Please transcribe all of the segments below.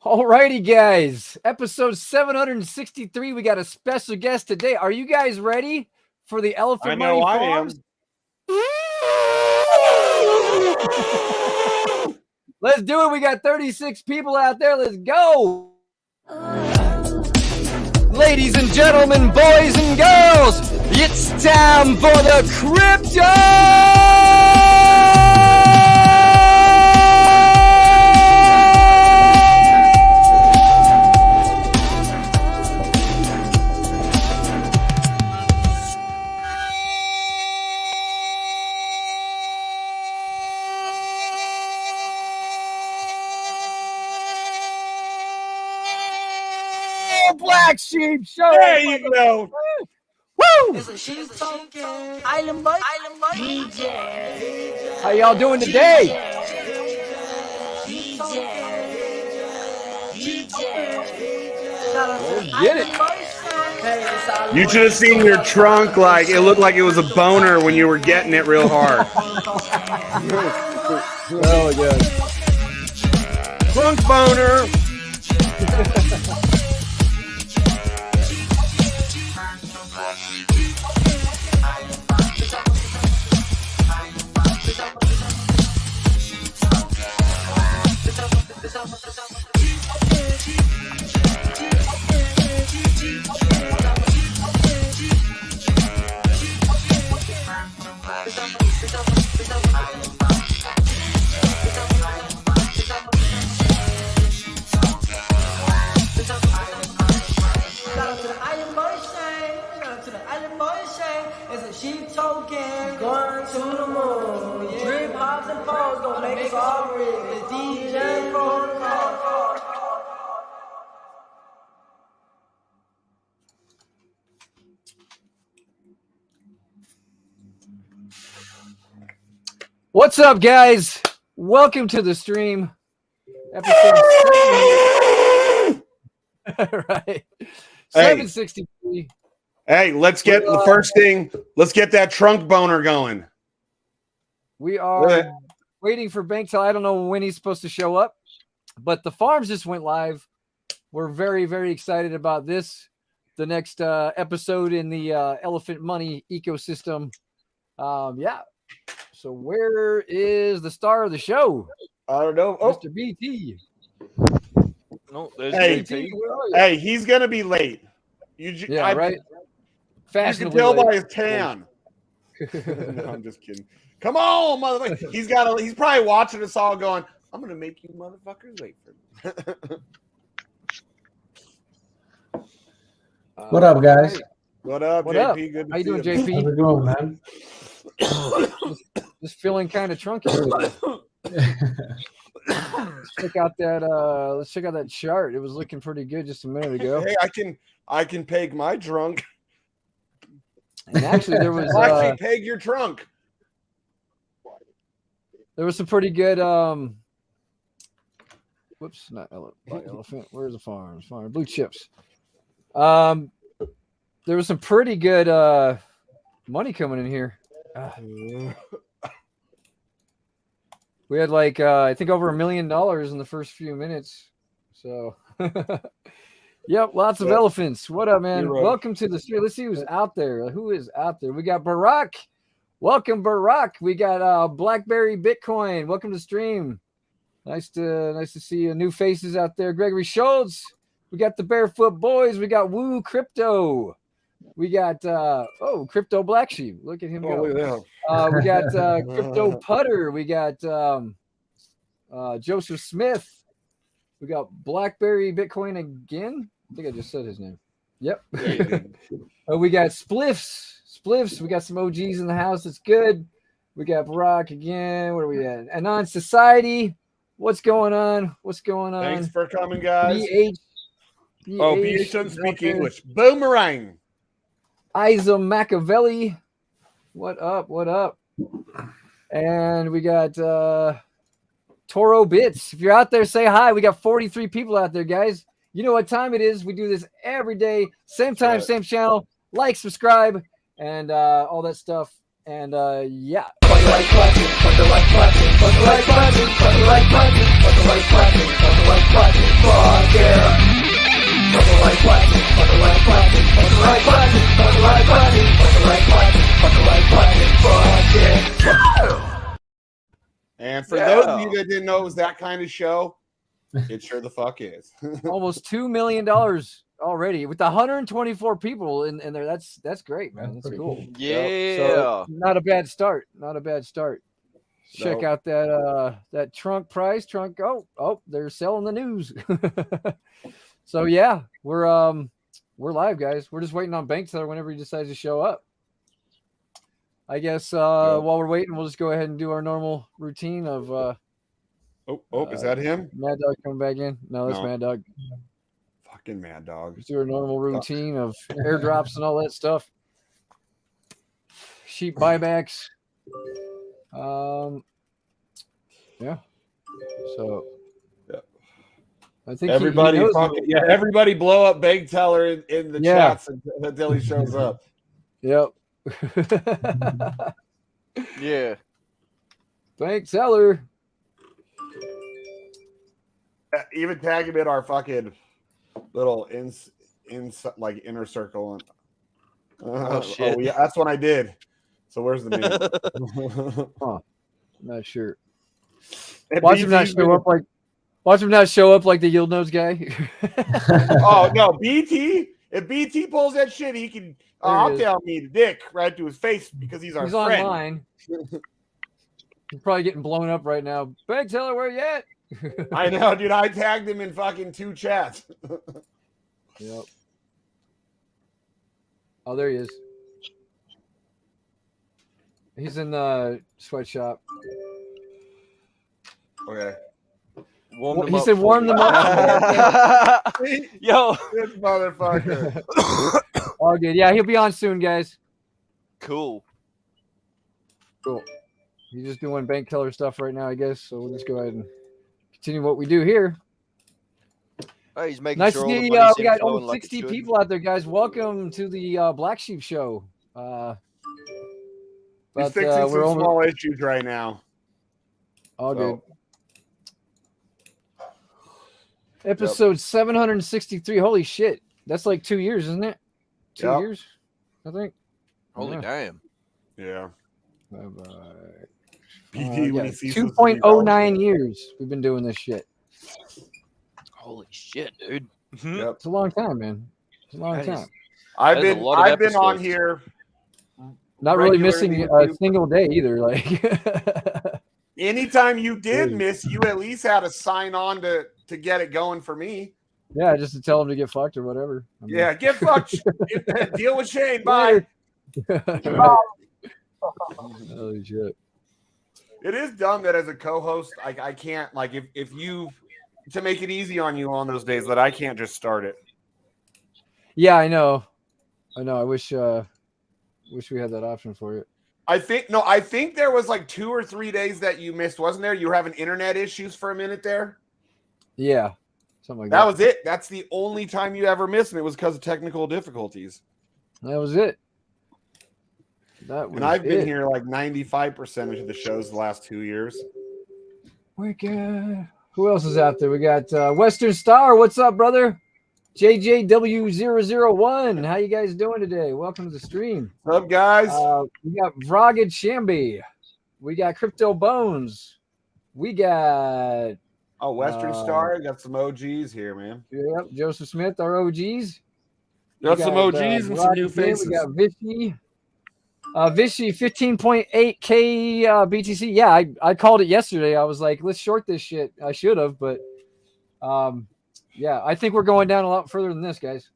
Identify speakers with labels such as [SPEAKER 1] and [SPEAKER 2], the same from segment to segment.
[SPEAKER 1] Alrighty, guys. Episode 763. We got a special guest today. Are you guys ready for the Elephant Money Farms? Let's do it. We got 36 people out there. Let's go. Ladies and gentlemen, boys and girls, it's time for the crypto. BlackSheep show.
[SPEAKER 2] There you go.
[SPEAKER 1] Woo!
[SPEAKER 3] It's a sheep talking island boy. DJ.
[SPEAKER 1] How y'all doing today? Get it.
[SPEAKER 2] You should have seen your trunk. Like it looked like it was a boner when you were getting it real hard.
[SPEAKER 1] Oh, yeah.
[SPEAKER 2] Trunk boner.
[SPEAKER 1] What's up, guys? Welcome to the stream. Episode 7. Right. 763.
[SPEAKER 2] Hey, let's get the first thing. Let's get that trunk boner going.
[SPEAKER 1] We are waiting for BankTELLER. I don't know when he's supposed to show up, but the farms just went live. We're very, very excited about this. The next episode in the Elephant Money ecosystem. Yeah. So where is the star of the show?
[SPEAKER 2] I don't know. Oh.
[SPEAKER 1] Mr. BT.
[SPEAKER 4] No, there's
[SPEAKER 2] BT. Hey, he's gonna be late.
[SPEAKER 1] Right.
[SPEAKER 2] You can tell by his tan. No, I'm just kidding. Come on, motherfucker. He's probably watching us all going, I'm gonna make you motherfuckers wait for me.
[SPEAKER 5] What up, guys?
[SPEAKER 2] What up,
[SPEAKER 1] What
[SPEAKER 2] JP?
[SPEAKER 1] up?
[SPEAKER 2] Good to
[SPEAKER 1] How you doing,
[SPEAKER 2] see
[SPEAKER 1] JP?
[SPEAKER 5] How's it going, man?
[SPEAKER 1] Just feeling kind of trunky. Let's check out that chart. It was looking pretty good just a minute ago.
[SPEAKER 2] Hey, I can peg my trunk.
[SPEAKER 1] And actually, there was
[SPEAKER 2] Actually, peg your trunk.
[SPEAKER 1] There was some pretty good. Whoops, not elephant. Where's the farms? Farm blue chips. There was some pretty good money coming in here. We had like I think over $1 million in the first few minutes. So, yep, lots of elephants. What up, man?
[SPEAKER 2] Right.
[SPEAKER 1] Welcome to the stream. Let's see who's out there. Who is out there? We got Barack. Welcome, Barack. We got Blackberry Bitcoin. Welcome to the stream. Nice to see new faces out there. Gregory Schultz. We got the Barefoot Boys. We got Woo Crypto. We got Crypto BlackSheep. Look at him go.
[SPEAKER 2] Look at that.
[SPEAKER 1] We got Crypto Putter. We got Joseph Smith. We got Blackberry Bitcoin again. I think I just said his name. Yep. We got Spliffs. We got some OGs in the house. That's good. We got Barack again. Where are we at? Anon Society. What's going on?
[SPEAKER 2] Thanks for coming, guys. BH doesn't speak English. Boomerang.
[SPEAKER 1] Isa Machiavelli. What up? And we got Toro Bits. If you're out there, say hi. We got 43 people out there, guys. You know what time it is. We do this every day. Same time, same channel. Like, subscribe, and all that stuff. And yeah.
[SPEAKER 3] Put the right button, put the right button, put the right button, put the right button, put the right button, put the right button,
[SPEAKER 2] that didn't know it was that kind of show, it sure the fuck is.
[SPEAKER 1] Almost $2 million already with 124 people in there. That's great, man. That's cool.
[SPEAKER 4] Yeah.
[SPEAKER 1] So not a bad start. Not a bad start. Check
[SPEAKER 2] Nope.
[SPEAKER 1] out that trunk price. Oh, they're selling the news. So yeah, we're live, guys. We're just waiting on BankTELLER whenever he decides to show up. I guess while we're waiting, we'll just go ahead and do our normal routine of
[SPEAKER 2] is that him?
[SPEAKER 1] Mad Dog coming back in? No, that's Mad Dog.
[SPEAKER 2] Fucking Mad Dog.
[SPEAKER 1] Just do our normal routine of airdrops and all that stuff. Sheep buybacks. Yeah. So I think
[SPEAKER 2] everybody everybody blow up BankTELLER in the chats until he shows up.
[SPEAKER 1] Yep.
[SPEAKER 4] Yeah.
[SPEAKER 1] BankTELLER.
[SPEAKER 2] Even tag him in our fucking little like inner circle. And,
[SPEAKER 4] shit.
[SPEAKER 2] Oh yeah, that's what I did. So where's the name?
[SPEAKER 1] Not sure. Watch him not show up like the Yield Nose guy.
[SPEAKER 2] Oh no, BT. If BT pulls that shit, he can. I'll tell me the dick right to his face because he's our friend.
[SPEAKER 1] Online. He's probably getting blown up right now. BankTELLER, where you at?
[SPEAKER 2] I know, dude. I tagged him in fucking 2 chats.
[SPEAKER 1] Yep. Oh, there he is. He's in the sweatshop.
[SPEAKER 2] Okay.
[SPEAKER 1] He said warm them up.
[SPEAKER 2] Yo. This motherfucker.
[SPEAKER 1] All good. Yeah, he'll be on soon, guys.
[SPEAKER 4] Cool.
[SPEAKER 1] He's just doing BankTELLER stuff right now, I guess. So we'll just go ahead and continue what we do here.
[SPEAKER 4] Oh, he's making
[SPEAKER 1] nice
[SPEAKER 4] sure
[SPEAKER 1] to see
[SPEAKER 4] we
[SPEAKER 1] got almost 60 people out there, guys. Welcome to the Black Sheep show.
[SPEAKER 2] He's fixing some small issues right now.
[SPEAKER 1] All good. Episode 763. Holy shit. That's like 2 years, isn't it? 2 years, I think.
[SPEAKER 4] Holy damn.
[SPEAKER 2] Yeah.
[SPEAKER 1] Bye-bye.
[SPEAKER 2] PT when he sees
[SPEAKER 1] 2.09 years we've been doing this shit.
[SPEAKER 4] Holy shit, dude.
[SPEAKER 2] Yep.
[SPEAKER 1] It's a long time, man. It's a long time.
[SPEAKER 2] I've been on here.
[SPEAKER 1] Not really missing a single day either. Like
[SPEAKER 2] anytime you did miss, you at least had to sign on to get it going for me.
[SPEAKER 1] Yeah, just to tell him to get fucked or whatever.
[SPEAKER 2] Yeah, get fucked. Deal with Shane. Bye.
[SPEAKER 1] Holy shit.
[SPEAKER 2] It is dumb that as a co-host, I can't, like, if you, to make it easy on you on those days, that I can't just start it.
[SPEAKER 1] Yeah, I know. I wish we had that option for you.
[SPEAKER 2] I think there was like 2 or 3 days that you missed, wasn't there? You were having internet issues for a minute there.
[SPEAKER 1] Yeah, something like that.
[SPEAKER 2] That was it. That's the only time you ever missed, and it was because of technical difficulties.
[SPEAKER 1] That was it.
[SPEAKER 2] And I've been here like 95% of the shows the last 2 years.
[SPEAKER 1] We got who else is out there? We got Western Star. What's up, brother? JJW001. How you guys doing today? Welcome to the stream.
[SPEAKER 2] What's up, guys?
[SPEAKER 1] We got Vrogid Shambi. We got Crypto Bones. We got
[SPEAKER 2] Western Star. Got some OGs here, man.
[SPEAKER 1] Yep, Joseph Smith, our OGs.
[SPEAKER 2] Got some OGs and some new faces.
[SPEAKER 1] We got Vishy. Vishy 15.8K BTC. Yeah, I called it yesterday. I was like, let's short this shit. I should have, but yeah, I think we're going down a lot further than this, guys.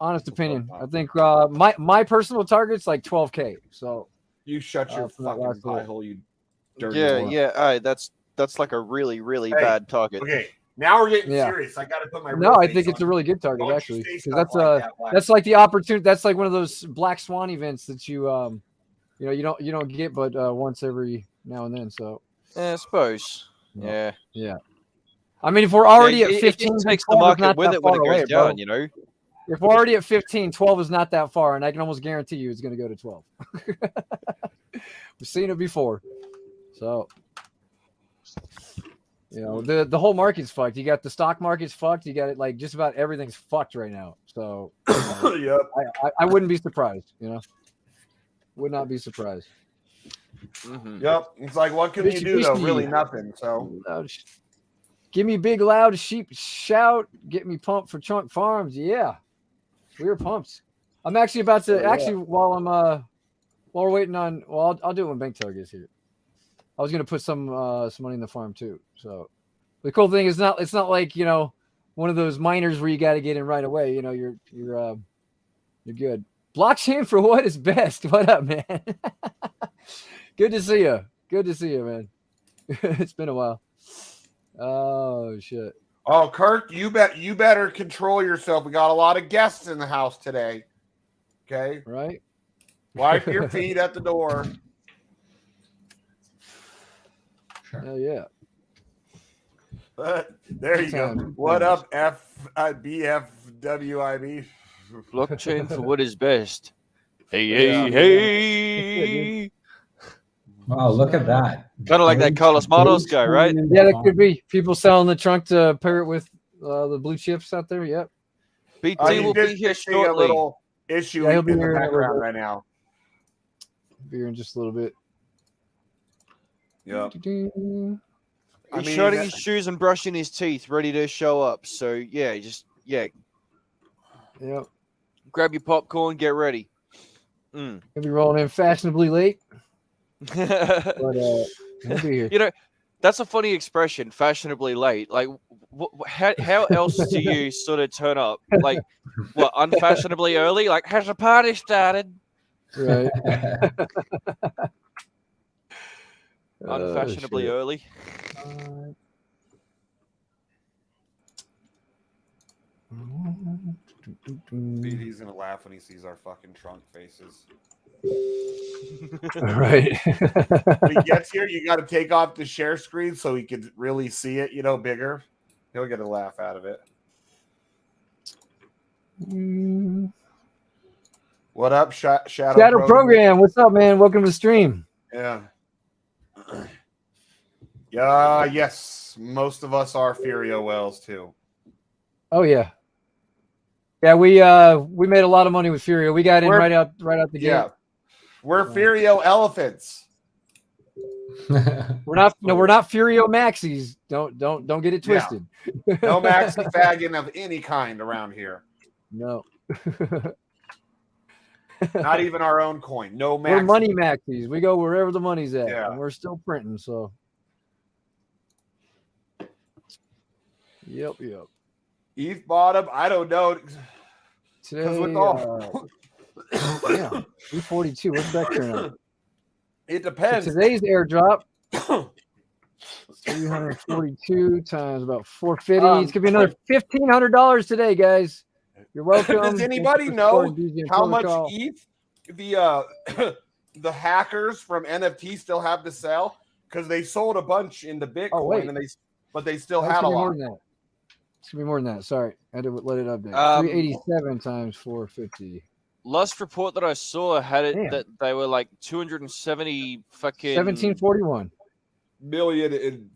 [SPEAKER 1] Honest opinion. I think my personal target's like 12K. So
[SPEAKER 2] you shut your fucking pie hole, you dirty.
[SPEAKER 4] Yeah. All right, that's like a really, really bad target.
[SPEAKER 2] Okay, now we're getting serious. I got to put my.
[SPEAKER 1] No, I think it's a really good target actually. That's like the opportunity. That's like one of those Black Swan events that you you don't get but once every now and then. So
[SPEAKER 4] yeah, I suppose. Yeah.
[SPEAKER 1] I mean, if we're already at 15,
[SPEAKER 4] it takes the market with it when it goes down,
[SPEAKER 1] bro.
[SPEAKER 4] you know.
[SPEAKER 1] If we're already at 15, 12 is not that far, and I can almost guarantee you it's going to go to 12. We've seen it before, so you know the whole market's fucked. You got the stock market's fucked. You got it like just about everything's fucked right now. So
[SPEAKER 2] yep.
[SPEAKER 1] I wouldn't be surprised. You know, would not be surprised.
[SPEAKER 4] Mm-hmm.
[SPEAKER 2] Yep. It's like, what can you do though? Really nothing. So
[SPEAKER 1] give me big loud sheep shout. Get me pumped for Trunk Farms. Yeah, we were pumped. I'm actually about to while we're waiting on. Well, I'll do it when BankTeller gets here. I was gonna put some money in the farm too. So the cool thing is it's not like one of those miners where you got to get in right away. You're good. Blockchain for what is best. What up, man? Good to see you. Good to see you, man. It's been a while. Oh shit.
[SPEAKER 2] Oh, Kirk, you better control yourself. We got a lot of guests in the house today. Okay.
[SPEAKER 1] Right.
[SPEAKER 2] Wipe your feet at the door.
[SPEAKER 5] Sure.
[SPEAKER 1] Hell yeah.
[SPEAKER 2] There you go. What up, BFWIB?
[SPEAKER 4] Blockchain for what is best. Hey.
[SPEAKER 5] Wow, look at that.
[SPEAKER 4] Kind of like that Carlos Matos guy, right?
[SPEAKER 1] Yeah, that could be people selling the trunk to pair it with the blue chips out there. Yep.
[SPEAKER 4] BT will be here shortly.
[SPEAKER 2] A little issue
[SPEAKER 1] he'll be
[SPEAKER 2] in the
[SPEAKER 1] here
[SPEAKER 2] background right now.
[SPEAKER 1] Be here in just a little bit.
[SPEAKER 2] Yep.
[SPEAKER 4] He's shining his shoes and brushing his teeth, ready to show up. So yeah,
[SPEAKER 1] Yep.
[SPEAKER 4] Grab your popcorn, get ready.
[SPEAKER 1] He'll be rolling in fashionably late. But he'll be here.
[SPEAKER 4] That's a funny expression, fashionably late. Like, how else do you sort of turn up? Like, what, unfashionably early? Like, has the party started?
[SPEAKER 1] Right.
[SPEAKER 4] Unfashionably early.
[SPEAKER 2] He's gonna laugh when he sees our fucking trunk faces.
[SPEAKER 1] Right.
[SPEAKER 2] When he gets here, you got to take off the share screen so he can really see it, bigger. He'll get a laugh out of it. What up, Shadow
[SPEAKER 1] Program? What's up, man? Welcome to the stream.
[SPEAKER 2] Yeah. Yeah, yes. Most of us are Furio Wells too.
[SPEAKER 1] Oh yeah. Yeah, we made a lot of money with Furio. We got in right out the gate.
[SPEAKER 2] Yeah. We're Furio elephants.
[SPEAKER 1] We're not Furio Maxis. Don't get it twisted.
[SPEAKER 2] Yeah. No maxi fagging of any kind around here.
[SPEAKER 1] No.
[SPEAKER 2] Not even our own coin. No maxi.
[SPEAKER 1] We're money Maxis. We go wherever the money's at.
[SPEAKER 2] Yeah.
[SPEAKER 1] And we're still printing, so. Yep.
[SPEAKER 2] ETH bottom, I don't know.
[SPEAKER 1] Today,
[SPEAKER 2] with all...
[SPEAKER 1] yeah, 342. What's that turn out?
[SPEAKER 2] It depends.
[SPEAKER 1] So today's airdrop, 342 times about 450. It's gonna be another $1,500 today, guys. You're welcome.
[SPEAKER 2] Does anybody know how much ETH the hackers from NFT still have to sell? Because they sold a bunch into Bitcoin, but they still had a lot.
[SPEAKER 1] It's gonna be more than that. Sorry, I had to let it update. 387 times 450.
[SPEAKER 4] Last report that I saw had it that they were like 270 fucking
[SPEAKER 1] 1741
[SPEAKER 2] million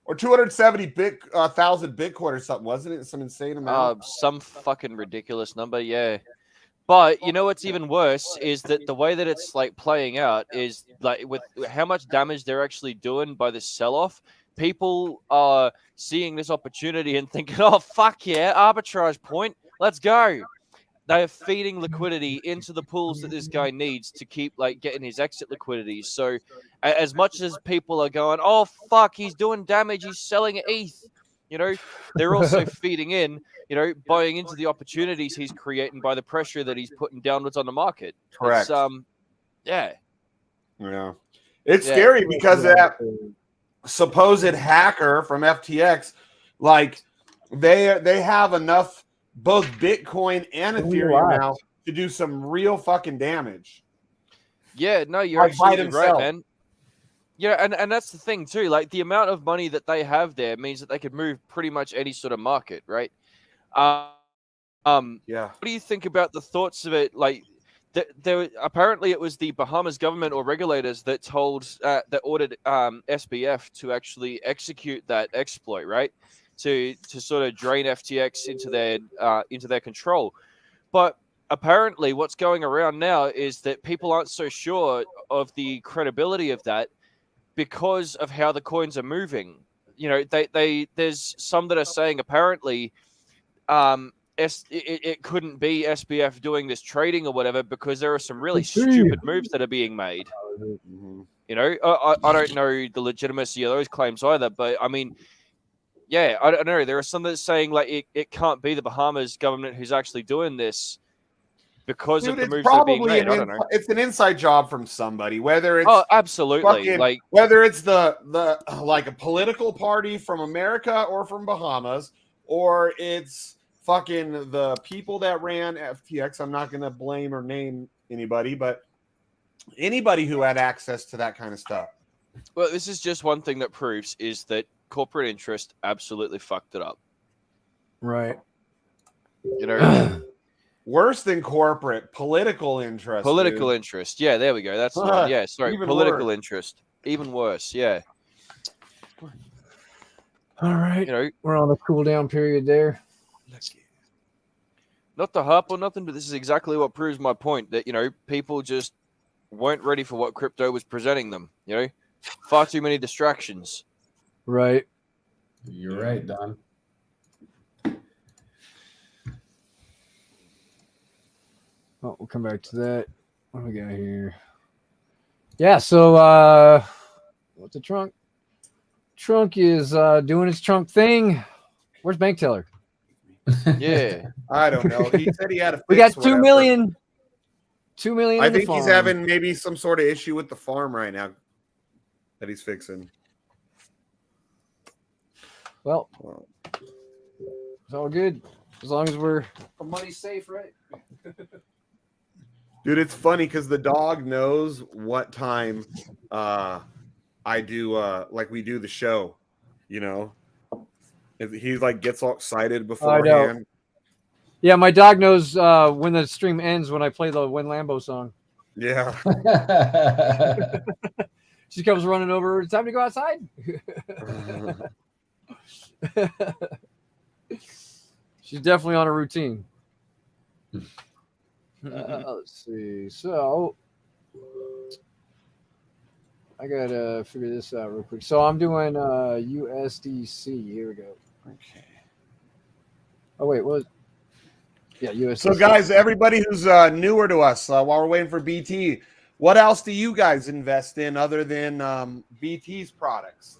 [SPEAKER 2] or 270,000 Bitcoin or something, wasn't it? Some insane amount.
[SPEAKER 4] Some fucking ridiculous number, yeah. But you know what's even worse is that the way that it's like playing out is like with how much damage they're actually doing by this sell-off. People are seeing this opportunity and thinking, "Oh fuck yeah, arbitrage point, let's go." They are feeding liquidity into the pools that this guy needs to keep like getting his exit liquidity. So, as much as people are going, "Oh fuck, he's doing damage, he's selling ETH," they're also feeding in, buying into the opportunities he's creating by the pressure that he's putting downwards on the market.
[SPEAKER 2] Correct.
[SPEAKER 4] Yeah.
[SPEAKER 2] It's scary because of that supposed hacker from FTX, like they have enough both Bitcoin and Ethereum now to do some real fucking damage.
[SPEAKER 4] Yeah, no, you're absolutely right, man. Yeah, and that's the thing too. Like the amount of money that they have there means that they could move pretty much any sort of market, right?
[SPEAKER 2] Yeah.
[SPEAKER 4] What do you think about the thoughts of it? Like, there apparently it was the Bahamas government or regulators that ordered SBF to actually execute that exploit, right? To sort of drain FTX into their control. But apparently what's going around now is that people aren't so sure of the credibility of that because of how the coins are moving. You know, there's some that are saying apparently it couldn't be SBF doing this trading or whatever because there are some really stupid moves that are being made. You know, I don't know the legitimacy of those claims either, but I mean, yeah, I don't know. There are some that are saying like it can't be the Bahamas government who's actually doing this because of the moves that are being made. I don't know.
[SPEAKER 2] It's an inside job from somebody, whether it's
[SPEAKER 4] absolutely
[SPEAKER 2] fucking, whether it's the like a political party from America or from Bahamas, or it's fucking the people that ran FTX. I'm not going to blame or name anybody, but anybody who had access to that kind of stuff.
[SPEAKER 4] Well, this is just one thing that proves is that corporate interest absolutely fucked it up.
[SPEAKER 1] Right.
[SPEAKER 4] You know,
[SPEAKER 2] worse than corporate, political interest.
[SPEAKER 4] Political
[SPEAKER 2] dude.
[SPEAKER 4] interest. Yeah, there we go. That's the one. Yeah, sorry. Political
[SPEAKER 2] worse.
[SPEAKER 4] interest. Even worse. Yeah.
[SPEAKER 1] All right.
[SPEAKER 4] You know,
[SPEAKER 1] we're on the cool down period there.
[SPEAKER 4] Not to harp or nothing, but this is exactly what proves my point that, you know, people just weren't ready for what crypto was presenting them. You know, far too many distractions.
[SPEAKER 1] Right.
[SPEAKER 5] You're right, Don.
[SPEAKER 1] Oh, we'll come back to that. What do we got here? Yeah, so what's the trunk? Trunk is doing his trunk thing. Where's BankTeller?
[SPEAKER 4] Yeah.
[SPEAKER 2] I don't know. He said he had a fix.
[SPEAKER 1] We got 2
[SPEAKER 2] whatever.
[SPEAKER 1] million. 2 million.
[SPEAKER 2] I think he's having maybe some sort of issue with the farm right now that he's fixing.
[SPEAKER 1] Well, it's all good as long as we're the money's safe, right?
[SPEAKER 2] Dude, it's funny because the dog knows what time I do like we do the show, you know. He like gets all excited beforehand.
[SPEAKER 1] Yeah, my dog knows when the stream ends when I play the When Lambo song.
[SPEAKER 2] Yeah.
[SPEAKER 1] She comes running over. It's time to go outside. She's definitely on a routine. Let's see. So I gotta figure this out real quick. So I'm doing USDC. Here we go.
[SPEAKER 2] Okay.
[SPEAKER 1] Oh wait, what? Yeah, USDC.
[SPEAKER 2] So guys, everybody who's newer to us, while we're waiting for BT, what else do you guys invest in other than BT's products?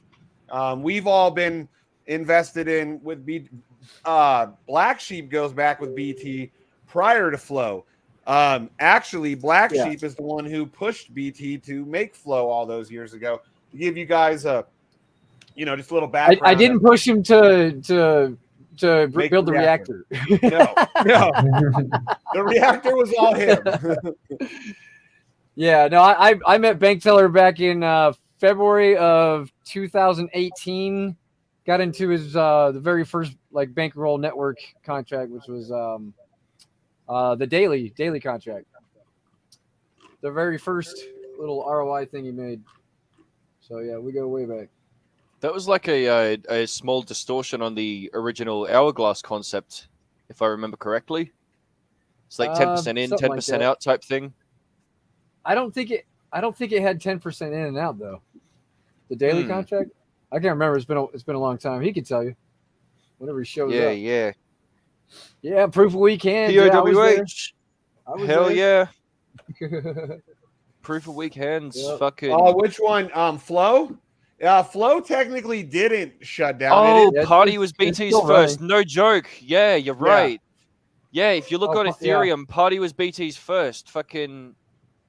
[SPEAKER 2] We've all been invested in with BT. BlackSheep goes back with BT prior to Flow. Actually, BlackSheep is the one who pushed BT to make Flow all those years ago. To give you guys a, you know, just a little background.
[SPEAKER 1] I didn't push him to build the reactor.
[SPEAKER 2] No, the reactor was all him.
[SPEAKER 1] Yeah, no, I met BankTeller back in February of 2018. Got into his the very first like bankroll network contract, which was the daily contract. The very first little ROI thing he made. So yeah, we go way back.
[SPEAKER 4] That was like a small distortion on the original Hourglass concept, if I remember correctly. It's like 10% in, 10% out type thing.
[SPEAKER 1] I don't think it had 10% in and out though. The daily contract, I can't remember. It's been a long time. He could tell you whenever he shows up. Yeah. Proof of week hands.
[SPEAKER 4] POWH. Hell
[SPEAKER 1] there.
[SPEAKER 4] yeah. Proof of weak hands. Yep. Fucking.
[SPEAKER 2] Oh, which one? Flow. Flow technically didn't shut down.
[SPEAKER 4] Oh, Party was BT's first. Running. No joke. Yeah, you're right. Yeah, if you look on Ethereum, Party was BT's first. Fucking.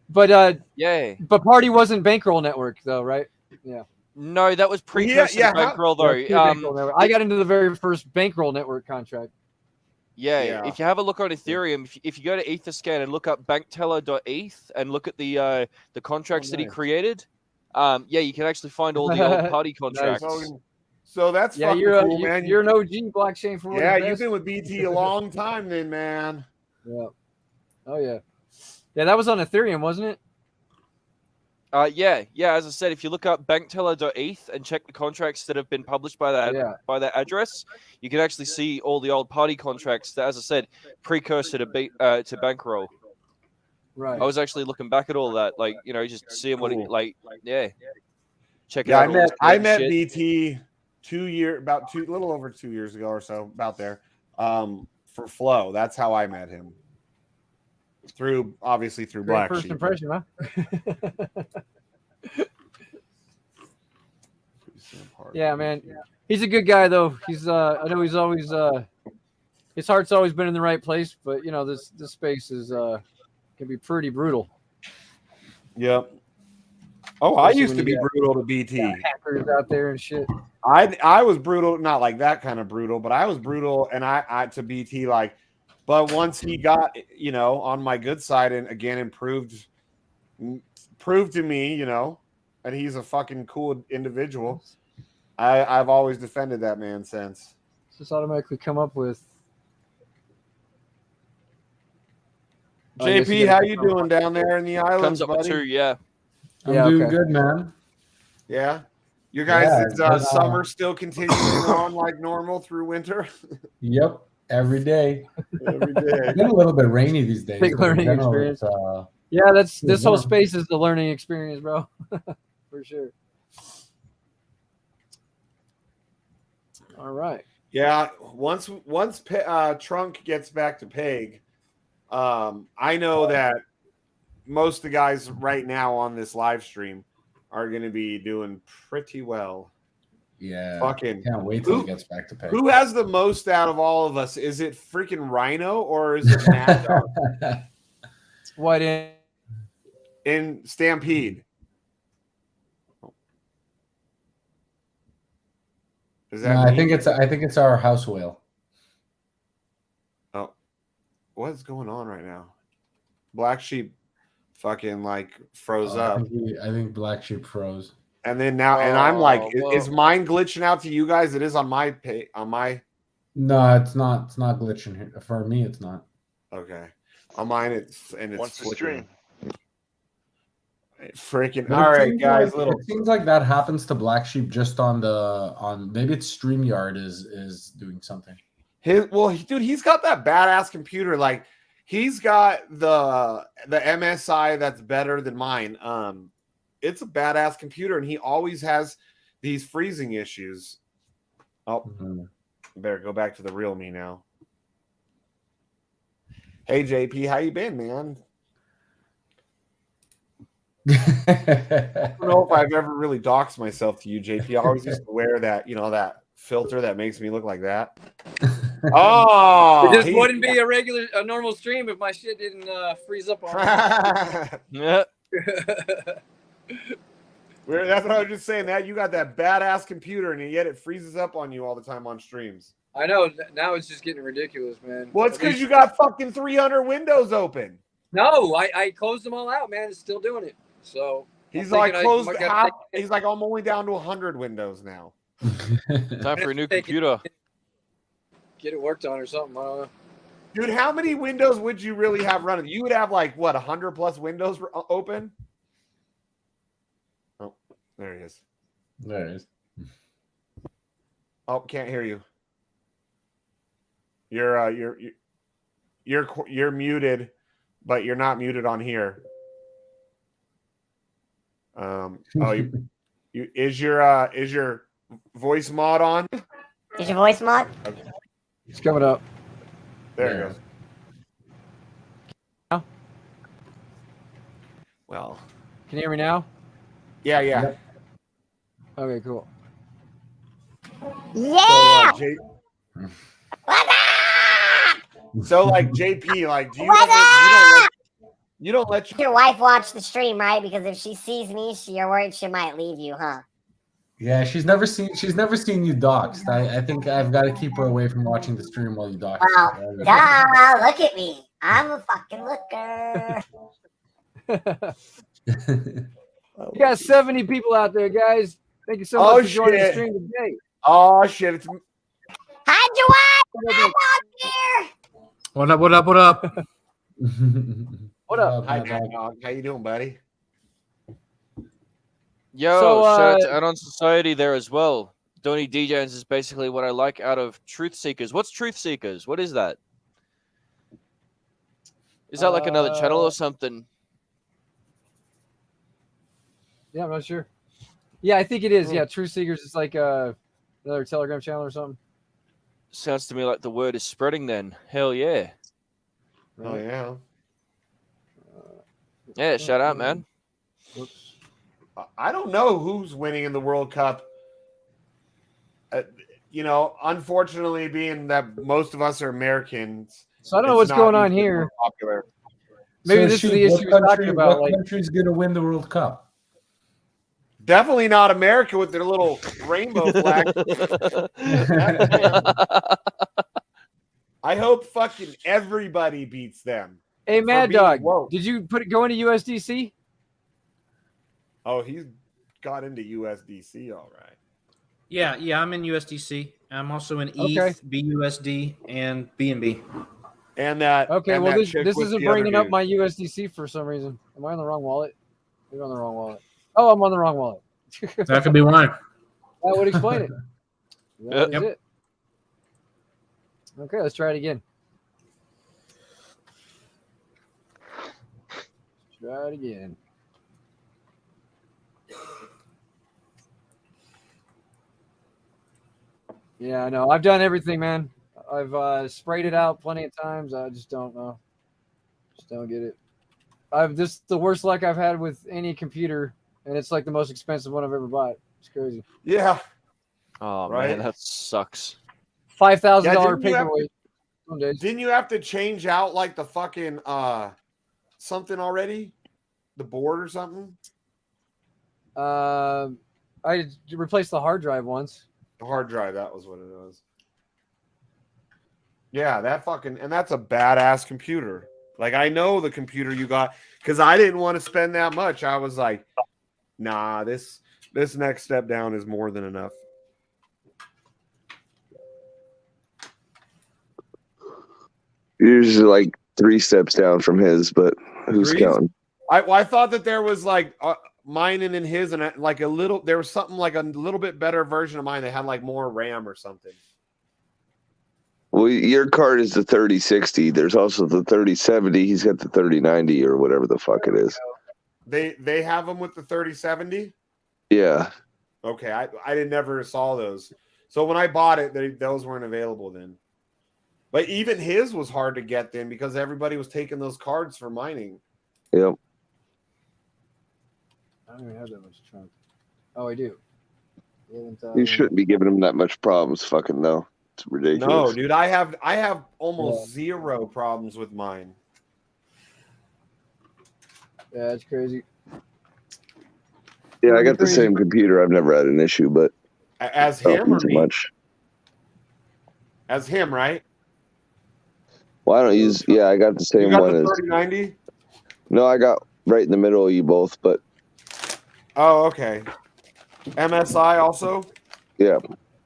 [SPEAKER 1] But
[SPEAKER 4] yeah.
[SPEAKER 1] But Party wasn't bankroll network though, right? Yeah.
[SPEAKER 4] No, that was precursor to bankroll though.
[SPEAKER 1] I got into the very first bankroll network contract.
[SPEAKER 4] Yeah, if you have a look on Ethereum, if you go to Etherscan and look up bankteller.eth and look at the contracts that he created, you can actually find all the old Party contracts.
[SPEAKER 2] So that's fucking cool, man.
[SPEAKER 1] You're an OG blockchain for
[SPEAKER 2] you've been with BT a long time then, man.
[SPEAKER 1] Yeah. Oh yeah. Yeah, that was on Ethereum, wasn't it?
[SPEAKER 4] Yeah. As I said, if you look up BANKTELLER.eth and check the contracts that have been published by that address, you can actually see all the old party contracts that, as I said, precursor to bankroll.
[SPEAKER 1] Right.
[SPEAKER 4] I was actually looking back at all that, like, just seeing what
[SPEAKER 2] Cool.
[SPEAKER 4] it like. Yeah. Check it
[SPEAKER 2] Yeah,
[SPEAKER 4] out.
[SPEAKER 2] I met BT little over 2 years ago or so, about there. For Flow. That's how I met him. Obviously through
[SPEAKER 1] Great
[SPEAKER 2] BlackSheep.
[SPEAKER 1] first impression, huh? Yeah, man. He's a good guy, though. He's I know he's always his heart's always been in the right place, but this space is can be pretty brutal.
[SPEAKER 2] Yep. Oh, I used to be brutal to BT.
[SPEAKER 1] Hackers out there and shit.
[SPEAKER 2] I was brutal, not like that kind of brutal, but I was brutal, and I to BT like. But once he got on my good side and again proved to me, and he's a fucking cool individual. I've always defended that man since.
[SPEAKER 1] Just automatically come up with.
[SPEAKER 2] JP, how you doing down there in the islands,
[SPEAKER 4] Comes up
[SPEAKER 2] buddy?
[SPEAKER 4] with 2, yeah.
[SPEAKER 5] I'm doing good, man.
[SPEAKER 2] Yeah. You guys, summer still continuing on like normal through winter?
[SPEAKER 5] Yep. Every day.
[SPEAKER 2] Every day.
[SPEAKER 5] It's been a little bit rainy these days.
[SPEAKER 1] Big learning experience. Yeah, this whole space is the learning experience, bro. For sure. All right.
[SPEAKER 2] Yeah, once Trunk gets back to Peg, I know that most of the guys right now on this live stream are going to be doing pretty well.
[SPEAKER 5] Yeah.
[SPEAKER 2] Fucking
[SPEAKER 5] can't wait till he gets back to Peg.
[SPEAKER 2] Who has the most out of all of us? Is it freaking Rhino or is it Mad Dog?
[SPEAKER 1] What
[SPEAKER 2] in Stampede? Is that
[SPEAKER 5] I think it's our house whale.
[SPEAKER 2] Oh, what's going on right now? BlackSheep fucking like froze up.
[SPEAKER 5] I think BlackSheep froze.
[SPEAKER 2] And then now, and I'm like, is mine glitching out to you guys? It is on my pay on my.
[SPEAKER 5] No, it's not. It's not glitching here. For me, it's not.
[SPEAKER 2] Okay, on mine it's
[SPEAKER 6] What's the stream?
[SPEAKER 2] Freaking all right, guys.
[SPEAKER 5] It seems like that happens to BlackSheep just on maybe it's StreamYard is doing something.
[SPEAKER 2] Dude, he's got that badass computer. Like he's got the MSI that's better than mine. It's a badass computer, and he always has these freezing issues. Oh, better go back to the real me now. Hey JP, how you been, man? I don't know if I've ever really doxed myself to you, JP. I always used to wear that, that filter that makes me look like that. Oh,
[SPEAKER 1] it just wouldn't be a normal stream if my shit didn't freeze up on it.
[SPEAKER 4] Yeah.
[SPEAKER 2] That's what I was just saying. That you got that badass computer, and yet it freezes up on you all the time on streams.
[SPEAKER 1] I know. Now it's just getting ridiculous, man.
[SPEAKER 2] Well, it's because you got fucking 300 windows open.
[SPEAKER 1] No, I closed them all out, man. It's still doing it. So
[SPEAKER 2] he's like closed half. He's like, I'm only down to 100 windows now.
[SPEAKER 4] Time for a new computer.
[SPEAKER 1] Get it worked on or something. I don't know.
[SPEAKER 2] Dude, how many windows would you really have running? You would have like what 100 plus windows open. Oh, there he is.
[SPEAKER 5] There he is.
[SPEAKER 2] Oh, can't hear you. You're muted, but you're not muted on here. Is your voice mod on?
[SPEAKER 7] Is your voice mod?
[SPEAKER 2] Okay.
[SPEAKER 1] It's coming up.
[SPEAKER 2] There it goes.
[SPEAKER 1] Now?
[SPEAKER 2] Well,
[SPEAKER 1] can you hear me now?
[SPEAKER 2] Yeah.
[SPEAKER 1] Yep. Okay, cool.
[SPEAKER 7] Yeah.
[SPEAKER 2] So like JP, like do you don't let
[SPEAKER 7] your wife watch the stream, right? Because if she sees me, you're worried she might leave you, huh?
[SPEAKER 5] Yeah, she's never seen you doxed. I think I've got to keep her away from watching the stream while you dox.
[SPEAKER 7] Well, look at me. I'm a fucking looker.
[SPEAKER 1] You got 70 people out there, guys. Thank you so much for joining the stream today.
[SPEAKER 2] Oh shit! It's...
[SPEAKER 7] Hi, Joanne. Here.
[SPEAKER 8] What up? What up? What up?
[SPEAKER 1] What up?
[SPEAKER 2] Hi, Dog. How you doing, buddy?
[SPEAKER 4] Yo,
[SPEAKER 1] So,
[SPEAKER 4] shout out to Anon Society there as well. Donny DJs is basically what I like out of Truth Seekers. What's Truth Seekers? What is that? Is that like another channel or something?
[SPEAKER 1] Yeah, I'm not sure. Yeah, I think it is. Yeah, Truth Seekers is like another Telegram channel or something.
[SPEAKER 4] Sounds to me like the word is spreading then. Hell yeah.
[SPEAKER 2] Oh yeah.
[SPEAKER 4] Yeah, shout out, man.
[SPEAKER 1] Whoops.
[SPEAKER 2] I don't know who's winning in the World Cup. Unfortunately, being that most of us are Americans,
[SPEAKER 1] So I don't know what's going on here.
[SPEAKER 2] Popular.
[SPEAKER 1] Maybe
[SPEAKER 5] So,
[SPEAKER 1] this is
[SPEAKER 5] Sheep,
[SPEAKER 1] the issue we're talking about.
[SPEAKER 5] What
[SPEAKER 1] Like,
[SPEAKER 5] country's going to win the World Cup?
[SPEAKER 2] Definitely not America with their little rainbow flag. I hope fucking everybody beats them.
[SPEAKER 1] hey, Mad Dog,
[SPEAKER 2] woke.
[SPEAKER 1] did you go into USDC?
[SPEAKER 2] Oh, he's got into USDC, all right.
[SPEAKER 8] Yeah, I'm in USDC. I'm also in
[SPEAKER 1] Okay.
[SPEAKER 8] ETH, BUSD, and BNB.
[SPEAKER 2] And that.
[SPEAKER 1] Okay,
[SPEAKER 2] and
[SPEAKER 1] well,
[SPEAKER 2] that
[SPEAKER 1] this
[SPEAKER 2] chick with
[SPEAKER 1] isn't
[SPEAKER 2] the other
[SPEAKER 1] bringing up
[SPEAKER 2] dude.
[SPEAKER 1] my USDC for some reason. Am I on the wrong wallet? Maybe on the wrong wallet. Oh, I'm on the wrong wallet.
[SPEAKER 8] That could be why.
[SPEAKER 1] That would explain it. That is
[SPEAKER 8] Yep.
[SPEAKER 1] it. Okay, let's try it again. Try it again. Yeah, I know. I've done everything, man. I've sprayed it out plenty of times. I just don't know. Just don't get it. This is the worst luck I've had with any computer, and it's like the most expensive one I've ever bought. It's crazy.
[SPEAKER 2] Yeah.
[SPEAKER 4] Oh,
[SPEAKER 2] Right.
[SPEAKER 4] man, that sucks.
[SPEAKER 1] $5,000
[SPEAKER 2] Yeah, didn't you have
[SPEAKER 1] paperweight. Some days.
[SPEAKER 2] Didn't you have to change out like the fucking something already? The board or something?
[SPEAKER 1] I replaced the hard drive once.
[SPEAKER 2] The hard drive, that was what it was. Yeah, and that's a badass computer. Like, I know the computer you got because I didn't want to spend that much. I was like, nah, this next step down is more than enough.
[SPEAKER 6] Usually like 3 steps down from his, but who's
[SPEAKER 2] Threes?
[SPEAKER 6] counting?
[SPEAKER 2] I thought that there was like mine and in his and like there was something like a little bit better version of mine that had like more RAM or something.
[SPEAKER 6] Well, your card is the 3060. There's also the 3070. He's got the 3090 or whatever the fuck it is.
[SPEAKER 2] They have them with the 3070?
[SPEAKER 6] Yeah.
[SPEAKER 2] Okay, I never saw those. So when I bought it, those weren't available then. But even his was hard to get then because everybody was taking those cards for mining.
[SPEAKER 6] Yep.
[SPEAKER 1] I don't even have that much trunk. Oh, I do.
[SPEAKER 6] You shouldn't be giving him that much problems, fucking though. It's ridiculous.
[SPEAKER 2] No, dude, I have almost zero problems with mine.
[SPEAKER 1] Yeah, it's crazy.
[SPEAKER 6] Yeah, I got the same computer. I've never had an issue, but
[SPEAKER 2] As him or
[SPEAKER 6] too
[SPEAKER 2] me?
[SPEAKER 6] much.
[SPEAKER 2] As him, right?
[SPEAKER 6] Well, I don't use. Yeah, I got the
[SPEAKER 2] You
[SPEAKER 6] same
[SPEAKER 2] got
[SPEAKER 6] one
[SPEAKER 2] the
[SPEAKER 6] as.
[SPEAKER 2] 3090?
[SPEAKER 6] No, I got right in the middle of you both, but
[SPEAKER 2] Oh, okay. MSI also?
[SPEAKER 6] yeah,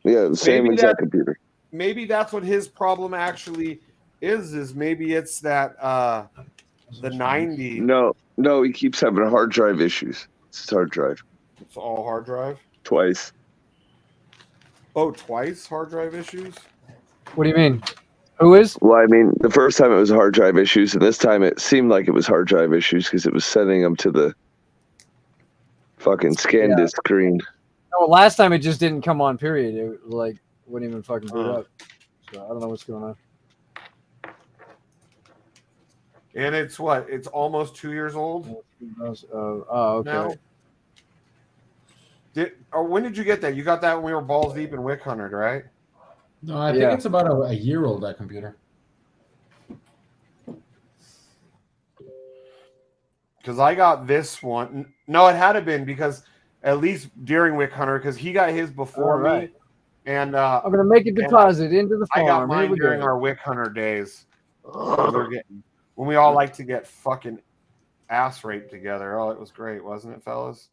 [SPEAKER 6] the same
[SPEAKER 2] Maybe
[SPEAKER 6] exact computer.
[SPEAKER 2] Maybe that's what his problem actually is maybe it's that the 90.
[SPEAKER 6] No, he keeps having hard drive issues. It's his hard drive.
[SPEAKER 2] It's all hard drive.
[SPEAKER 6] Twice.
[SPEAKER 2] Oh, twice hard drive issues?
[SPEAKER 1] What do you mean? Who is?
[SPEAKER 6] Well, I mean, the first time it was hard drive issues, and this time it seemed like it was hard drive issues because it was sending them to the fucking scan disk screen.
[SPEAKER 1] No, last time it just didn't come on, period. It was like wouldn't even fucking boot up. So I don't know what's going on.
[SPEAKER 2] And it's what? It's almost 2 years old?
[SPEAKER 1] Oh, okay.
[SPEAKER 2] Now, when did you get that? You got that when we were balls deep in Wick Hunter, right?
[SPEAKER 5] No, I think it's about a year old, that computer.
[SPEAKER 2] Because I got this one. No, it had to been because at least during Wick Hunter, because he got his before me. And
[SPEAKER 1] I'm gonna make a deposit into the farm.
[SPEAKER 2] I got mine during our Wick Hunter days. When we all like to get fucking ass raped together. Oh, it was great, wasn't it, fellas?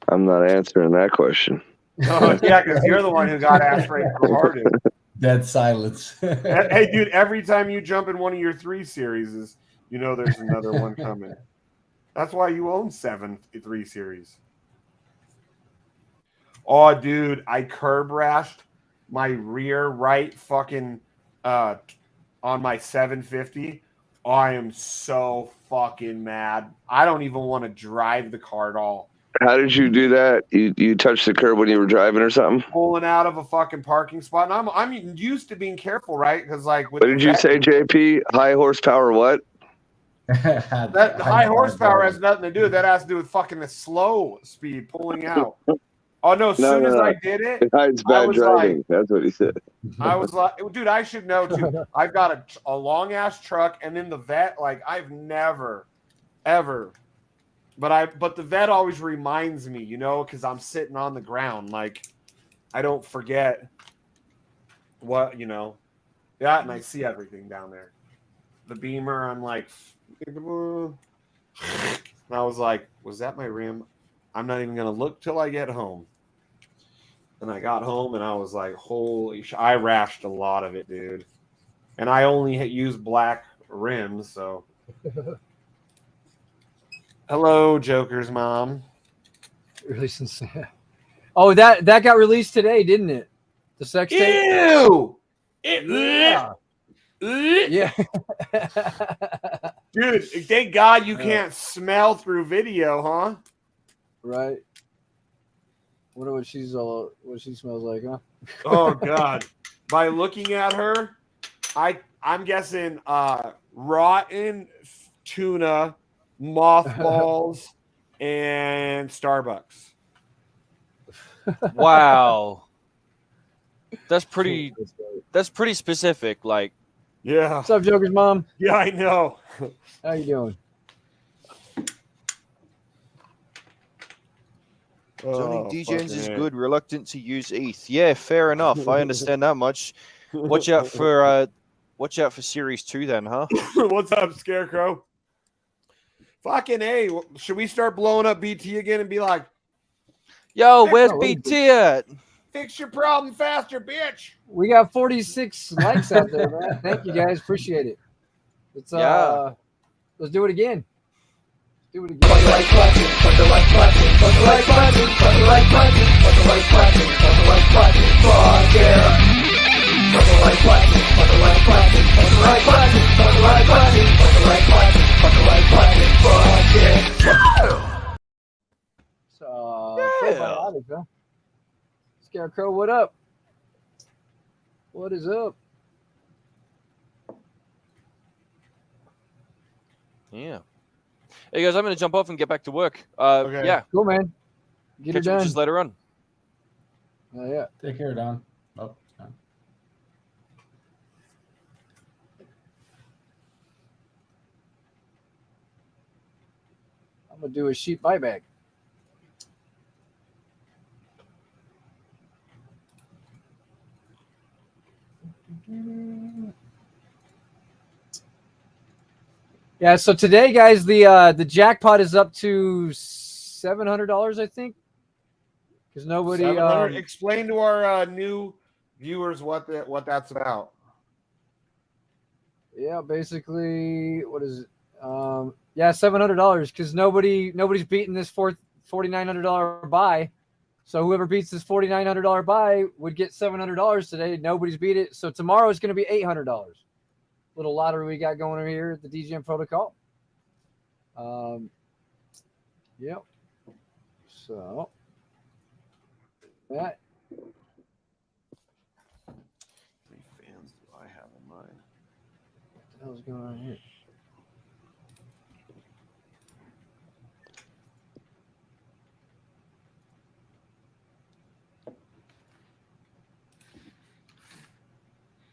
[SPEAKER 6] I'm not answering that question.
[SPEAKER 2] Oh, yeah, because you're the one who got ass raped the hardest.
[SPEAKER 5] Dead silence.
[SPEAKER 2] Hey, dude, every time you jump in one of your 3 series, you know there's another one coming. That's why you own 7.3 series. Oh, dude, I curb rashed my rear right fucking on my 750. Oh, I am so fucking mad. I don't even want to drive the car at all.
[SPEAKER 6] How did you do that? You touched the curb when you were driving or something?
[SPEAKER 2] Pulling out of a fucking parking spot. And I'm used to being careful, right? Because like with
[SPEAKER 6] What did you say, JP? High horsepower what?
[SPEAKER 2] that high horsepower has nothing to do with that. Has to do with fucking the slow speed pulling out. Oh no! As soon as I did it,
[SPEAKER 6] It's bad driving. That's what he said.
[SPEAKER 2] I was like, dude, I should know too. I've got a long ass truck, and then the vet. Like I've never, ever, but the vet always reminds me, because I'm sitting on the ground. Like I don't forget what Yeah, and I see everything down there. The Beamer, I'm like, and I was like, was that my rim? I'm not even gonna look till I get home. And I got home and I was like, holy shit. I rashed a lot of it, dude. And I only used black rims, so. Hello, Joker's mom.
[SPEAKER 1] Really sincere. Oh, that got released today, didn't it? The sex tape?
[SPEAKER 2] Ew!
[SPEAKER 1] Yeah. Yeah.
[SPEAKER 2] Dude, thank God you can't smell through video, huh?
[SPEAKER 1] Right. Wonder what she smells like, huh?
[SPEAKER 2] Oh God! By looking at her, I'm guessing rotten tuna, mothballs, and Starbucks.
[SPEAKER 4] Wow. That's pretty specific. Like,
[SPEAKER 2] yeah.
[SPEAKER 1] What's up, Joker's mom?
[SPEAKER 2] Yeah, I know.
[SPEAKER 1] How you doing?
[SPEAKER 4] Johnny DJs is good, reluctant to use ETH. Yeah, fair enough. I understand that much. Watch out for Series 2 then, huh?
[SPEAKER 2] What's up, Scarecrow? Fucking A. Should we start blowing up BT again and be like,
[SPEAKER 4] yo, where's BT at?
[SPEAKER 2] Fix your problem faster, bitch.
[SPEAKER 1] We got 46 likes out there, man. Thank you guys. Appreciate it. Let's do it again. Do it again. Probiotic, huh? Scarecrow, what up? What is up?
[SPEAKER 4] Yeah. Hey guys, I'm going to jump off and get back to work.
[SPEAKER 2] Okay.
[SPEAKER 4] Yeah.
[SPEAKER 1] Cool, man. Get it
[SPEAKER 4] Catch you
[SPEAKER 1] done.
[SPEAKER 4] just later on.
[SPEAKER 1] Oh, yeah.
[SPEAKER 5] Take care, Don. Oh, Don.
[SPEAKER 1] I'm going to do a sheep buyback. Yeah, so today, guys, the jackpot is up to $700, I think, because nobody.
[SPEAKER 2] Explain to our new viewers what that's about.
[SPEAKER 1] Yeah, basically, what is it? Yeah, $700 because nobody's beating this $4,900 buy. So whoever beats this $4,900 buy would get $700 today. Nobody's beat it. So tomorrow is going to be $800. Little lottery we got going over here at the DGM protocol. Yep. So that.
[SPEAKER 2] How many fans do I have in mine?
[SPEAKER 1] What the hell is going on here?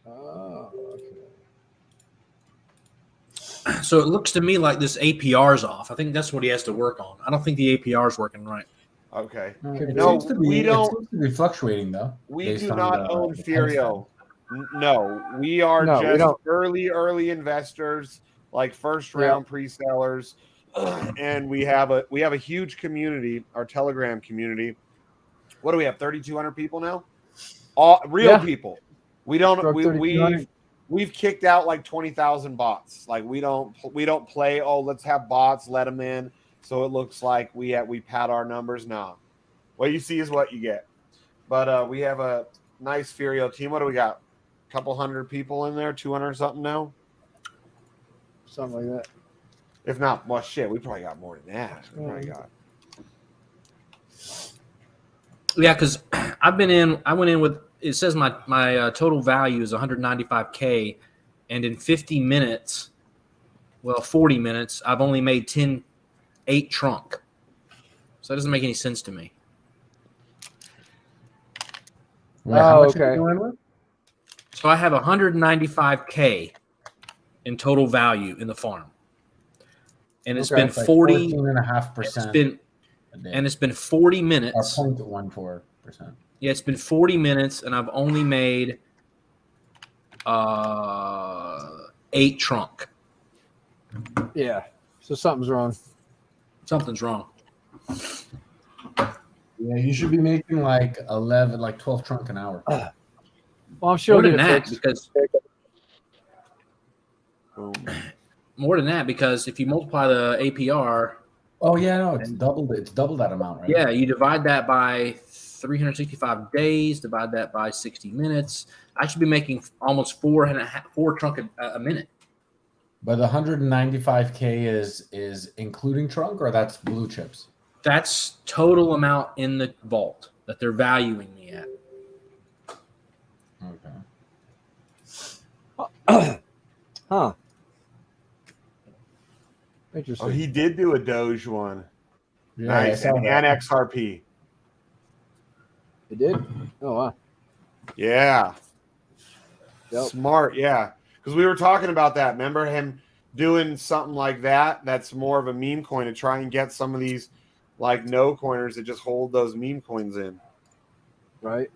[SPEAKER 1] Oh, okay.
[SPEAKER 8] So it looks to me like this APR is off. I think that's what he has to work on. I don't think the APR is working right.
[SPEAKER 2] Okay.
[SPEAKER 5] It
[SPEAKER 2] No,
[SPEAKER 5] seems to
[SPEAKER 2] we
[SPEAKER 5] it
[SPEAKER 2] don't.
[SPEAKER 5] seems to be fluctuating though.
[SPEAKER 2] We do not own Furio. No, we are just early investors, like first round pre-sellers, and we have a huge community, our Telegram community. What do we have? 3,200 people now. All real people. We don't. We've kicked out like 20,000 bots. Like we don't play. Oh, let's have bots. Let them in. So it looks like we pad our numbers now. What you see is what you get. But we have a nice Furio team. What do we got? A couple hundred people in there, 200 something now?
[SPEAKER 1] Something like that.
[SPEAKER 2] If not, well, shit, we probably got more than that. We probably got.
[SPEAKER 8] Yeah, because I went in with, it says my total value is 195K, and in 50 minutes, well, 40 minutes, I've only made 8 trunk. So that doesn't make any sense to me.
[SPEAKER 5] Wait, how much
[SPEAKER 1] okay.
[SPEAKER 5] are you doing with?
[SPEAKER 8] So I have 195K in total value in the farm. And it's been
[SPEAKER 5] It's like
[SPEAKER 8] 40
[SPEAKER 5] 14.5%.
[SPEAKER 8] and it's been 40 minutes.
[SPEAKER 5] Or 0.14%.
[SPEAKER 8] Yeah, it's been 40 minutes, and I've only made 8 trunk.
[SPEAKER 1] Yeah. So something's wrong.
[SPEAKER 8] Something's wrong.
[SPEAKER 5] Yeah, you should be making like 12 trunk an hour.
[SPEAKER 1] Well, I'm sure
[SPEAKER 8] More
[SPEAKER 1] we'll
[SPEAKER 8] than
[SPEAKER 1] get it
[SPEAKER 8] that,
[SPEAKER 1] fixed.
[SPEAKER 8] because more than that, because if you multiply the APR,
[SPEAKER 5] Oh yeah, no, it's doubled. It's double that amount, right?
[SPEAKER 8] yeah, you divide that by 365 days, divide that by 60 minutes. I should be making almost 4 trunk a minute.
[SPEAKER 5] But the 195K is including trunk, or that's blue chips?
[SPEAKER 8] That's total amount in the vault that they're valuing me at.
[SPEAKER 5] Okay.
[SPEAKER 1] Huh. Interesting.
[SPEAKER 2] Oh, he did do a Doge one.
[SPEAKER 5] Yeah,
[SPEAKER 2] Nice. And XRP.
[SPEAKER 1] It did? Oh, wow.
[SPEAKER 2] Yeah.
[SPEAKER 1] Yep.
[SPEAKER 2] Smart, yeah. Because we were talking about that. Remember him doing something like that? That's more of a meme coin to try and get some of these like no coiners that just hold those meme coins in.
[SPEAKER 1] Right.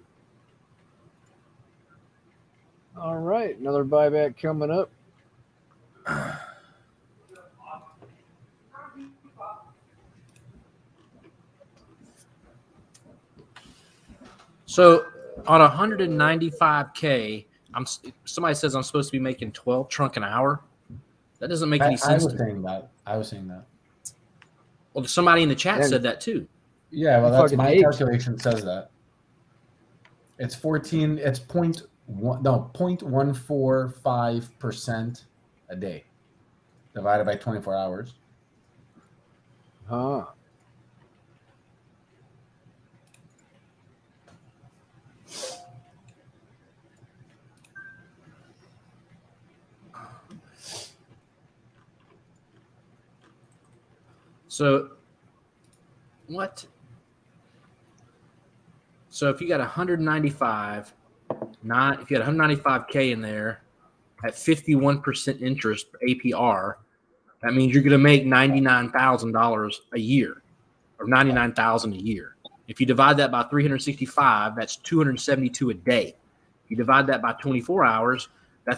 [SPEAKER 1] All right. Another buyback coming up.
[SPEAKER 8] So on 195K, somebody says I'm supposed to be making 12 trunk an hour. That doesn't make any sense.
[SPEAKER 5] I was saying that.
[SPEAKER 8] Well, somebody in the chat said that too.
[SPEAKER 5] Yeah, well, that's my
[SPEAKER 1] apes.
[SPEAKER 5] calculation says that. It's 14. It's 0.145% a day, divided by 24 hours.
[SPEAKER 1] Huh.
[SPEAKER 8] So what? So if you got 195, if you got 195K in there at 51% interest APR, that means you're going to make $99,000 a year, or $99,000 a year. If you divide that by 365, that's 272 a day. If you divide that by 24 hours, I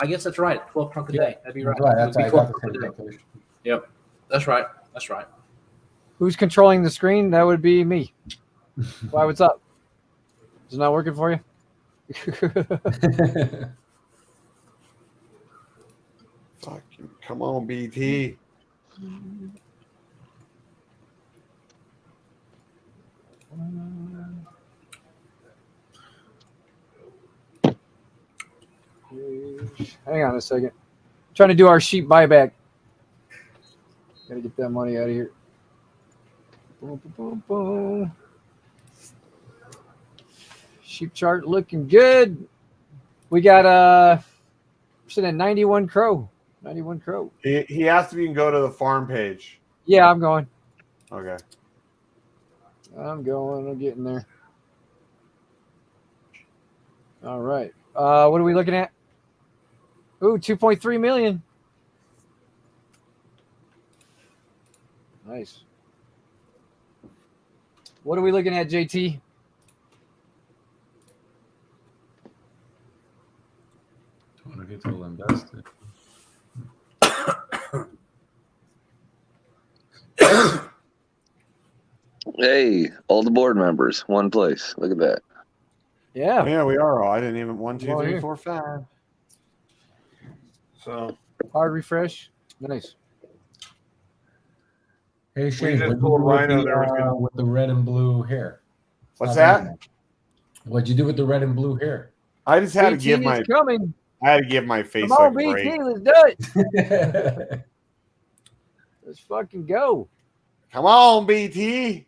[SPEAKER 8] guess that's right. 12 trunk a day. That'd be right.
[SPEAKER 5] That's
[SPEAKER 8] It'd be
[SPEAKER 5] I
[SPEAKER 8] 12
[SPEAKER 5] got the
[SPEAKER 8] trunk a
[SPEAKER 5] same
[SPEAKER 8] day.
[SPEAKER 5] calculation.
[SPEAKER 8] Yep, that's right. That's right.
[SPEAKER 1] Who's controlling the screen? That would be me. Why, what's up? Is it not working for you?
[SPEAKER 2] Fucking come on, BT.
[SPEAKER 1] Hang on a second. Trying to do our sheep buyback. Gotta get that money out of here. Boom, boom, boom, boom. Sheep chart looking good. We got sitting at 91 crow. 91 crow.
[SPEAKER 2] He asked if you can go to the farm page.
[SPEAKER 1] Yeah, I'm going.
[SPEAKER 2] Okay.
[SPEAKER 1] I'm getting there. All right. What are we looking at? Ooh, 2.3 million. Nice. What are we looking at, JT?
[SPEAKER 5] I want to get total invested.
[SPEAKER 6] Hey, all the board members, one place. Look at that.
[SPEAKER 1] Yeah.
[SPEAKER 2] Yeah, we are all. I didn't even 1, 2,
[SPEAKER 1] Well,
[SPEAKER 2] 3,
[SPEAKER 1] here.
[SPEAKER 2] 4, 5. So
[SPEAKER 1] Hard refresh. Nice.
[SPEAKER 5] Hey Shane,
[SPEAKER 2] just
[SPEAKER 5] what you
[SPEAKER 2] pulled
[SPEAKER 5] do
[SPEAKER 2] Rhino there.
[SPEAKER 5] with the red and blue hair?
[SPEAKER 2] What's
[SPEAKER 5] Stop
[SPEAKER 2] that?
[SPEAKER 5] doing What'd you do with the red and blue hair?
[SPEAKER 2] I just had to
[SPEAKER 1] BT
[SPEAKER 2] give
[SPEAKER 1] is
[SPEAKER 2] my
[SPEAKER 1] coming.
[SPEAKER 2] face
[SPEAKER 1] Come on,
[SPEAKER 2] like a
[SPEAKER 1] BT,
[SPEAKER 2] break.
[SPEAKER 1] let's do it. Let's fucking go.
[SPEAKER 2] Come on, BT.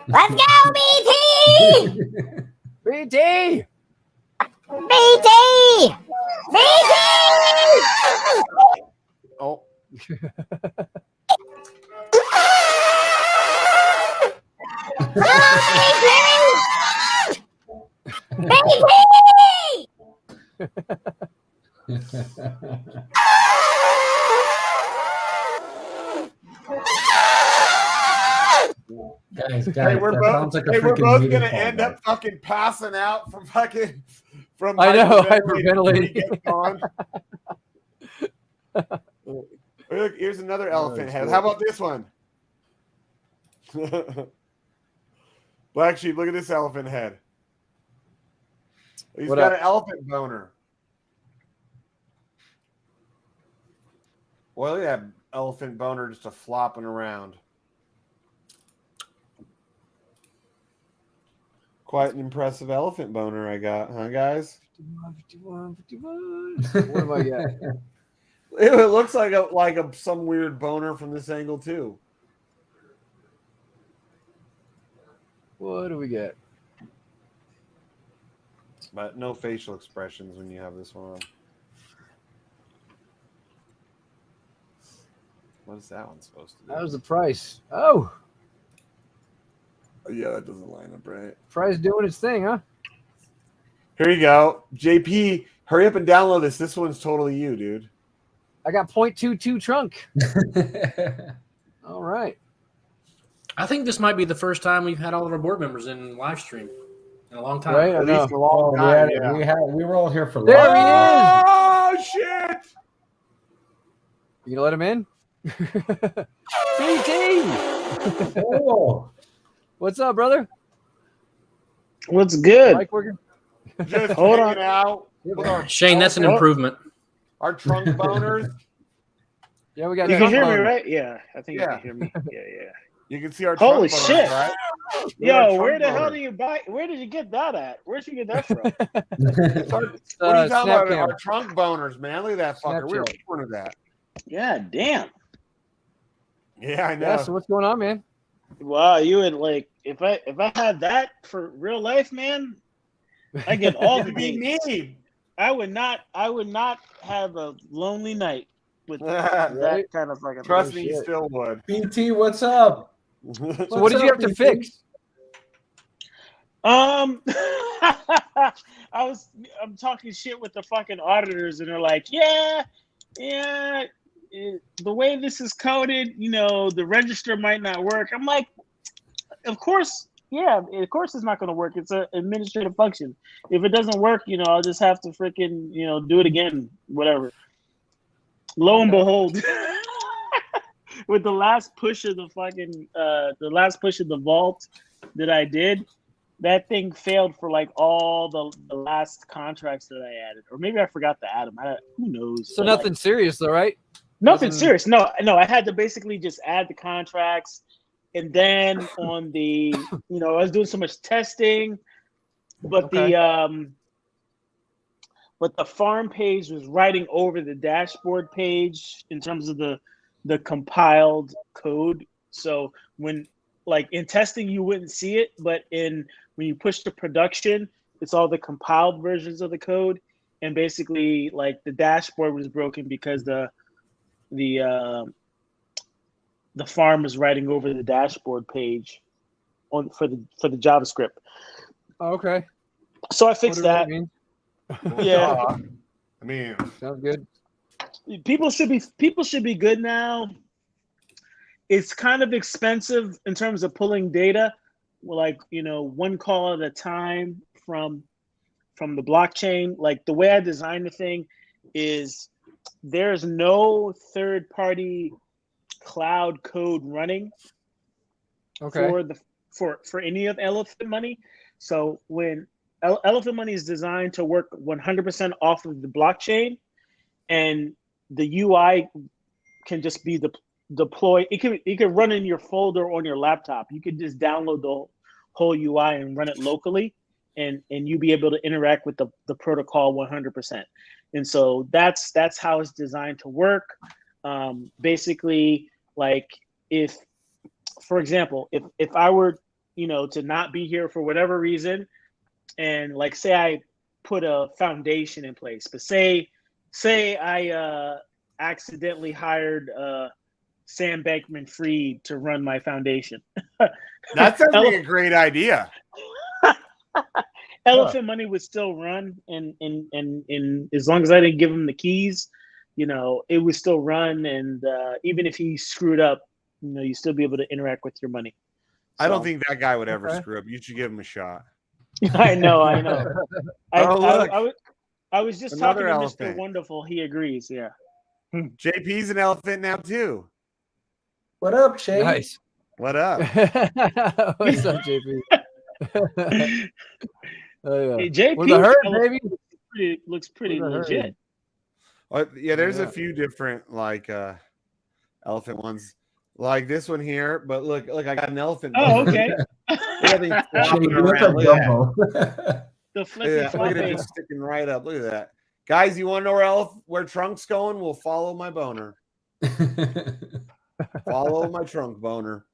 [SPEAKER 7] Let's go, BT!
[SPEAKER 1] BT!
[SPEAKER 7] BT! BT!
[SPEAKER 2] Oh.
[SPEAKER 5] Guys,
[SPEAKER 2] Hey, we're
[SPEAKER 5] that
[SPEAKER 2] both,
[SPEAKER 5] sounds like a
[SPEAKER 2] we're
[SPEAKER 5] freaking
[SPEAKER 2] both
[SPEAKER 5] meeting
[SPEAKER 2] gonna
[SPEAKER 5] call,
[SPEAKER 2] end
[SPEAKER 5] guys.
[SPEAKER 2] up fucking passing out from fucking from
[SPEAKER 1] I know,
[SPEAKER 2] hyperventilating.
[SPEAKER 1] hyperventilating.
[SPEAKER 2] Look, here's another elephant
[SPEAKER 1] that's
[SPEAKER 2] head.
[SPEAKER 1] cool.
[SPEAKER 2] How about this one? Black Sheep, look at this elephant head. He's
[SPEAKER 1] What
[SPEAKER 2] got
[SPEAKER 1] up?
[SPEAKER 2] an elephant boner. Well, look at that elephant boner just a flopping around. Quite an impressive elephant boner I got, huh, guys?
[SPEAKER 1] 51, 51. What have I got?
[SPEAKER 2] It looks like some weird boner from this angle too.
[SPEAKER 1] What do we get?
[SPEAKER 2] But no facial expressions when you have this one on. What is that one supposed to do?
[SPEAKER 1] How's the price? Oh,
[SPEAKER 2] Yeah, that doesn't line up right.
[SPEAKER 1] price doing its thing, huh?
[SPEAKER 2] Here you go. JP, hurry up and download this. This one's totally you, dude.
[SPEAKER 1] I got 0.22 trunk. All right.
[SPEAKER 8] I think this might be the first time we've had all of our board members in live stream in a long time.
[SPEAKER 1] Right? I
[SPEAKER 2] At
[SPEAKER 1] know.
[SPEAKER 2] least a long time.
[SPEAKER 5] We were all here for
[SPEAKER 1] There
[SPEAKER 5] lunch.
[SPEAKER 2] Oh, shit!
[SPEAKER 1] You gonna let him in? BT!
[SPEAKER 5] Oh,
[SPEAKER 1] What's up, brother?
[SPEAKER 3] What's good?
[SPEAKER 1] Mic working?
[SPEAKER 2] Just
[SPEAKER 3] Hold
[SPEAKER 2] hanging
[SPEAKER 3] on.
[SPEAKER 2] out with our
[SPEAKER 8] Shane, that's an improvement.
[SPEAKER 2] Our trunk boners.
[SPEAKER 1] Yeah, we got
[SPEAKER 3] You can
[SPEAKER 1] trunk
[SPEAKER 3] hear me,
[SPEAKER 1] boners.
[SPEAKER 3] right? Yeah, I think
[SPEAKER 2] Yeah.
[SPEAKER 3] you can hear me. Yeah, yeah.
[SPEAKER 2] You can see our
[SPEAKER 3] Holy
[SPEAKER 2] trunk boners,
[SPEAKER 3] shit.
[SPEAKER 2] right? Look at our
[SPEAKER 3] Yo,
[SPEAKER 2] trunk
[SPEAKER 3] where the hell
[SPEAKER 2] boners.
[SPEAKER 3] do you buy? Where did you get that at? Where'd you get that from?
[SPEAKER 2] What are you talking about?
[SPEAKER 1] Snapcam.
[SPEAKER 2] Our trunk boners, man. Look at that fucker. We were
[SPEAKER 1] Snapchat.
[SPEAKER 2] born of that.
[SPEAKER 3] Yeah, damn.
[SPEAKER 2] Yeah, I know.
[SPEAKER 1] Yeah, so what's going on, man?
[SPEAKER 3] Wow, you would like if I had that for real life, man. I get all the
[SPEAKER 2] It'd be
[SPEAKER 3] dates.
[SPEAKER 2] me.
[SPEAKER 3] I would not have a lonely night with
[SPEAKER 2] Right?
[SPEAKER 3] that kind of fucking.
[SPEAKER 2] Trust me,
[SPEAKER 1] shit.
[SPEAKER 2] you still would.
[SPEAKER 5] BT, what's up?
[SPEAKER 1] So what did you have to fix?
[SPEAKER 3] I'm talking shit with the fucking auditors, and they're like, the way this is coded, the register might not work. I'm like, of course it's not going to work. It's an administrative function. If it doesn't work, I'll just have to freaking, do it again, whatever. Lo and behold, with the last push of the vault that I did, that thing failed for like all the last contracts that I added, or maybe I forgot to add them. Who knows?
[SPEAKER 1] So
[SPEAKER 3] But,
[SPEAKER 1] nothing serious, though, right?
[SPEAKER 3] nothing
[SPEAKER 1] nothing-
[SPEAKER 3] serious. No. I had to basically just add the contracts, and then on the, I was doing so much testing, but
[SPEAKER 1] Okay.
[SPEAKER 3] the farm page was writing over the dashboard page in terms of the compiled code. So when in testing you wouldn't see it, but when you push to production, it's all the compiled versions of the code, and basically the dashboard was broken because the farm is writing over the dashboard page for the JavaScript.
[SPEAKER 1] Oh, okay.
[SPEAKER 3] So I fixed
[SPEAKER 1] Whatever
[SPEAKER 3] that.
[SPEAKER 1] means.
[SPEAKER 3] Yeah.
[SPEAKER 2] I mean,
[SPEAKER 1] Sounds good.
[SPEAKER 3] People should be good now. It's kind of expensive in terms of pulling data, one call at a time from the blockchain. The way I designed the thing is there's no third-party cloud code running
[SPEAKER 1] Okay.
[SPEAKER 3] for any of Elephant Money. So when Elephant Money is designed to work 100% off of the blockchain, and the UI can just be deploy. It could run in your folder on your laptop. You could just download the whole UI and run it locally, and you be able to interact with the protocol 100%. And so that's how it's designed to work. Basically, like if, for example, if I were, to not be here for whatever reason, and like say I put a foundation in place, but say I accidentally hired Sam Bankman-Fried to run my foundation.
[SPEAKER 2] That sounds like a great idea.
[SPEAKER 3] Elephant Money would still run, and as long as I didn't give him the keys, it would still run. And even if he screwed up, you still be able to interact with your money.
[SPEAKER 2] I don't think that guy would ever screw up. You should give him a shot.
[SPEAKER 3] I know.
[SPEAKER 2] Look.
[SPEAKER 3] I was just
[SPEAKER 2] Another
[SPEAKER 3] talking to
[SPEAKER 2] elephant.
[SPEAKER 3] Mr. Wonderful. He agrees. Yeah.
[SPEAKER 2] JP's an elephant now too.
[SPEAKER 5] What up, Shay?
[SPEAKER 1] Nice.
[SPEAKER 2] What up?
[SPEAKER 1] What's up, JP? Oh, yeah.
[SPEAKER 3] Hey, JP
[SPEAKER 1] With the herd, baby.
[SPEAKER 3] looks pretty
[SPEAKER 1] With the herd.
[SPEAKER 3] legit.
[SPEAKER 2] Yeah, there's a few different like elephant ones, like this one here. But look, I got an elephant.
[SPEAKER 3] Oh, okay.
[SPEAKER 2] Everything's flopping around. Look at that.
[SPEAKER 3] The
[SPEAKER 2] Look
[SPEAKER 3] flippy
[SPEAKER 2] at that. Look at it
[SPEAKER 3] floppy.
[SPEAKER 2] just sticking right up. Look at that. Guys, you want to know where Trunk's going? We'll follow my boner. Follow my trunk boner.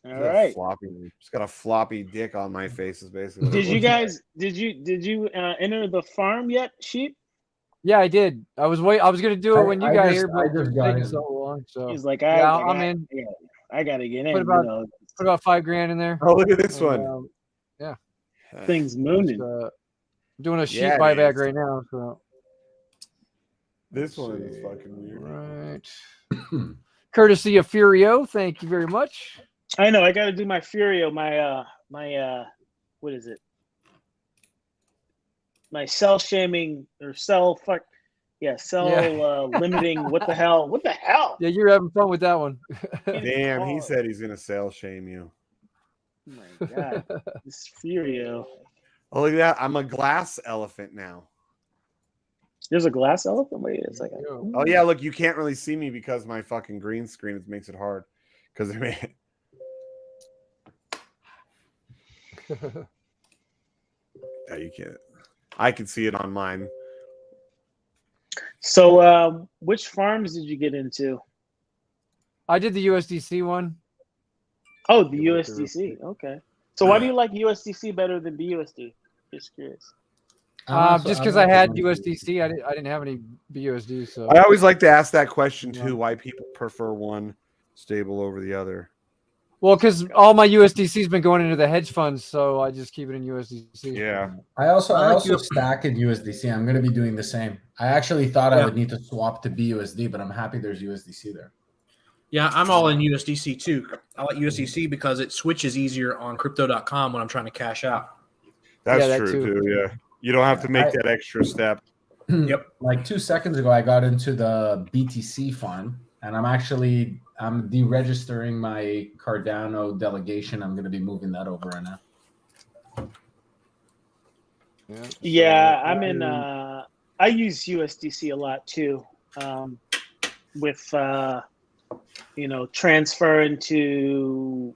[SPEAKER 3] All right.
[SPEAKER 2] Just got a floppy dick on my face. Is basically.
[SPEAKER 3] Did you guys? Did you enter the farm yet, Sheep?
[SPEAKER 1] Yeah, I did. I was gonna do it when you got here, but
[SPEAKER 5] I just
[SPEAKER 1] it's
[SPEAKER 5] got
[SPEAKER 1] taking
[SPEAKER 5] in.
[SPEAKER 1] so long. So
[SPEAKER 3] He's like,
[SPEAKER 1] I'm in.
[SPEAKER 3] Yeah, I gotta get in.
[SPEAKER 1] Put about $5,000 in there.
[SPEAKER 2] Oh, look at this
[SPEAKER 1] And,
[SPEAKER 2] one.
[SPEAKER 3] Things mooning.
[SPEAKER 1] I'm doing a sheep
[SPEAKER 2] Yeah, it
[SPEAKER 1] buyback
[SPEAKER 2] is.
[SPEAKER 1] right now. So
[SPEAKER 2] This one is fucking weird.
[SPEAKER 1] right. Courtesy of Furio, thank you very much.
[SPEAKER 3] I know. I got to do my Furio. What is it? My cell shaming or cell fuck. Yeah, cell limiting. What the hell? What the hell?
[SPEAKER 1] Yeah, you're having fun with that one.
[SPEAKER 2] Damn, he said he's gonna sell shame you.
[SPEAKER 3] Oh my god, this Furio.
[SPEAKER 2] Oh, look at that! I'm a glass elephant now.
[SPEAKER 3] There's a glass elephant. Wait a second.
[SPEAKER 2] Oh yeah, look, you can't really see me because my fucking green screen makes it hard. Because yeah, you can't. I can see it on mine.
[SPEAKER 3] So, which farms did you get into?
[SPEAKER 1] I did the USDC one.
[SPEAKER 3] Oh, the USDC. Okay. So, why do you like USDC better than BUSD? Just curious.
[SPEAKER 1] Just because I had USDC, I didn't have any BUSD. So
[SPEAKER 2] I always like to ask that question too: why people prefer one stable over the other?
[SPEAKER 1] well, because all my USDC's been going into the hedge funds, so I just keep it in USDC.
[SPEAKER 2] Yeah.
[SPEAKER 5] I also stack in USDC. I'm going to be doing the same. I actually thought I would need to swap to BUSD, but I'm happy there's USDC there.
[SPEAKER 8] Yeah, I'm all in USDC too. I like USDC because it switches easier on crypto.com when I'm trying to cash out.
[SPEAKER 2] That's
[SPEAKER 1] that
[SPEAKER 2] true
[SPEAKER 1] too.
[SPEAKER 2] too. Yeah, you don't have to make that extra step.
[SPEAKER 8] Yep.
[SPEAKER 5] Like 2 seconds ago, I got into the BTC fund, and I'm deregistering my Cardano delegation. I'm going to be moving that over right now.
[SPEAKER 3] Yeah, I'm in. I use USDC a lot too, with transfer into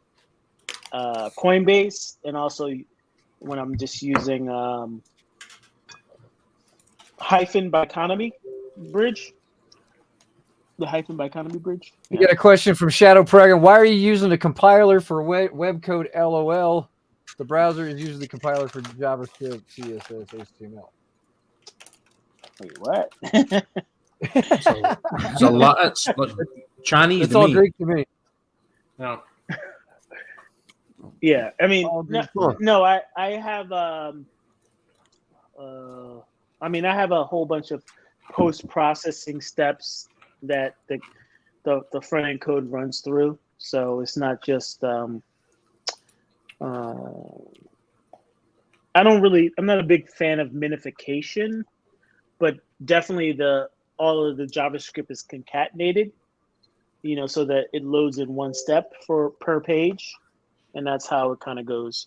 [SPEAKER 3] Coinbase, and also when I'm just using Hyphen by Economy Bridge. The Hyphen by Economy Bridge.
[SPEAKER 1] You got a question from Shadow Praga. Why are you using the compiler for web code LOL? The browser is usually the compiler for JavaScript, CSS, HTML.
[SPEAKER 3] Wait, what?
[SPEAKER 8] It's a lot. It's Chinese.
[SPEAKER 1] It's all Greek to me.
[SPEAKER 8] No.
[SPEAKER 3] Yeah, I mean, no, I have I have a whole bunch of post-processing steps that the front end code runs through. So it's not just I'm not a big fan of minification, but definitely all of the JavaScript is concatenated, so that it loads in one step per page, and that's how it kind of goes.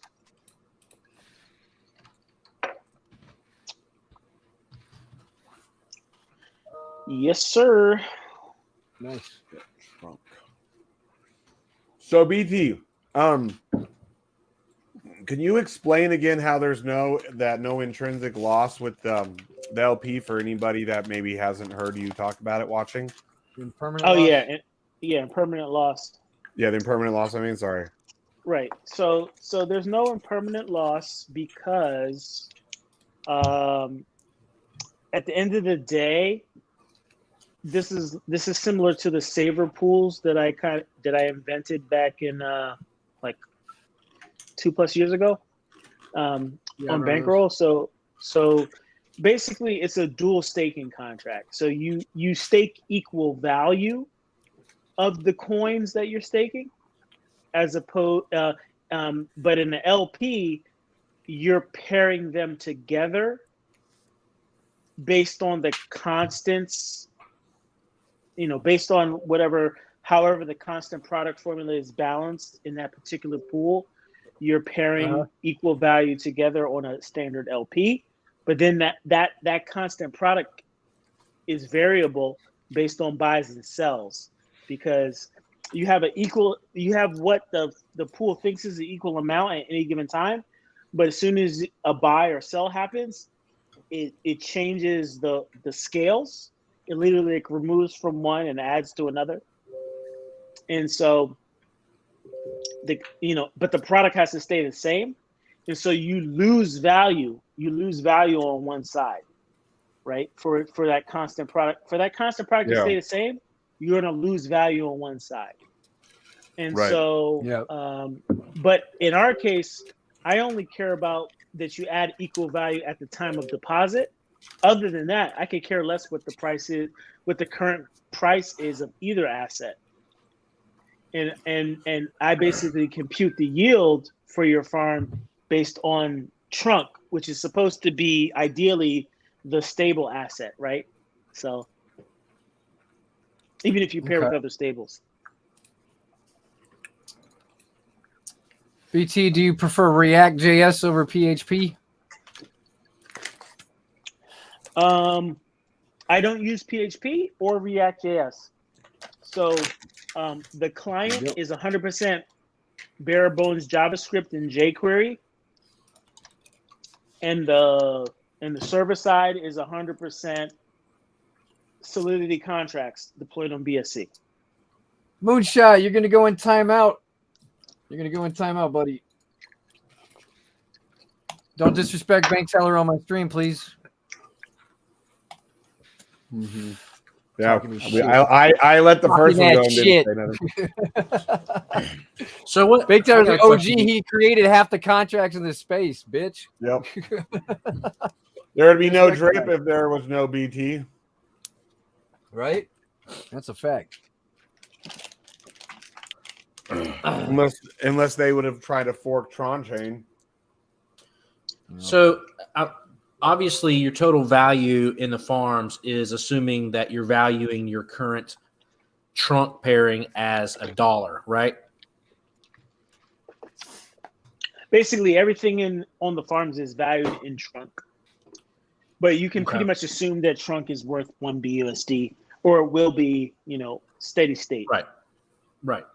[SPEAKER 3] Yes, sir.
[SPEAKER 1] Nice.
[SPEAKER 2] So BT, can you explain again how there's no intrinsic loss with the LP for anybody that maybe hasn't heard you talk about it watching?
[SPEAKER 1] Impermanent
[SPEAKER 3] Oh
[SPEAKER 1] loss?
[SPEAKER 3] yeah, impermanent loss.
[SPEAKER 2] Yeah, the impermanent loss. I mean, sorry.
[SPEAKER 3] Right. So there's no impermanent loss because at the end of the day, this is similar to the saver pools that I invented back in like 2+ years ago on Bankroll. So basically, it's a dual staking contract. So you stake equal value of the coins that you're staking, as opposed, but in the LP, you're pairing them together based on the constants. Based on however the constant product formula is balanced in that particular pool, you're pairing equal value together on a standard LP. But then that constant product is variable based on buys and sells, because you have what the pool thinks is the equal amount at any given time, but as soon as a buy or sell happens, it changes the scales. It literally removes from one and adds to another. And so but the product has to stay the same. And so you lose value. You lose value on one side, right? For that constant product. For that constant product to stay the same, you're going to lose value on one side. And but in our case, I only care about that you add equal value at the time of deposit. Other than that, I could care less what the price is, what the current price is of either asset. And I basically compute the yield for your farm based on trunk, which is supposed to be ideally the stable asset, right? So even if you pair with other stables.
[SPEAKER 1] BT, do you prefer React.js over PHP?
[SPEAKER 3] I don't use PHP or React.js. So the client is 100% bare bones JavaScript and jQuery, and the server side is 100% Solidity contracts deployed on BSC.
[SPEAKER 1] Moonshot, you're gonna go in timeout. You're gonna go in timeout, buddy. Don't disrespect BankTeller on my stream, please.
[SPEAKER 2] Mm-hmm. Yeah, I let the first one go and didn't say nothing.
[SPEAKER 8] So what?
[SPEAKER 1] BankTeller's the OG. He created half the contracts in this space, bitch.
[SPEAKER 2] Yep. There'd be no drip if there was no BT.
[SPEAKER 1] Right? That's a fact.
[SPEAKER 2] Unless they would have tried to fork Tron Chain.
[SPEAKER 8] So obviously your total value in the farms is assuming that you're valuing your current trunk pairing as $1, right?
[SPEAKER 3] Basically everything on the farms is valued in trunk. But you can pretty much assume that trunk is worth 1 BUSD, or it will be, steady state.
[SPEAKER 8] Right.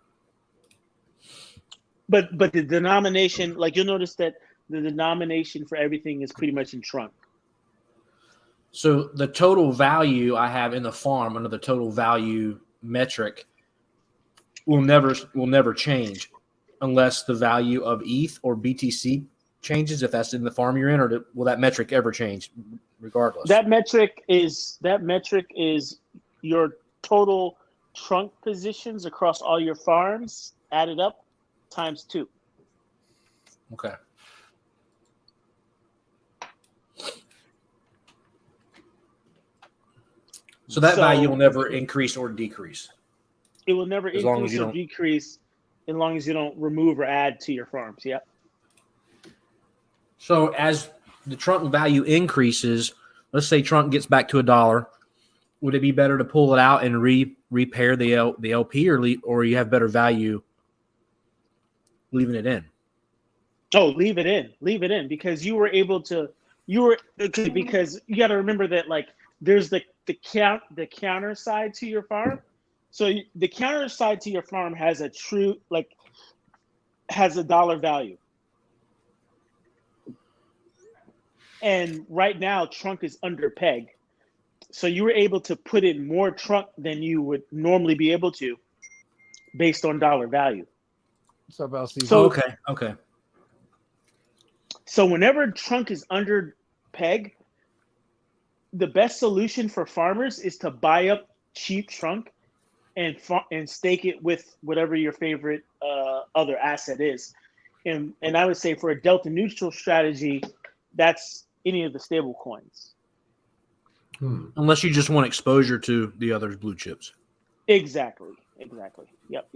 [SPEAKER 3] But the denomination, like you'll notice that the denomination for everything is pretty much in trunk.
[SPEAKER 8] So the total value I have in the farm under the total value metric will never change unless the value of ETH or BTC changes, if that's in the farm you're in, or will that metric ever change regardless?
[SPEAKER 3] That metric is your total trunk positions across all your farms added up times 2.
[SPEAKER 8] Okay. So that value will never increase or decrease.
[SPEAKER 3] It will never increase or decrease as long as you don't remove or add to your farms. Yep.
[SPEAKER 8] So as the trunk value increases, let's say trunk gets back to $1, would it be better to pull it out and repair the LP, or you have better value leaving it in?
[SPEAKER 3] Oh, leave it in because you were able to. Because you got to remember that there's the counter side to your farm. So the counter side to your farm has a true has a dollar value. And right now, trunk is under peg. So you were able to put in more trunk than you would normally be able to based on dollar value.
[SPEAKER 1] What's up, LC?
[SPEAKER 3] So,
[SPEAKER 8] Okay.
[SPEAKER 3] So whenever trunk is under peg, the best solution for farmers is to buy up cheap trunk and stake it with whatever your favorite other asset is. And I would say for a delta neutral strategy, that's any of the stable coins.
[SPEAKER 8] Unless you just want exposure to the other blue chips.
[SPEAKER 3] Exactly. Yep.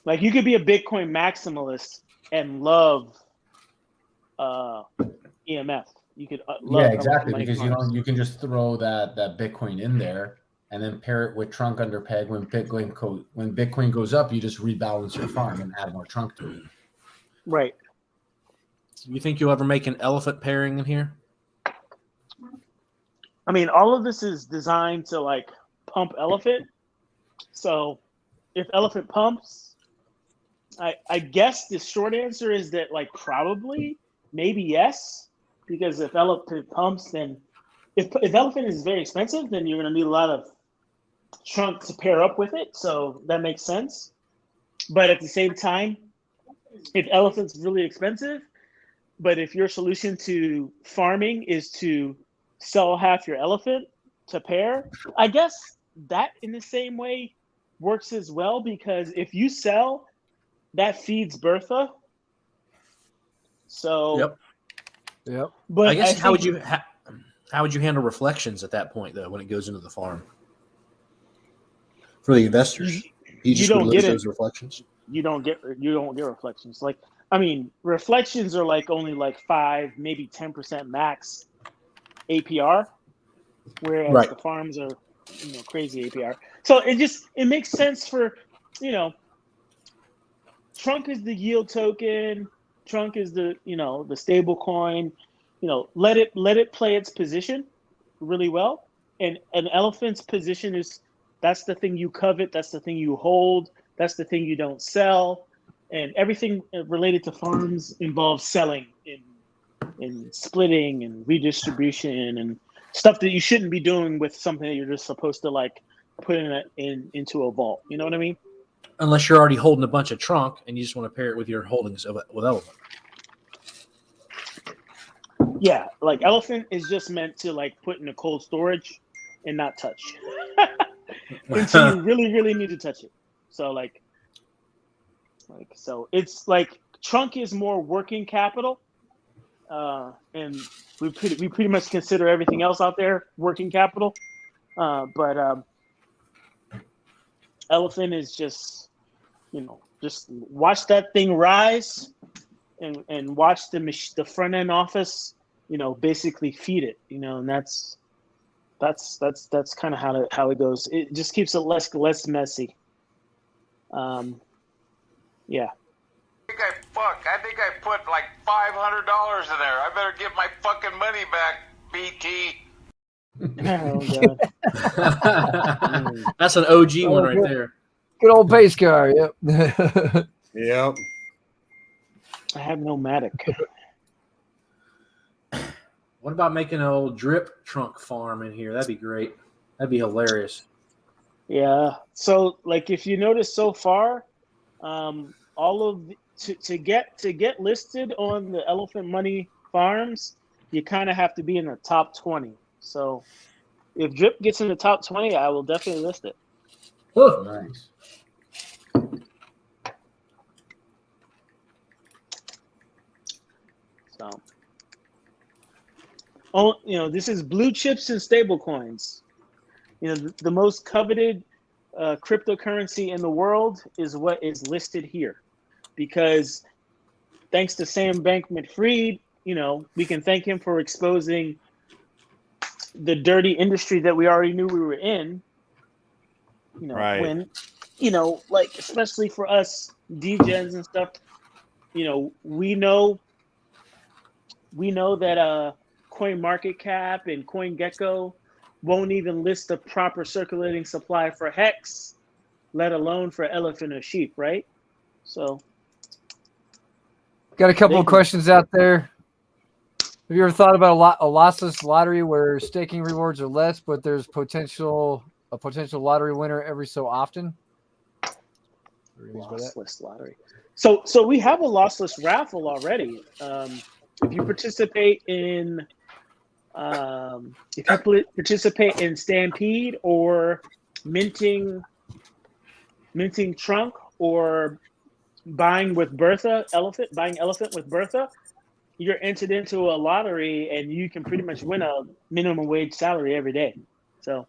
[SPEAKER 3] Like you could be a Bitcoin maximalist and love EMF. You could love
[SPEAKER 5] exactly, because you can just throw that Bitcoin in there and then pair it with trunk under peg. When Bitcoin goes up, you just rebalance your farm and add more trunk to it.
[SPEAKER 3] Right.
[SPEAKER 8] You think you'll ever make an elephant pairing in here?
[SPEAKER 3] I mean, all of this is designed to like pump elephant. So if elephant pumps, I guess the short answer is that like probably, maybe yes, because if elephant pumps, then if elephant is very expensive, then you're going to need a lot of trunk to pair up with it. So that makes sense. But at the same time, if elephant's really expensive, but if your solution to farming is to sell half your elephant to pair, I guess that in the same way works as well, because if you sell, that feeds Bertha. So
[SPEAKER 1] Yep.
[SPEAKER 3] But
[SPEAKER 8] I guess how would you handle reflections at that point though when it goes into the farm? For the investors, you just would lose those reflections.
[SPEAKER 3] You don't get reflections. Like, I mean, reflections are like only like 5, maybe 10% max APR, whereas the farms are, crazy APR. So it makes sense for, trunk is the yield token, trunk is the the stable coin. Let it play its position really well. And an elephant's position is, that's the thing you covet, that's the thing you hold, that's the thing you don't sell. And everything related to farms involves selling and splitting and redistribution and stuff that you shouldn't be doing with something that you're just supposed to like put into a vault. You know what I mean?
[SPEAKER 8] Unless you're already holding a bunch of trunk and you just want to pair it with your holdings with elephant.
[SPEAKER 3] Yeah, like elephant is just meant to like put in a cold storage and not touch until you really, really need to touch it. So so it's like trunk is more working capital, and we pretty much consider everything else out there working capital. But elephant is just just watch that thing rise and watch the front end office basically feed it, and that's kind of how it goes. It just keeps it less messy. Yeah.
[SPEAKER 9] I think I put like $500 in there. I better get my fucking money back, BT.
[SPEAKER 3] Oh, God.
[SPEAKER 8] That's an OG one right there.
[SPEAKER 1] Good old base car. Yep.
[SPEAKER 2] Yep.
[SPEAKER 3] I have no Matic.
[SPEAKER 8] What about making an old drip trunk farm in here? That'd be great. That'd be hilarious.
[SPEAKER 3] Yeah. So, like, if you notice so far, all of to get listed on the Elephant Money farms, you kind of have to be in the top 20. So, if drip gets in the top 20, I will definitely list it.
[SPEAKER 5] Oh, nice.
[SPEAKER 3] So, this is blue chips and stable coins. The most coveted cryptocurrency in the world is what is listed here, because thanks to Sam Bankman-Fried, we can thank him for exposing the dirty industry that we already knew we were in.
[SPEAKER 2] Right.
[SPEAKER 3] When, like, especially for us degens and stuff, we know that CoinMarketCap and CoinGecko won't even list the proper circulating supply for hex, let alone for elephant or sheep, right? So
[SPEAKER 1] Got a couple of questions out there. Have you ever thought about a lossless lottery where staking rewards are less, but there's a potential lottery winner every so often?
[SPEAKER 3] Lossless lottery. So we have a lossless raffle already. If you participate in Stampede or minting trunk or buying elephant with Bertha, you're entered into a lottery and you can pretty much win a minimum wage salary every day. So,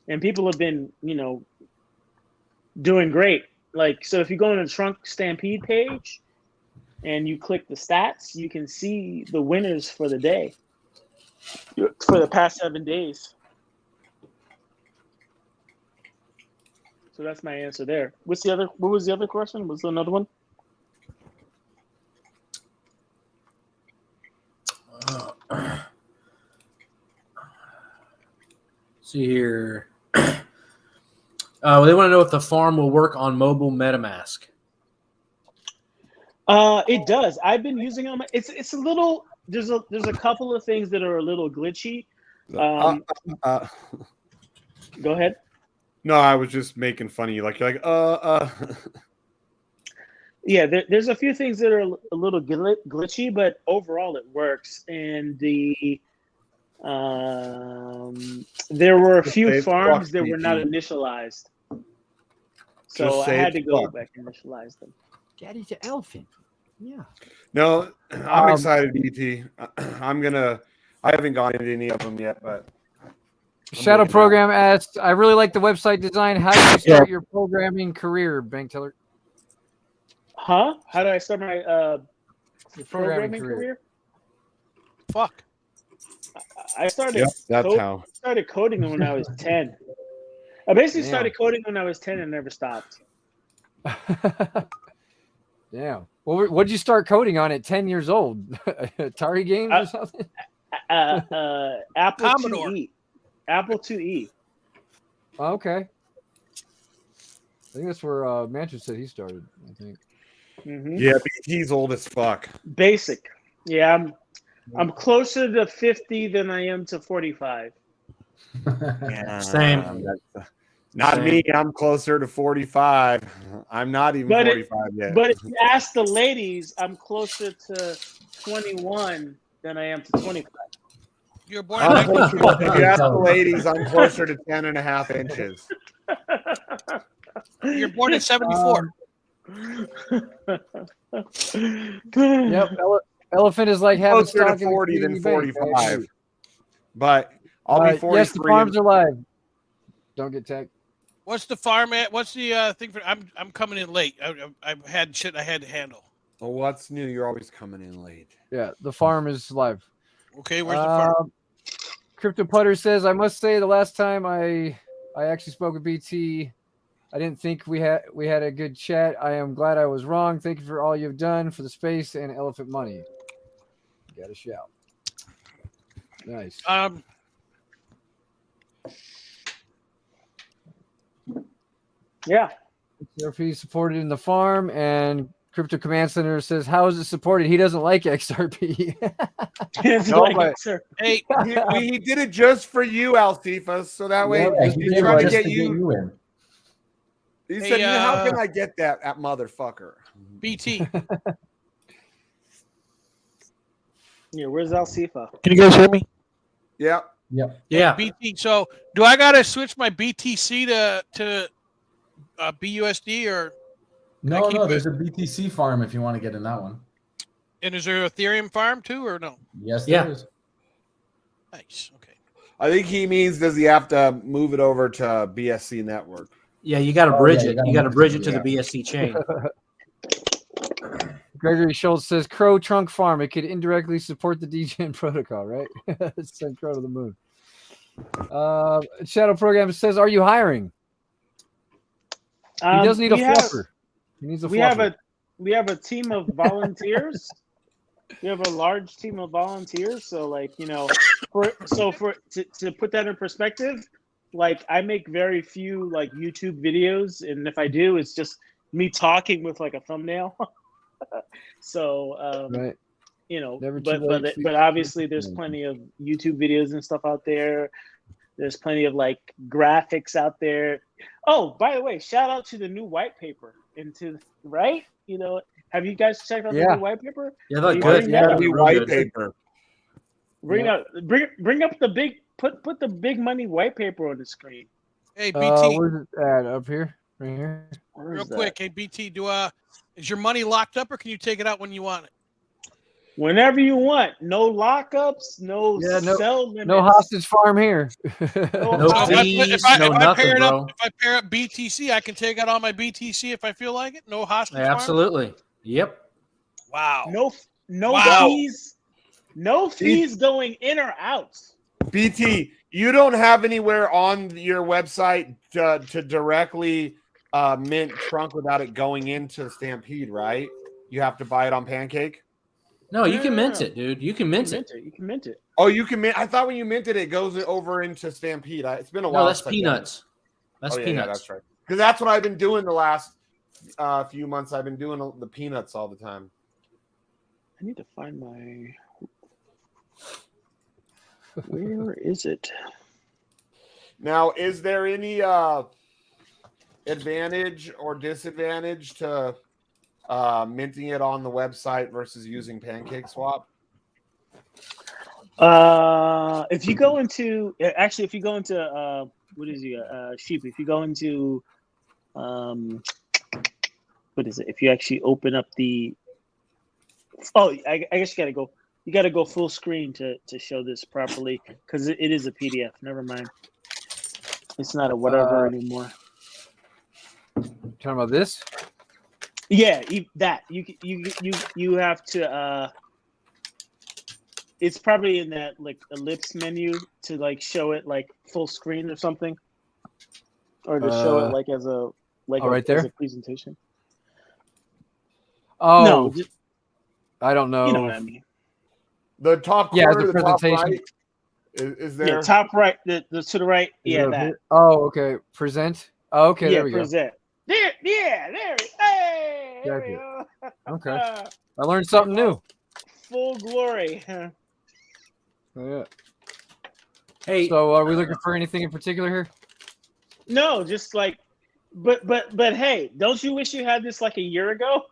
[SPEAKER 3] and people have been, doing great. Like, so if you go on the Trunk Stampede page and you click the stats, you can see the winners for the day, for the past 7 days. So that's my answer there. What was the other question? Was there another one?
[SPEAKER 8] See here. They want to know if the farm will work on mobile MetaMask.
[SPEAKER 3] It does. I've been using them. It's a little. There's a couple of things that are a little glitchy. Go ahead.
[SPEAKER 2] No, I was just making fun of you. Like, you're like,
[SPEAKER 3] Yeah, there's a few things that are a little glitchy, but overall it works. And there were a few farms that were not initialized, so I had to go back and initialize them.
[SPEAKER 1] Daddy's an elephant. Yeah.
[SPEAKER 2] No, I'm excited, BT. I haven't gone into any of them yet, but.
[SPEAKER 1] Shadow Program asked, I really like the website design. How do you start your programming career, BankTeller?
[SPEAKER 3] Huh? How did I start my programming career?
[SPEAKER 10] Fuck.
[SPEAKER 3] I started.
[SPEAKER 2] Yep, that's how.
[SPEAKER 3] Started coding when I was 10. I basically started coding when I was 10 and never stopped.
[SPEAKER 1] Damn. Well, what did you start coding on at 10 years old? Atari games or something?
[SPEAKER 3] Apple IIe. Apple IIe.
[SPEAKER 1] Okay. I think that's where Manchester said he started, I think.
[SPEAKER 3] Mm-hmm.
[SPEAKER 2] Yeah, BT's old as fuck.
[SPEAKER 3] Basic. Yeah, I'm closer to 50 than I am to 45.
[SPEAKER 2] Yeah,
[SPEAKER 8] Same.
[SPEAKER 2] Not me. I'm closer to 45. I'm not even 45 yet.
[SPEAKER 3] But if you ask the ladies, I'm closer to 21 than I am to 25.
[SPEAKER 10] You're born
[SPEAKER 2] If you ask the ladies, I'm closer to 10 and a half inches.
[SPEAKER 10] You're born in 74.
[SPEAKER 1] Yep. Elephant is like having
[SPEAKER 2] Closer
[SPEAKER 1] stock
[SPEAKER 2] to
[SPEAKER 1] in
[SPEAKER 2] 40 than
[SPEAKER 1] bank,
[SPEAKER 2] 45.
[SPEAKER 1] right?
[SPEAKER 2] But I'll be 43.
[SPEAKER 1] Yes, the farms are live. Don't get tech.
[SPEAKER 10] What's the farm at? What's the thing for? I'm coming in late. I had shit I had to handle.
[SPEAKER 2] Well, what's new? You're always coming in late.
[SPEAKER 1] Yeah, the farm is live.
[SPEAKER 10] Okay, where's the farm?
[SPEAKER 1] Crypto Putter says, I must say the last time I actually spoke with BT, I didn't think we had a good chat. I am glad I was wrong. Thank you for all you've done for the space and elephant money. Got a shout. Nice.
[SPEAKER 3] Yeah.
[SPEAKER 1] XRP supported in the farm, and Crypto Command Center says, how is it supported? He doesn't like XRP.
[SPEAKER 2] Hey, he did it just for you, Alcifa, so that way he's trying to get you in. He said, how can I get that motherfucker?
[SPEAKER 10] BT.
[SPEAKER 3] Yeah, where's Alcifa?
[SPEAKER 10] Can you guys hear me?
[SPEAKER 2] Yep.
[SPEAKER 8] Yeah.
[SPEAKER 10] BT. So do I gotta switch my BTC to BUSD or?
[SPEAKER 5] No, there's a BTC farm if you want to get in that one.
[SPEAKER 10] And is there an Ethereum farm too, or no?
[SPEAKER 5] Yes, there is.
[SPEAKER 10] Nice. Okay.
[SPEAKER 2] I think he means, does he have to move it over to BSC network?
[SPEAKER 8] Yeah, you got to bridge it. You got to bridge it to the BSC chain.
[SPEAKER 1] Gregory Schultz says, Crow Trunk Farm. It could indirectly support the DGen protocol, right? Send Crow to the moon. Shadow Program says, are you hiring? He does need a fluffer. He needs a fluffer.
[SPEAKER 3] We have a team of volunteers. We have a large team of volunteers, so like to put that in perspective, like I make very few like YouTube videos, and if I do, it's just me talking with like a thumbnail. So
[SPEAKER 1] Right. Never too late.
[SPEAKER 3] but obviously there's plenty of YouTube videos and stuff out there. There's plenty of like graphics out there. Oh, by the way, shout out to the new white paper right? Have you guys checked out the new white paper?
[SPEAKER 8] Yeah, look good.
[SPEAKER 2] Yeah, the white paper.
[SPEAKER 3] Bring up the big put the big money white paper on the screen.
[SPEAKER 10] Hey, BT.
[SPEAKER 1] Where's it at? Up here? Right here?
[SPEAKER 10] Real quick. Hey, BT, is your money locked up or can you take it out when you want it?
[SPEAKER 3] Whenever you want. No lockups, no sell limits.
[SPEAKER 1] No hostage farm here.
[SPEAKER 8] No fees, no nothing, bro.
[SPEAKER 10] If I pair up BTC, I can take out all my BTC if I feel like it. No hostage farm?
[SPEAKER 8] Absolutely. Yep.
[SPEAKER 10] Wow.
[SPEAKER 3] No fees. No fees going in or out.
[SPEAKER 2] BT, you don't have anywhere on your website to directly mint Trunk without it going into Stampede, right? You have to buy it on Pancake?
[SPEAKER 8] No, you can mint it, dude. You can mint it.
[SPEAKER 3] You can mint it.
[SPEAKER 2] Oh, you can mint. I thought when you minted it goes over into Stampede. It's been a while.
[SPEAKER 8] No, that's peanuts. That's peanuts.
[SPEAKER 2] Yeah, that's right. Because that's what I've been doing the last few months. I've been doing the peanuts all the time.
[SPEAKER 3] I need to find my. Where is it?
[SPEAKER 2] Now, is there any advantage or disadvantage to minting it on the website versus using Pancake Swap?
[SPEAKER 3] If you go into what is it? Sheep. If you go into what is it? If you actually open up the I guess you gotta go full screen to show this properly because it is a PDF. Never mind. It's not a whatever anymore.
[SPEAKER 1] Talking about this?
[SPEAKER 3] Yeah, you have to. It's probably in that like ellipse menu to like show it like full screen or something, or to show it like as a
[SPEAKER 1] right there?
[SPEAKER 3] as a presentation.
[SPEAKER 1] Oh,
[SPEAKER 3] no,
[SPEAKER 1] I don't know.
[SPEAKER 3] You know what I mean.
[SPEAKER 2] The top corner, the presentation. Top right, is there?
[SPEAKER 3] Yeah, top right, the to the right. Yeah, that.
[SPEAKER 1] Here? Oh, okay. Present. Oh, okay,
[SPEAKER 3] yeah,
[SPEAKER 1] there we
[SPEAKER 3] present. Go. There. Hey, there we go.
[SPEAKER 1] Okay. I learned something new.
[SPEAKER 3] Full glory.
[SPEAKER 1] Oh, yeah.
[SPEAKER 8] Hey,
[SPEAKER 1] so are we looking for anything in particular here?
[SPEAKER 3] No, just like, but hey, don't you wish you had this like a year ago?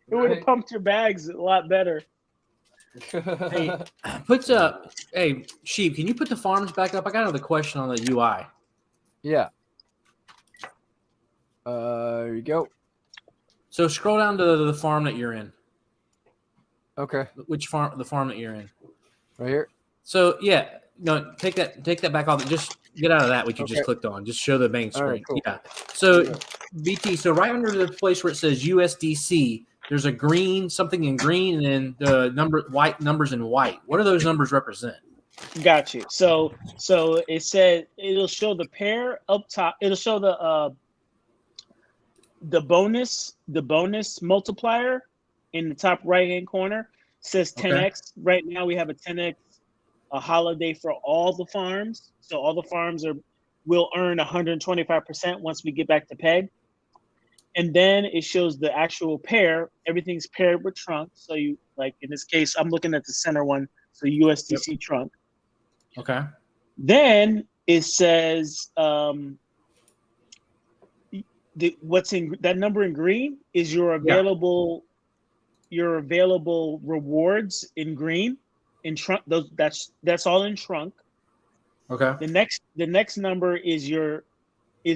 [SPEAKER 3] It would have pumped your bags a lot better.
[SPEAKER 8] Hey, hey, Sheep, can you put the farms back up? I got another question on the UI.
[SPEAKER 1] Yeah. There you go.
[SPEAKER 8] So scroll down to the farm that you're in.
[SPEAKER 1] Okay.
[SPEAKER 8] Which farm? The farm that you're in.
[SPEAKER 1] Right here.
[SPEAKER 8] So yeah, no, take that back off. Just get out of that what you just clicked on. Just show the main screen.
[SPEAKER 1] Right, cool.
[SPEAKER 8] Yeah. So BT. So right under the place where it says USDC, there's a green, something in green, and then the white numbers in white. What do those numbers represent?
[SPEAKER 3] Got you. So it said it'll show the pair up top. It'll show the bonus multiplier in the top right hand corner. It says 10x. Okay. Right now we have a 10x holiday for all the farms. So all the farms will earn 125% once we get back to PEG. And then it shows the actual pair. Everything's paired with Trunk. So you like in this case, I'm looking at the center one. So USDC Trunk.
[SPEAKER 8] Okay.
[SPEAKER 3] Then it says what's in that number in green is your available rewards in green in Trunk. That's all in Trunk.
[SPEAKER 8] Okay.
[SPEAKER 3] The next number is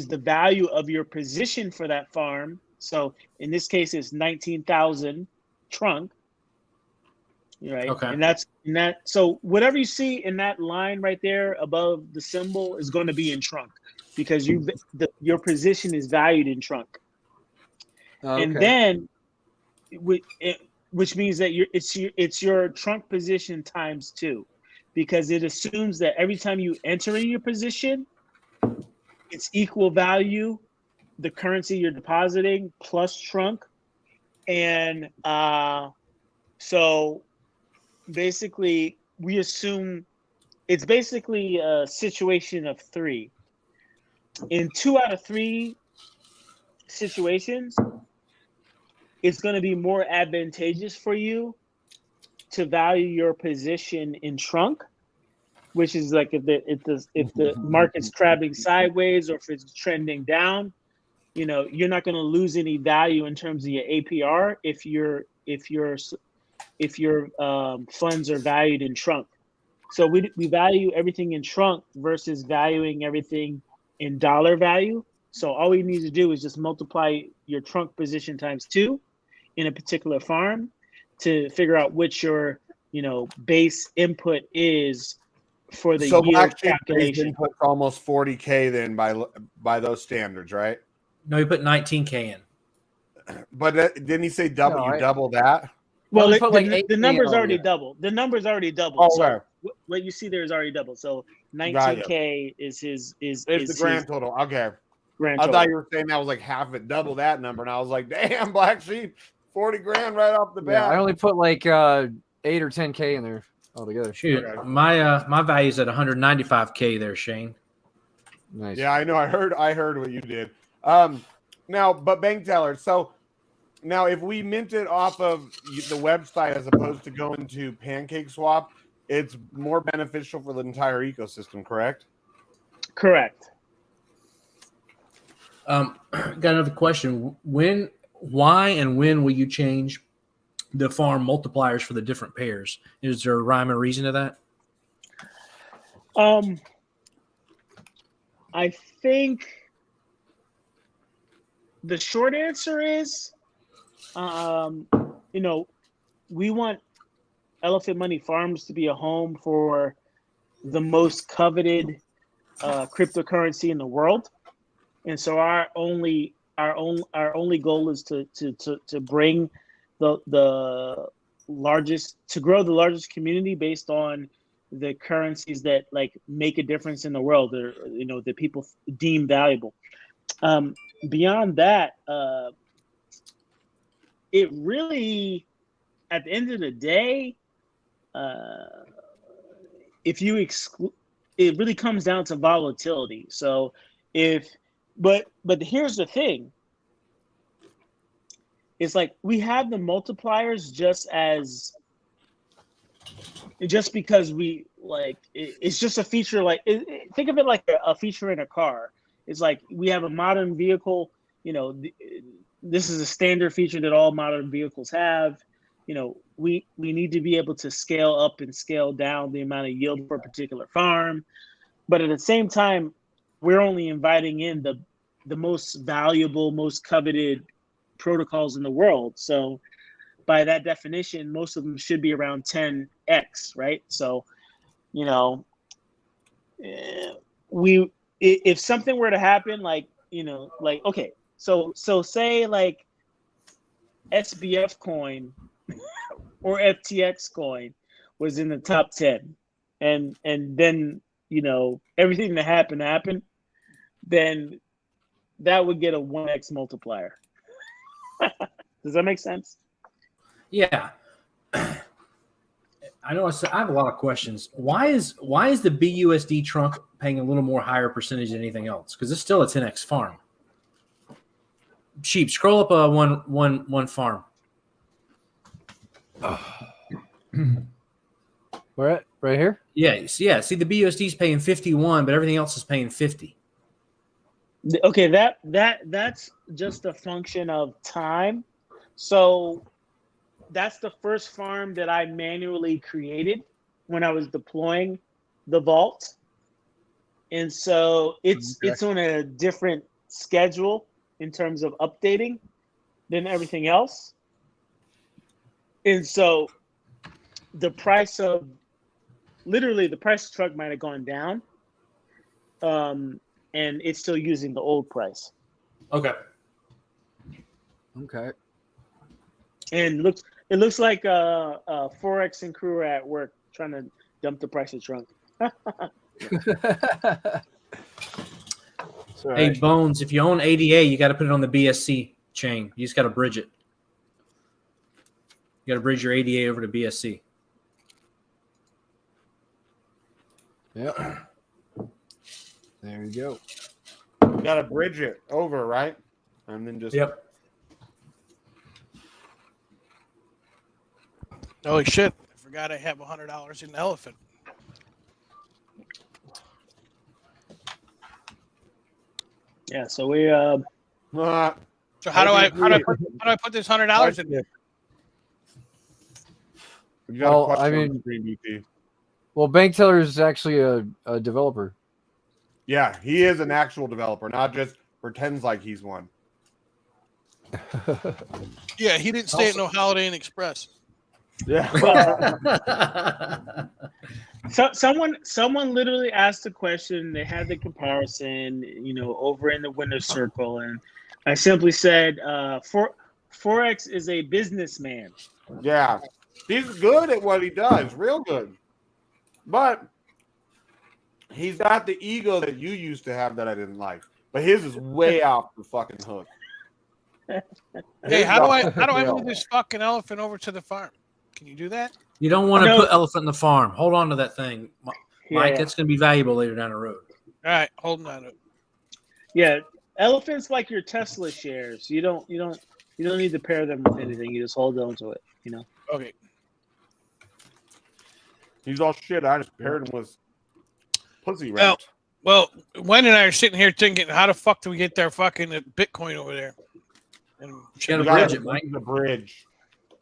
[SPEAKER 3] the value of your position for that farm. So in this case, it's 19,000 Trunk. Right. Okay. And that's in that. So whatever you see in that line right there above the symbol is going to be in Trunk because your position is valued in Trunk. Okay. And then, which means that it's your Trunk position times 2, because it assumes that every time you enter in your position, it's equal value, the currency you're depositing plus Trunk, and So basically, we assume it's basically a situation of 3. In 2 out of 3 situations, it's going to be more advantageous for you to value your position in trunk, which is like if the market's crabbing sideways or if it's trending down, you're not going to lose any value in terms of your APR if your funds are valued in trunk. So we value everything in trunk versus valuing everything in dollar value. So all we need to do is just multiply your trunk position times 2 in a particular farm to figure out which your base input is for the yield calculation.
[SPEAKER 2] Input almost 40K then by those standards, right?
[SPEAKER 8] No, he put 19K in.
[SPEAKER 2] But didn't he say double?
[SPEAKER 1] No,
[SPEAKER 2] you double that?
[SPEAKER 3] Well,
[SPEAKER 1] Well, put like
[SPEAKER 3] the number's already doubled. The number's already doubled.
[SPEAKER 2] Oh, okay.
[SPEAKER 3] So what you see there is already doubled. So 19K is
[SPEAKER 2] the grand total. Okay.
[SPEAKER 3] Grand
[SPEAKER 2] I
[SPEAKER 3] total.
[SPEAKER 2] thought you were saying that was like half of it, double that number, and I was like, damn, Black Sheep, 40 grand right off the bat.
[SPEAKER 1] Yeah, I only put like 8 or 10K in there altogether.
[SPEAKER 8] Shoot, my value's at 195K there, Shane.
[SPEAKER 1] Nice.
[SPEAKER 2] Yeah, I know. I heard what you did. Now, but bank teller. So now, if we mint it off of the website as opposed to going to Pancake Swap, it's more beneficial for the entire ecosystem. Correct?
[SPEAKER 3] Correct.
[SPEAKER 8] Got another question. Why and when will you change the farm multipliers for the different pairs? Is there a rhyme or reason to that?
[SPEAKER 3] I think the short answer is, we want Elephant Money Farms to be a home for the most coveted cryptocurrency in the world, and so our only goal is to bring the largest, to grow the largest community based on the currencies that make a difference in the world, or that people deem valuable. Beyond that, it really, at the end of the day, if you exclude, it really comes down to volatility. So but here's the thing. It's like we have the multipliers just because we it's just a feature. Think of it like a feature in a car. It's like we have a modern vehicle. This is a standard feature that all modern vehicles have. We need to be able to scale up and scale down the amount of yield for a particular farm, but at the same time, we're only inviting in the most valuable, most coveted protocols in the world. So by that definition, most of them should be around 10x, right? So, if something were to happen, okay, so say SBF coin or FTX coin was in the top 10, and then everything that happened, then that would get a 1x multiplier. Does that make sense?
[SPEAKER 8] Yeah. I know I have a lot of questions. Why is the BUSD trunk paying a little more higher percentage than anything else? Because it's still a 10x farm. Sheep, scroll up one farm.
[SPEAKER 1] Where at? Right here?
[SPEAKER 8] Yeah. See, the BUSD is paying 51, but everything else is paying 50.
[SPEAKER 3] Okay, that's just a function of time. So that's the first farm that I manually created when I was deploying the vault, and so it's on a different schedule in terms of updating than everything else. And so the price of truck might have gone down, and it's still using the old price.
[SPEAKER 8] Okay.
[SPEAKER 3] And it looks like Forex and crew are at work trying to dump the price of trunk.
[SPEAKER 8] Hey, Bones, if you own ADA, you got to put it on the BSC chain. You just got to bridge it. You got to bridge your ADA over to BSC.
[SPEAKER 1] Yep. There you go.
[SPEAKER 2] You got to bridge it over, right? And then just.
[SPEAKER 8] Yep.
[SPEAKER 10] Holy shit! I forgot I have $100 in elephant.
[SPEAKER 3] Yeah. So we.
[SPEAKER 10] So how do I put this $100 in?
[SPEAKER 2] You got a
[SPEAKER 1] Well,
[SPEAKER 2] question
[SPEAKER 1] I
[SPEAKER 2] on
[SPEAKER 1] mean-
[SPEAKER 2] the screen, BT.
[SPEAKER 1] Well, BankTeller is actually a developer.
[SPEAKER 2] Yeah, he is an actual developer, not just pretends like he's one.
[SPEAKER 10] Yeah, he didn't stay at no Holiday Inn Express.
[SPEAKER 2] Yeah.
[SPEAKER 3] So someone literally asked the question. They had the comparison, over in the winner's circle, and I simply said, Forex is a businessman.
[SPEAKER 2] Yeah. He's good at what he does, real good. But he's got the ego that you used to have that I didn't like. But his is way off the fucking hook.
[SPEAKER 10] Hey, how do I move this fucking elephant over to the farm? Can you do that?
[SPEAKER 8] You don't want to put elephant in the farm. Hold on to that thing, Mike.
[SPEAKER 3] Yeah.
[SPEAKER 8] That's going to be valuable later down the road.
[SPEAKER 10] All right, holding on to it.
[SPEAKER 3] Yeah, elephants like your Tesla shares. You don't need to pair them with anything. You just hold on to it.
[SPEAKER 10] Okay.
[SPEAKER 2] He's all shit. I just paired him with pussy rat.
[SPEAKER 10] Well, Wayne and I are sitting here thinking, how the fuck do we get their fucking Bitcoin over there? And
[SPEAKER 8] You
[SPEAKER 2] You
[SPEAKER 8] got to
[SPEAKER 2] gotta
[SPEAKER 8] bridge it, Mike.
[SPEAKER 2] bridge the bridge.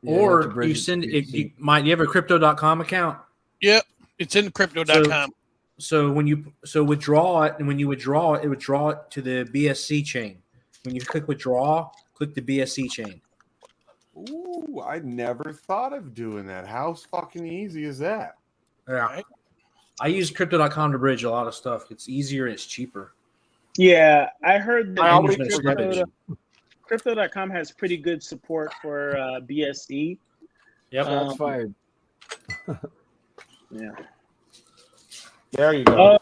[SPEAKER 1] Yeah, you have to
[SPEAKER 8] Or
[SPEAKER 1] bridge
[SPEAKER 8] you
[SPEAKER 1] it
[SPEAKER 8] send
[SPEAKER 1] to
[SPEAKER 8] it.
[SPEAKER 1] BSC.
[SPEAKER 8] Do you have a crypto.com account?
[SPEAKER 10] yep, it's in crypto.com.
[SPEAKER 8] So when you withdraw it, and when you withdraw it, it would draw it to the BSC chain. When you click withdraw, click the BSC chain.
[SPEAKER 2] Ooh, I never thought of doing that. How fucking easy is that?
[SPEAKER 8] Yeah.
[SPEAKER 10] Right.
[SPEAKER 8] I use crypto.com to bridge a lot of stuff. It's easier and it's cheaper.
[SPEAKER 3] Yeah, I heard that
[SPEAKER 2] I always
[SPEAKER 3] Crypto.com has pretty good support for BSC.
[SPEAKER 8] Yep.
[SPEAKER 1] Shots fired.
[SPEAKER 3] Yeah.
[SPEAKER 2] There you go.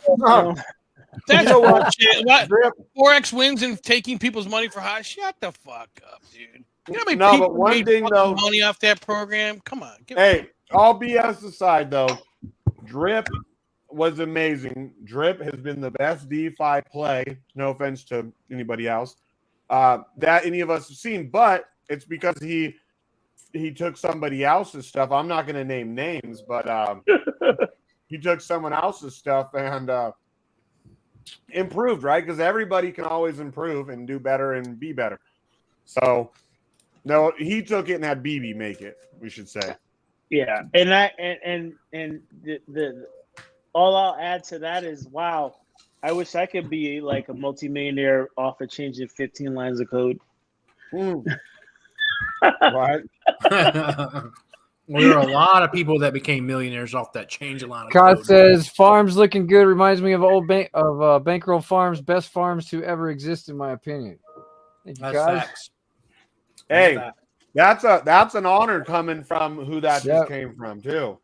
[SPEAKER 10] That's
[SPEAKER 2] You know what?
[SPEAKER 10] bullshit. What?
[SPEAKER 2] Drip.
[SPEAKER 10] Forex wins and taking people's money for high. Shut the fuck up, dude. You know how many
[SPEAKER 2] No,
[SPEAKER 10] people
[SPEAKER 2] but one
[SPEAKER 10] made
[SPEAKER 2] thing,
[SPEAKER 10] fucking
[SPEAKER 2] though-
[SPEAKER 10] money off that program? Come on.
[SPEAKER 2] Hey, all BS aside, though, Drip was amazing. Drip has been the best DeFi play. No offense to anybody else that any of us have seen, but it's because he took somebody else's stuff. I'm not going to name names, but he took someone else's stuff and improved, right? Because everybody can always improve and do better and be better. So, no, he took it and had BB make it, we should say.
[SPEAKER 3] Yeah, and the all I'll add to that is, wow, I wish I could be like a multimillionaire off of changing 15 lines of code.
[SPEAKER 2] Right?
[SPEAKER 8] Well, there are a lot of people that became millionaires off that change a line of
[SPEAKER 1] Cod
[SPEAKER 8] code.
[SPEAKER 1] says farms looking good. Reminds me of Bankroll Farms, best farms to ever exist, in my opinion. Thank you,
[SPEAKER 8] That's
[SPEAKER 1] Cod.
[SPEAKER 8] facts.
[SPEAKER 2] Hey, that's an honor coming from who that
[SPEAKER 1] Yep.
[SPEAKER 2] just came from, too.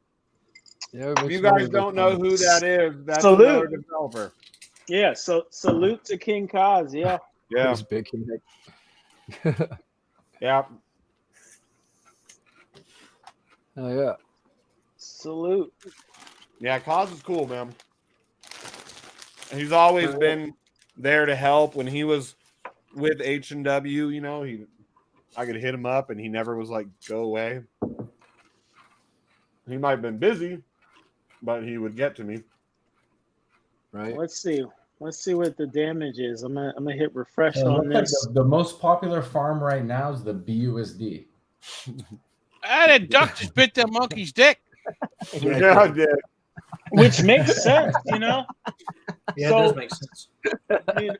[SPEAKER 1] Yeah,
[SPEAKER 2] If you guys don't know who that is, that's
[SPEAKER 3] Salute.
[SPEAKER 2] another developer.
[SPEAKER 3] Yeah, so salute to King Kaz. Yeah.
[SPEAKER 2] Yeah.
[SPEAKER 1] He's big.
[SPEAKER 2] Yeah.
[SPEAKER 1] Oh yeah.
[SPEAKER 3] Salute.
[SPEAKER 2] Yeah, Cause is cool, man. He's always been there to help. When he was with H&W, I could hit him up and he never was like, go away. He might have been busy, but he would get to me.
[SPEAKER 1] Right.
[SPEAKER 3] Let's see what the damage is. I'm gonna hit refresh
[SPEAKER 5] It
[SPEAKER 3] on
[SPEAKER 5] looks like
[SPEAKER 3] this.
[SPEAKER 5] the most popular farm right now is the BUSD.
[SPEAKER 10] That duck just bit that monkey's dick.
[SPEAKER 2] Yeah, I did.
[SPEAKER 3] Which makes sense,
[SPEAKER 8] Yeah, it
[SPEAKER 3] So-
[SPEAKER 8] does make sense.
[SPEAKER 3] I mean,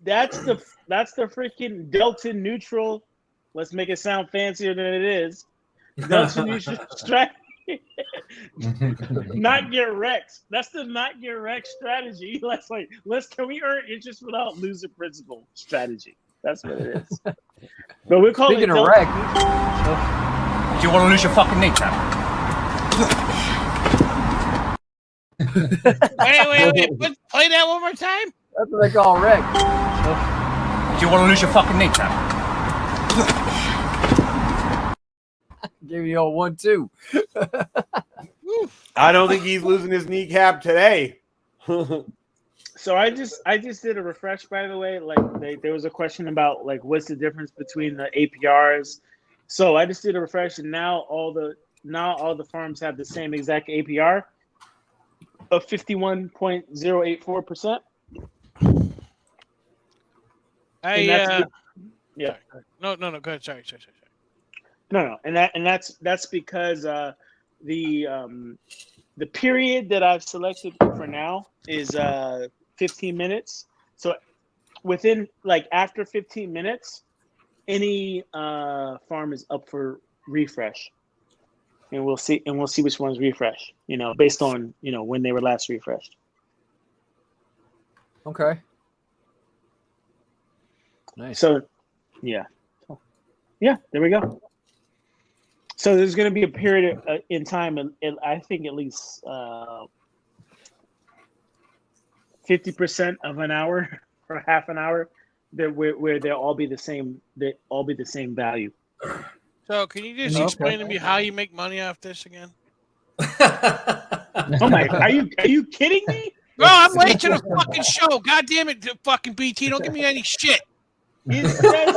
[SPEAKER 3] that's the freaking delta neutral. Let's make it sound fancier than it is. Delta neutral strategy. Not get wrecked. That's the not get wrecked strategy. Can we earn interest without losing principal strategy? That's what it is. But we call
[SPEAKER 1] Speaking
[SPEAKER 3] it
[SPEAKER 1] of
[SPEAKER 3] delta
[SPEAKER 1] wreck,
[SPEAKER 11] Do you want to lose your fucking nature?
[SPEAKER 10] Wait. Play that one more time.
[SPEAKER 1] that's what they call wreck.
[SPEAKER 11] Do you want to lose your fucking nature?
[SPEAKER 1] Give you all 1-2.
[SPEAKER 2] I don't think he's losing his kneecap today.
[SPEAKER 3] So I just did a refresh, by the way. Like there was a question about like what's the difference between the APRs. So I just did a refresh, and now all the farms have the same exact APR of 51.084%.
[SPEAKER 10] Yeah. No. Go ahead. Sorry.
[SPEAKER 3] No, and that's because the period that I've selected for now is 15 minutes. So within after 15 minutes, any farm is up for refresh, and we'll see which ones refresh. Based on when they were last refreshed.
[SPEAKER 1] Okay. Nice.
[SPEAKER 3] So, yeah, there we go. So there's going to be a period in time, and I think at least 50% of an hour or half an hour, where they'll all be the same. They all be the same value.
[SPEAKER 10] So can you just explain to me how you make money off this again?
[SPEAKER 3] Oh my! Are you kidding me?
[SPEAKER 10] No, I'm late to the fucking show. God damn it, fucking BT! Don't give me any shit.
[SPEAKER 3] It says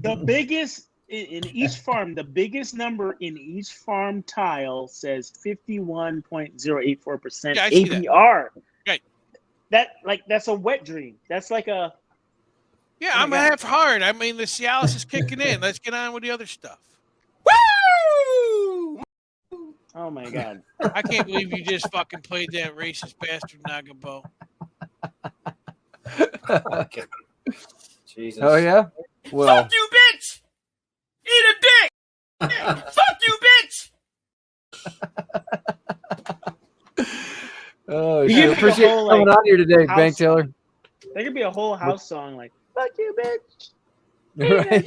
[SPEAKER 3] the biggest in each farm. The biggest number in each farm tile says 51.084% APR.
[SPEAKER 10] Right.
[SPEAKER 3] That's a wet dream. That's like a.
[SPEAKER 10] Yeah, I'm half hard. I mean, the Cialis is kicking in. Let's get on with the other stuff.
[SPEAKER 3] Woo! Oh my god!
[SPEAKER 10] I can't believe you just fucking played that racist bastard Nagabo.
[SPEAKER 1] Jesus. Oh yeah. Well.
[SPEAKER 11] Fuck you, bitch! Eat a dick! Fuck you, bitch!
[SPEAKER 1] Oh, shit. Appreciate you coming on here today, BankTeller.
[SPEAKER 3] There could be a whole house song like "Fuck you, bitch."
[SPEAKER 1] Right.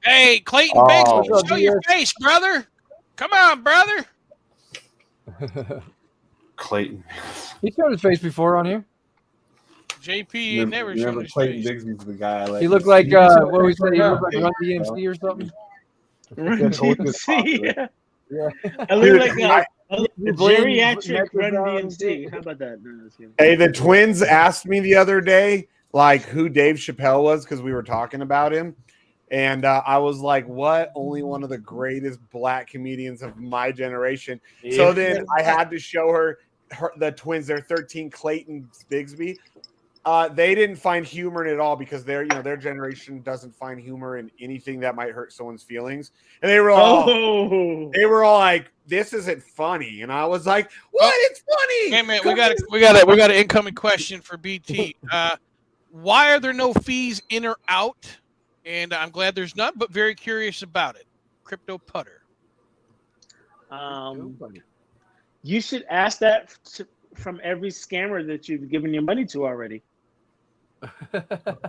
[SPEAKER 10] Hey, Clayton Bigsby, show your face, brother. Come on, brother.
[SPEAKER 2] Clayton.
[SPEAKER 1] He showed his face before on here.
[SPEAKER 10] JP never showed his
[SPEAKER 2] Clayton
[SPEAKER 10] face.
[SPEAKER 2] Bigsby's the guy I like.
[SPEAKER 1] He looked like what we said. He looked like Run DMC or something.
[SPEAKER 3] Run DMC. Yeah. I look like a geriatric Run DMC. How about that?
[SPEAKER 2] Hey, the twins asked me the other day, like, who Dave Chappelle was because we were talking about him. And I was like, what? Only one of the greatest black comedians of my generation. Yeah. So then I had to show her the twins. They're 13, Clayton Bigsby. They didn't find humor in it all because their generation doesn't find humor in anything that might hurt someone's feelings. And they were all like, "This isn't funny." And I was like, "What? It's funny."
[SPEAKER 10] Hey man, we got an incoming question for BT. Why are there no fees in or out? And I'm glad there's none, but very curious about it. Crypto Putter.
[SPEAKER 3] You should ask that from every scammer that you've given your money to already.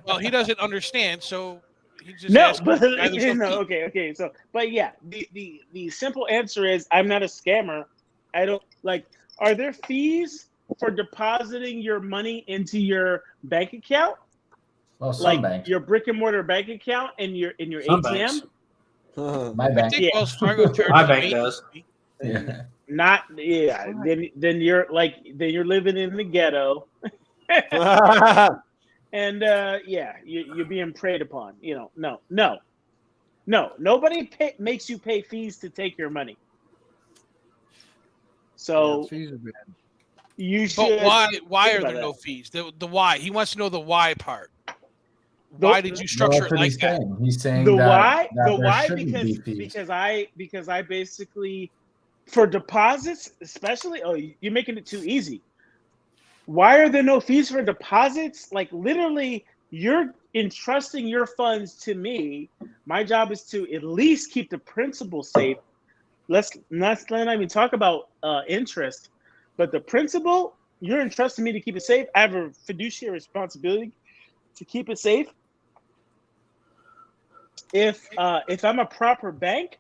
[SPEAKER 10] Well, he doesn't understand, so he just
[SPEAKER 3] okay. So, but yeah, the simple answer is I'm not a scammer. I don't like. Are there fees for depositing your money into your bank account?
[SPEAKER 5] Well, some
[SPEAKER 3] like
[SPEAKER 5] banks.
[SPEAKER 3] Your brick and mortar bank account and your
[SPEAKER 8] Some
[SPEAKER 3] ATM.
[SPEAKER 5] My bank.
[SPEAKER 10] Wells Fargo
[SPEAKER 8] my bank does.
[SPEAKER 5] Yeah.
[SPEAKER 3] Not Then you're living in the ghetto. And you're being preyed upon. No. Nobody makes you pay fees to take your money. So
[SPEAKER 1] fees are bad.
[SPEAKER 3] You should.
[SPEAKER 10] But why are there no fees? The why. He wants to know the why part. Why did you structure it like that?
[SPEAKER 5] He's saying
[SPEAKER 3] the
[SPEAKER 5] that,
[SPEAKER 3] why because I basically for deposits especially. Oh, you're making it too easy. Why are there no fees for deposits? Like literally, you're entrusting your funds to me. My job is to at least keep the principal safe. Let's not even talk about interest, but the principal, you're entrusting me to keep it safe. I have a fiduciary responsibility to keep it safe. If I'm a proper bank,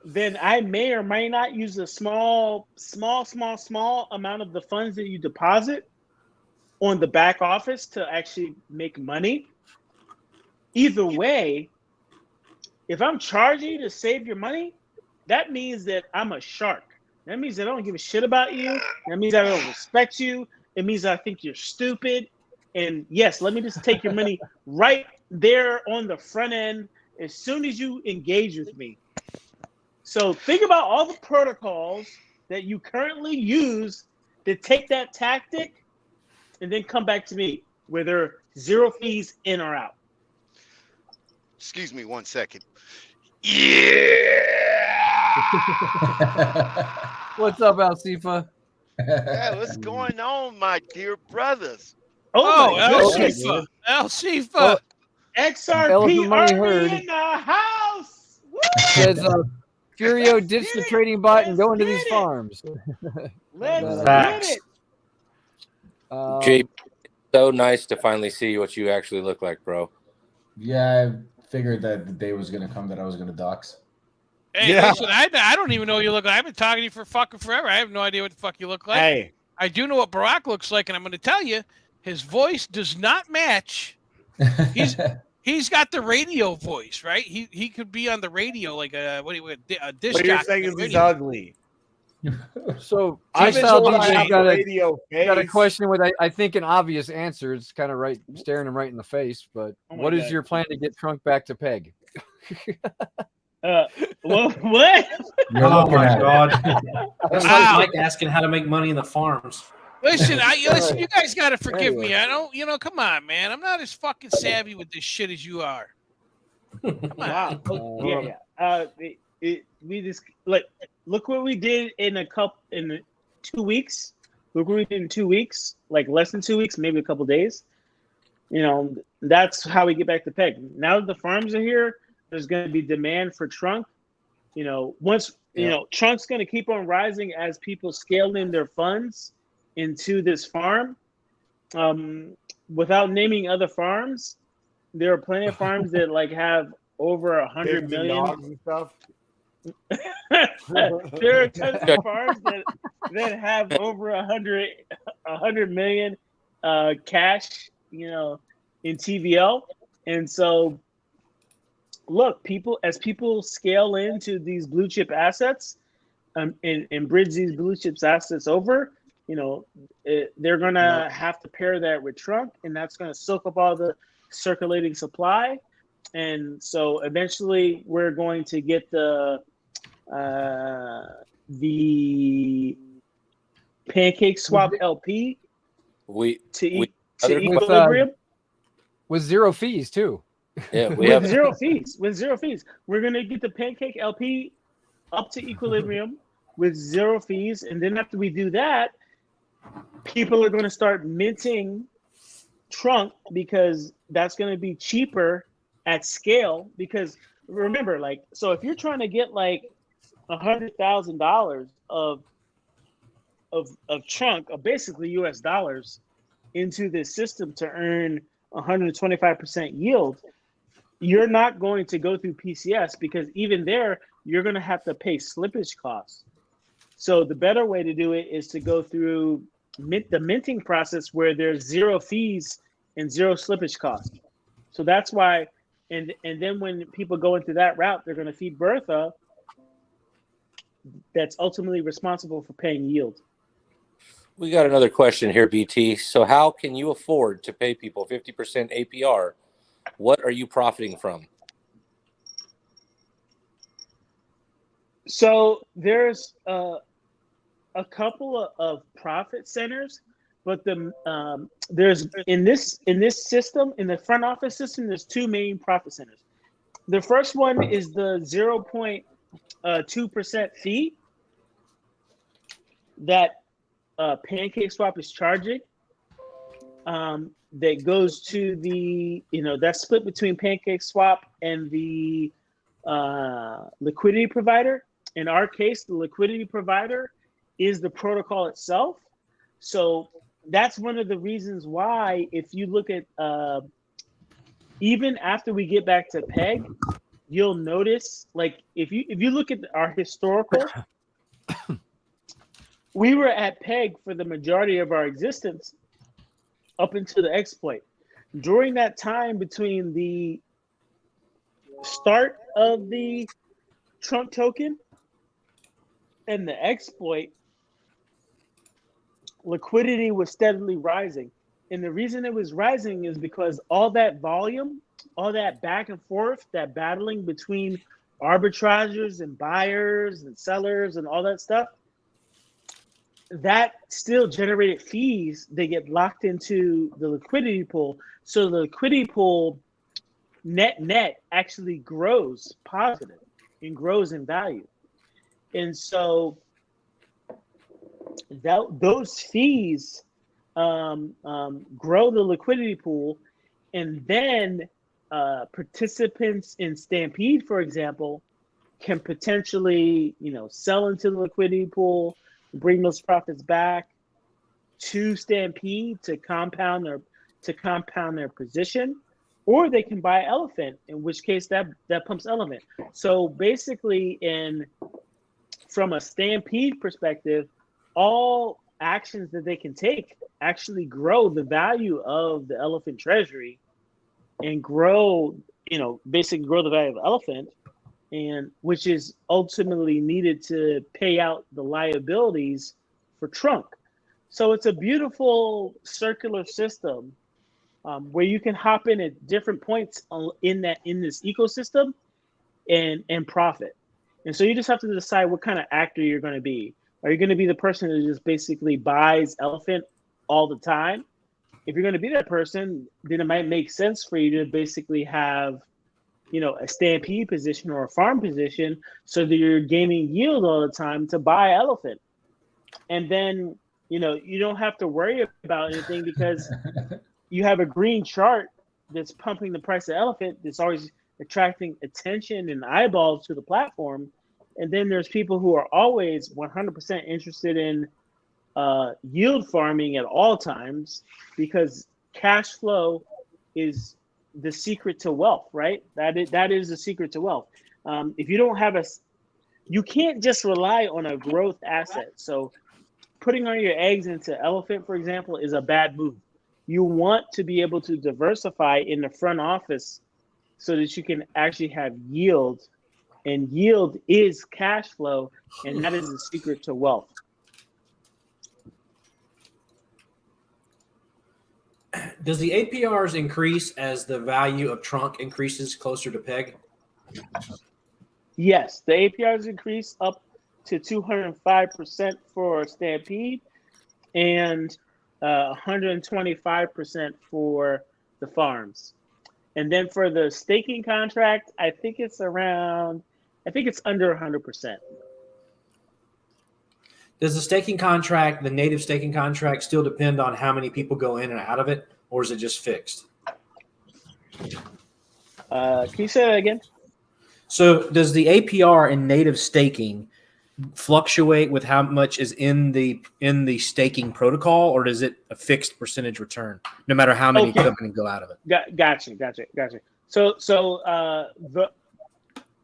[SPEAKER 3] then I may or may not use a small amount of the funds that you deposit on the back office to actually make money. either way, if I'm charging you to save your money, that means that I'm a shark. That means I don't give a shit about you. That means I don't respect you. It means I think you're stupid. And yes, let me just take your money right there on the front end as soon as you engage with me. So think about all the protocols that you currently use to take that tactic and then come back to me where there are 0 fees in or out.
[SPEAKER 9] Excuse me 1 second.
[SPEAKER 1] What's up, Alcifa?
[SPEAKER 9] Yeah, what's going on, my dear brothers?
[SPEAKER 3] Oh, my goodness.
[SPEAKER 10] Alcifa. Alcifa.
[SPEAKER 1] Oh,
[SPEAKER 3] XRP
[SPEAKER 1] Elephant Money
[SPEAKER 3] Army
[SPEAKER 1] Herd
[SPEAKER 3] in the house. Woo!
[SPEAKER 1] says Furio ditch the trading bot and
[SPEAKER 3] Let's
[SPEAKER 1] go into these
[SPEAKER 3] get it.
[SPEAKER 1] farms.
[SPEAKER 3] Let's
[SPEAKER 8] Facts.
[SPEAKER 3] get it.
[SPEAKER 12] Jay, so nice to finally see what you actually look like, bro.
[SPEAKER 5] Yeah, I figured that the day was gonna come that I was gonna dox.
[SPEAKER 10] Hey,
[SPEAKER 2] Yeah.
[SPEAKER 10] listen, I don't even know what you look like. I've been talking to you for fucking forever. I have no idea what the fuck you look like.
[SPEAKER 2] Hey,
[SPEAKER 10] I do know what Barack looks like, and I'm going to tell you, his voice does not match. He's got the radio voice, right? He could be on the radio like a disc
[SPEAKER 2] what you're
[SPEAKER 10] jockey
[SPEAKER 2] saying
[SPEAKER 10] on
[SPEAKER 2] is
[SPEAKER 10] the
[SPEAKER 2] he's
[SPEAKER 10] radio.
[SPEAKER 2] ugly.
[SPEAKER 1] So
[SPEAKER 2] I've been
[SPEAKER 1] T-Style
[SPEAKER 2] told I
[SPEAKER 1] DJ
[SPEAKER 2] have
[SPEAKER 1] got
[SPEAKER 2] a
[SPEAKER 1] a
[SPEAKER 2] radio face.
[SPEAKER 1] got a question with I think an obvious answer. It's kind of right staring him right in the face. But
[SPEAKER 3] Oh my
[SPEAKER 1] what is
[SPEAKER 3] God.
[SPEAKER 1] your plan to get Trunk back to Peg?
[SPEAKER 3] What?
[SPEAKER 5] You're
[SPEAKER 8] Oh
[SPEAKER 5] looking
[SPEAKER 8] my
[SPEAKER 5] at it.
[SPEAKER 8] god. That's
[SPEAKER 10] Wow.
[SPEAKER 8] like Mike asking how to make money in the farms.
[SPEAKER 10] Listen, you guys got to forgive me. I don't, come on, man. I'm not as fucking savvy with this shit as you are. Come on.
[SPEAKER 3] Wow. We just look what we did in 2 weeks. Look what we did in 2 weeks, like less than 2 weeks, maybe a couple days. That's how we get back to Peg. Now that the farms are here, there's going to be demand for Trunk. Once Trunk's going to keep on rising as people scale in their funds into this farm. Without naming other farms, there are plenty of farms that have over 100 million
[SPEAKER 2] dogs and stuff.
[SPEAKER 3] There are tons of farms that have over 100 million cash, in TVL. And so look, as people scale into these blue chip assets and bridge these blue chips assets over, they're gonna have to pair that with Trunk, and that's gonna soak up all the circulating supply. And so eventually we're going to get the pancake swap LP to equilibrium
[SPEAKER 1] with 0 fees too.
[SPEAKER 12] Yeah,
[SPEAKER 3] with zero fees. We're gonna get the pancake LP up to equilibrium with 0 fees, and then after we do that, people are going to start minting Trunk because that's going to be cheaper at scale. Because remember, so if you're trying to get $100,000 of Trunk, of basically US dollars, into this system to earn 125% yield, you're not going to go through PCS, because even there you're going to have to pay slippage costs. So the better way to do it is to go through the minting process where there's 0 fees and 0 slippage costs. So that's why, and then when people go into that route, they're going to feed Bertha, that's ultimately responsible for paying yield.
[SPEAKER 12] We got another question here, BT. So how can you afford to pay people 50% APR? What are you profiting from?
[SPEAKER 3] So there's a couple of profit centers, but there's in this system, in the front office system, there's 2 main profit centers. The first one is the 0.2% fee that PancakeSwap is charging. That goes to the, that's split between PancakeSwap and the liquidity provider. In our case, the liquidity provider is the protocol itself. So that's one of the reasons why, if you look at, even after we get back to Peg, you'll notice, if you look at our historical, we were at Peg for the majority of our existence up until the exploit. During that time between the start of the Trump token and the exploit, liquidity was steadily rising. And the reason it was rising is because all that volume, all that back and forth, that battling between arbitrageurs and buyers and sellers and all that stuff, that still generated fees. They get locked into the liquidity pool. So the liquidity pool net actually grows positive and grows in value. And so those fees grow the liquidity pool, and then participants in Stampede, for example, can potentially, sell into the liquidity pool, bring those profits back to Stampede to compound their position, or they can buy Elephant, in which case that pumps Elephant. So basically, from a Stampede perspective, all actions that they can take actually grow the value of the Elephant treasury and basically grow the value of the Elephant, and which is ultimately needed to pay out the liabilities for Trunk. So it's a beautiful circular system where you can hop in at different points in this ecosystem and profit. And so you just have to decide what kind of actor you're going to be. Are you going to be the person who just basically buys Elephant all the time? If you're going to be that person, then it might make sense for you to basically have, a Stampede position or a farm position so that you're gaining yield all the time to buy Elephant. And then, you don't have to worry about anything because you have a green chart that's pumping the price of Elephant that's always attracting attention and eyeballs to the platform. And then there's people who are always 100% interested in yield farming at all times, because cash flow is the secret to wealth, right? That is the secret to wealth. If you don't have you can't just rely on a growth asset. So putting all your eggs into Elephant, for example, is a bad move. You want to be able to diversify in the front office so that you can actually have yield, and yield is cash flow, and that is the secret to wealth.
[SPEAKER 8] Does the APRs increase as the value of Trunk increases closer to peg?
[SPEAKER 3] Yes, the APRs increase up to 205% for Stampede and 125% for the farms. And then for the staking contract, I think it's under 100%.
[SPEAKER 8] Does the staking contract, the native staking contract, still depend on how many people go in and out of it, or is it just fixed?
[SPEAKER 3] Can you say that again?
[SPEAKER 8] So does the APR in native staking fluctuate with how much is in the staking protocol, or is it a fixed percentage return no matter how many companies go out of it?
[SPEAKER 3] Gotcha. So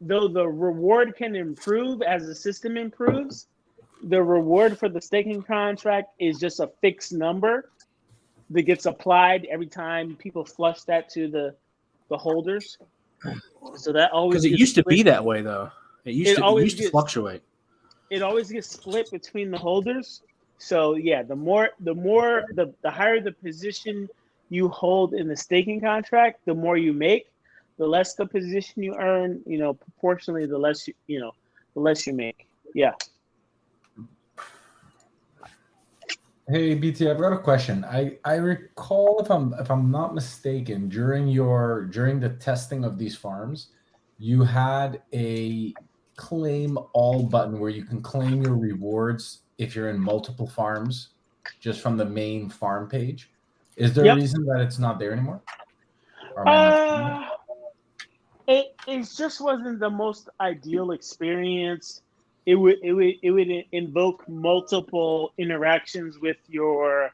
[SPEAKER 3] though the reward can improve as the system improves, the reward for the staking contract is just a fixed number that gets applied every time people flush that to the holders. So that always,
[SPEAKER 8] because it used to be that way though. It used to fluctuate.
[SPEAKER 3] It always gets split between the holders. So yeah, the higher the position you hold in the staking contract, the more you make. The less the position you earn, proportionally, the less you make. Yeah.
[SPEAKER 5] Hey BT, I've got a question. I recall, if I'm not mistaken, during the testing of these farms, you had a claim all button where you can claim your rewards if you're in multiple farms, just from the main farm page. Is there a reason that it's not there anymore?
[SPEAKER 3] It just wasn't the most ideal experience. It would invoke multiple interactions with your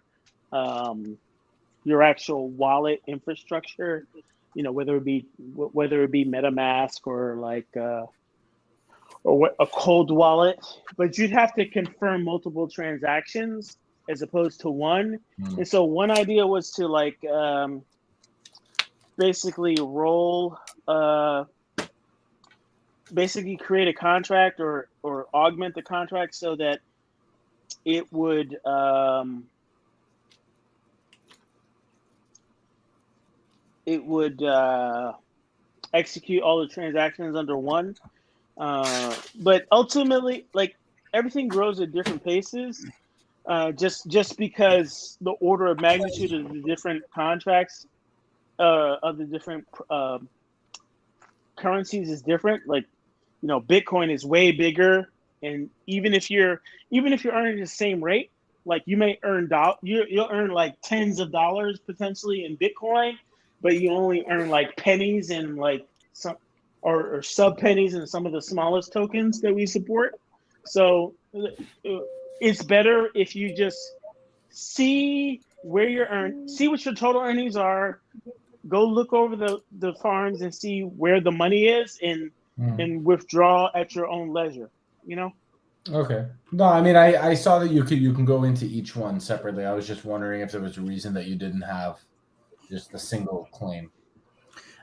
[SPEAKER 3] actual wallet infrastructure, whether it be MetaMask or or a cold wallet, but you'd have to confirm multiple transactions as opposed to one. And so one idea was to basically roll basically create a contract or augment the contract so that it would execute all the transactions under one. But ultimately, like, everything grows at different paces. Just because the order of magnitude of the different contracts of the different currencies is different. Like, Bitcoin is way bigger, and even if you're earning the same rate, like, you may you'll earn like tens of dollars potentially in Bitcoin, but you only earn like pennies and like some or sub pennies in some of the smallest tokens that we support. So it's better if you just see where see what your total earnings are, go look over the farms and see where the money is, and withdraw at your own leisure.
[SPEAKER 5] Okay. No, I mean, I saw that you can go into each one separately. I was just wondering if there was a reason that you didn't have just a single claim.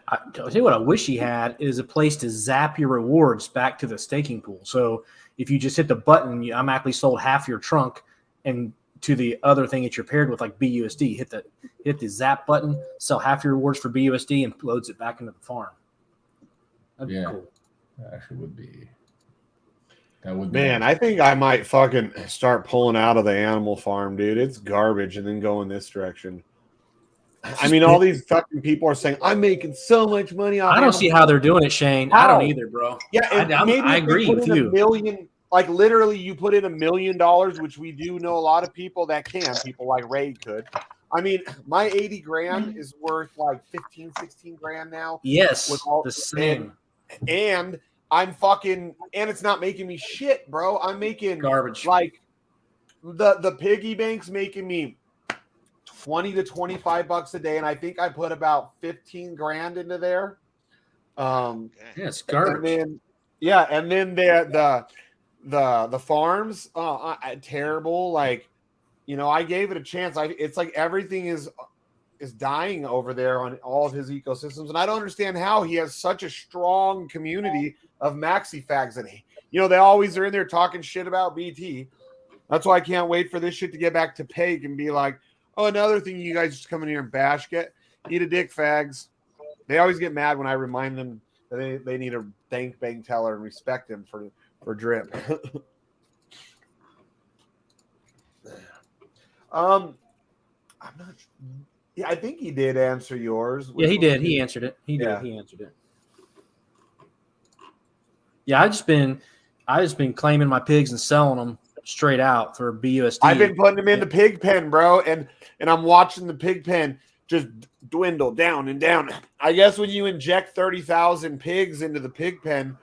[SPEAKER 8] I'll tell you what I wish he had is a place to zap your rewards back to the staking pool. So if you just hit the button, you automatically sold half your trunk, and to the other thing that you're paired with, like BUSD, hit the zap button, sell half your rewards for BUSD, and loads it back into the farm. That'd be cool.
[SPEAKER 5] That actually would be. That would be.
[SPEAKER 2] Man, I think I might fucking start pulling out of the animal farm, dude. It's garbage, and then go in this direction. I mean, all these fucking people are saying, I'm making so much money off.
[SPEAKER 8] I don't see how they're doing it, Shane.
[SPEAKER 2] How?
[SPEAKER 8] I don't either, bro.
[SPEAKER 2] Yeah,
[SPEAKER 8] I agree with you.
[SPEAKER 2] $1 million, like literally, you put in $1 million, which we do know a lot of people that can. People like Ray could. I mean, my 80 grand is worth like 15, 16 grand now.
[SPEAKER 8] Yes, the same.
[SPEAKER 2] And I'm fucking, and it's not making me shit, bro. I'm making
[SPEAKER 8] garbage.
[SPEAKER 2] Like the piggy bank's making me 20 to 25 bucks a day, and I think I put about 15 grand into there.
[SPEAKER 8] Yeah, it's garbage.
[SPEAKER 2] And then the farms, terrible. Like, I gave it a chance. It's like everything is dying over there on all of his ecosystems, and I don't understand how he has such a strong community of maxi fags, and they always are in there talking shit about BT. That's why I can't wait for this shit to get back to Peg and be like, oh, another thing you guys just come in here and bash, eat a dick, fags. They always get mad when I remind them that they need to thank BANKTELLER and respect him for drip. I'm not. Yeah, I think he did answer yours.
[SPEAKER 8] Yeah, he did. He answered it. He answered it. Yeah, I just been claiming my pigs and selling them straight out for BUSD.
[SPEAKER 2] I've been putting them in the pig pen, bro, and I'm watching the pig pen just dwindle down and down. I guess when you inject 30,000 pigs into the pig pen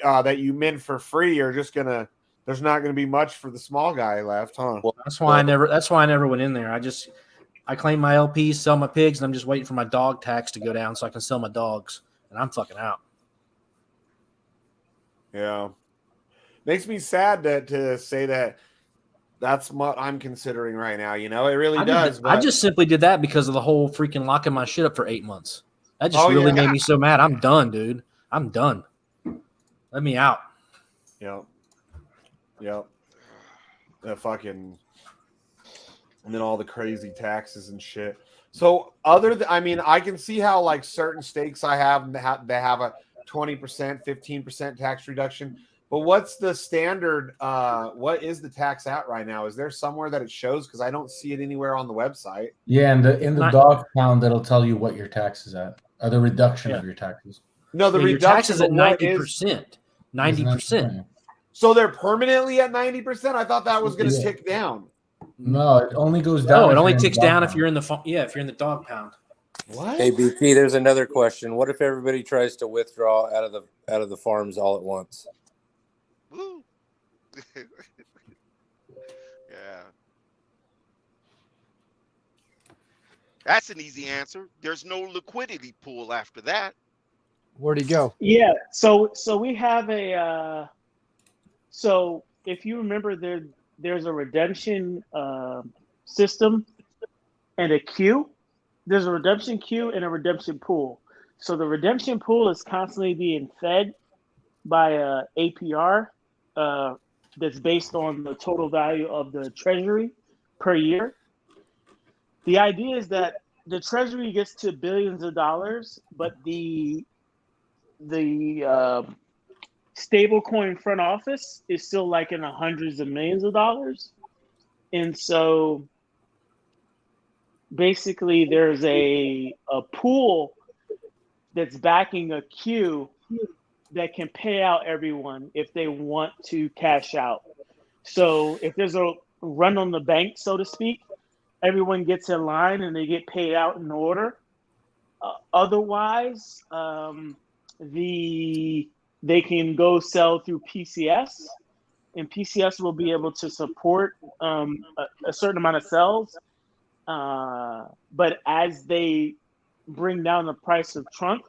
[SPEAKER 2] that you mint for free, there's not gonna be much for the small guy left, huh?
[SPEAKER 8] Well, that's why I never went in there. I claim my LPs, sell my pigs, and I'm just waiting for my dog tax to go down so I can sell my dogs, and I'm fucking out.
[SPEAKER 2] Yeah. Makes me sad to say that's what I'm considering right now. It really does.
[SPEAKER 8] I just simply did that because of the whole freaking locking my shit up for 8 months. That just really made me so mad. I'm done, dude. I'm done. Let me out.
[SPEAKER 2] Yep. The fucking, and then all the crazy taxes and shit. So I can see how like certain stakes I have, they have a 20%, 15% tax reduction. But what's the standard? What is the tax at right now? Is there somewhere that it shows? Because I don't see it anywhere on the website.
[SPEAKER 5] Yeah, in the dog pound, that'll tell you what your tax is at, or the reduction of your taxes.
[SPEAKER 2] No, the reduction
[SPEAKER 8] your tax is at 90%. 90%.
[SPEAKER 2] So they're permanently at 90%. I thought that was going to tick down.
[SPEAKER 5] No, it only goes down.
[SPEAKER 8] No, it only ticks down if you're in the dog pound.
[SPEAKER 2] What?
[SPEAKER 12] Hey BT, there's another question. What if everybody tries to withdraw out of the farms all at once?
[SPEAKER 9] Woo. Yeah. That's an easy answer. There's no liquidity pool after that.
[SPEAKER 1] Where'd he go?
[SPEAKER 3] Yeah. So we have a. So if you remember, there's a redemption system and a queue. There's a redemption queue and a redemption pool. So the redemption pool is constantly being fed by a APR that's based on the total value of the treasury per year. The idea is that the treasury gets to billions of dollars, but the stablecoin front office is still like in the hundreds of millions of dollars. And so basically there's a pool that's backing a queue that can pay out everyone if they want to cash out. So if there's a run on the bank, so to speak, everyone gets in line and they get paid out in order. Otherwise, they can go sell through PCS, and PCS will be able to support a certain amount of sales. But as they bring down the price of trunk,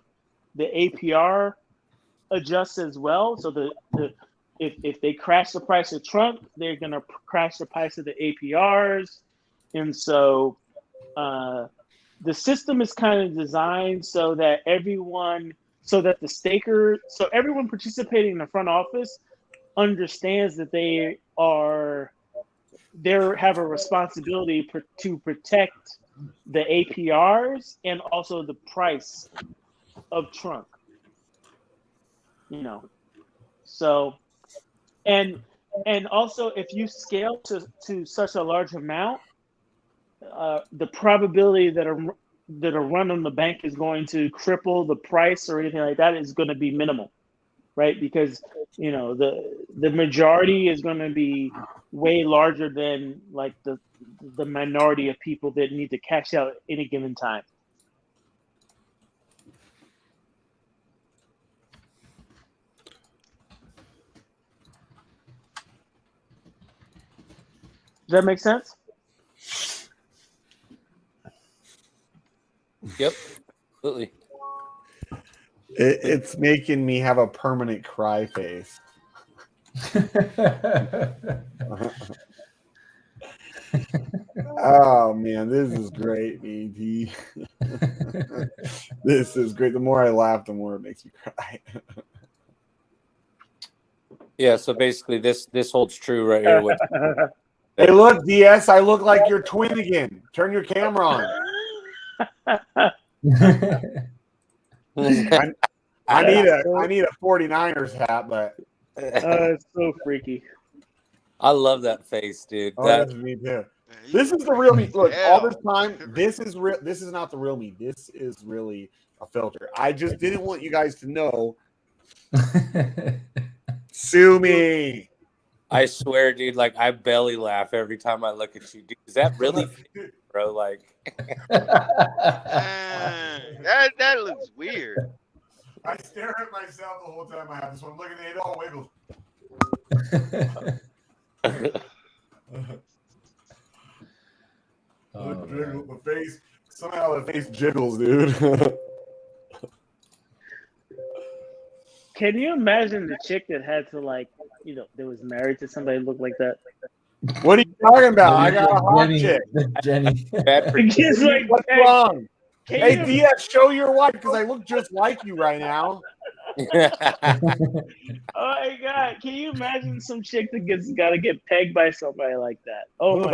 [SPEAKER 3] the APR adjusts as well. So if they crash the price of trunk, they're going to crash the price of the APRs. And so the system is kind of designed so that everyone participating in the front office understands that they have a responsibility to protect the APRs and also the price of trunk. So and also if you scale to such a large amount, the probability that a run on the bank is going to cripple the price or anything like that is going to be minimal, right? Because the majority is going to be way larger than like the minority of people that need to cash out at any given time. Does that make sense?
[SPEAKER 12] Yep, absolutely.
[SPEAKER 2] It's making me have a permanent cry face. Oh man, this is great, BT. This is great. The more I laugh, the more it makes me cry.
[SPEAKER 12] Yeah, so basically this holds true right here.
[SPEAKER 2] Hey, look, DS, I look like your twin again. Turn your camera on. I need a 49ers hat, but
[SPEAKER 3] it's so freaky.
[SPEAKER 12] I love that face, dude.
[SPEAKER 2] That's me too. This is the real me. Look, all this time, this is real. This is not the real me. This is really a filter. I just didn't want you guys to know. Sue me.
[SPEAKER 12] I swear, dude, like I belly laugh every time I look at you. Dude, is that really bro? Like
[SPEAKER 9] that looks weird.
[SPEAKER 2] I stare at myself the whole time I have this one. I'm looking at it all wiggled. The face, somehow the face jiggles, dude.
[SPEAKER 3] Can you imagine the chick that had to that was married to somebody who looked like that?
[SPEAKER 2] What are you talking about? I got a hot chick.
[SPEAKER 5] Jenny.
[SPEAKER 2] What's wrong? Hey, DS, show your wife because I look just like you right now.
[SPEAKER 3] Oh my god! Can you imagine some chick that got to get pegged by somebody like that? Oh my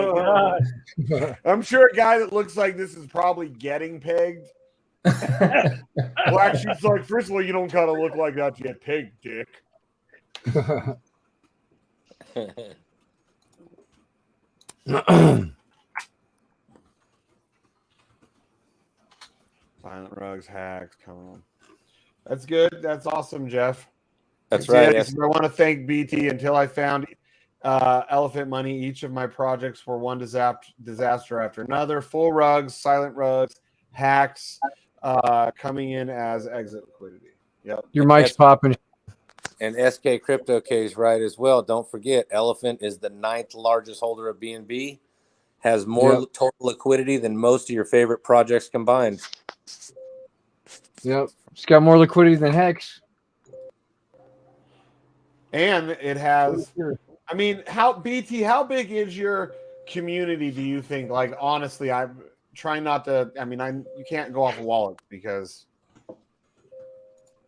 [SPEAKER 3] god!
[SPEAKER 2] I'm sure a guy that looks like this is probably getting pegged. BlackSheep's like, first of all, you don't gotta look like that to get pegged, dick. Silent rugs, hacks, come on. That's good. That's awesome, Jeff.
[SPEAKER 12] That's right.
[SPEAKER 2] Yes. I want to thank BT. Until I found Elephant Money, each of my projects were one disaster after another. Full rugs, silent rugs, hacks coming in as exit liquidity. Yep.
[SPEAKER 1] Your mic's popping.
[SPEAKER 12] And SK Crypto K is right as well. Don't forget, Elephant is the 9th largest holder of BNB, has more total liquidity than most of your favorite projects combined.
[SPEAKER 1] Yep. It's got more liquidity than Hex.
[SPEAKER 2] And it has, I mean, how big is your community, do you think? Like, honestly, I'm trying not to, you can't go off of wallets because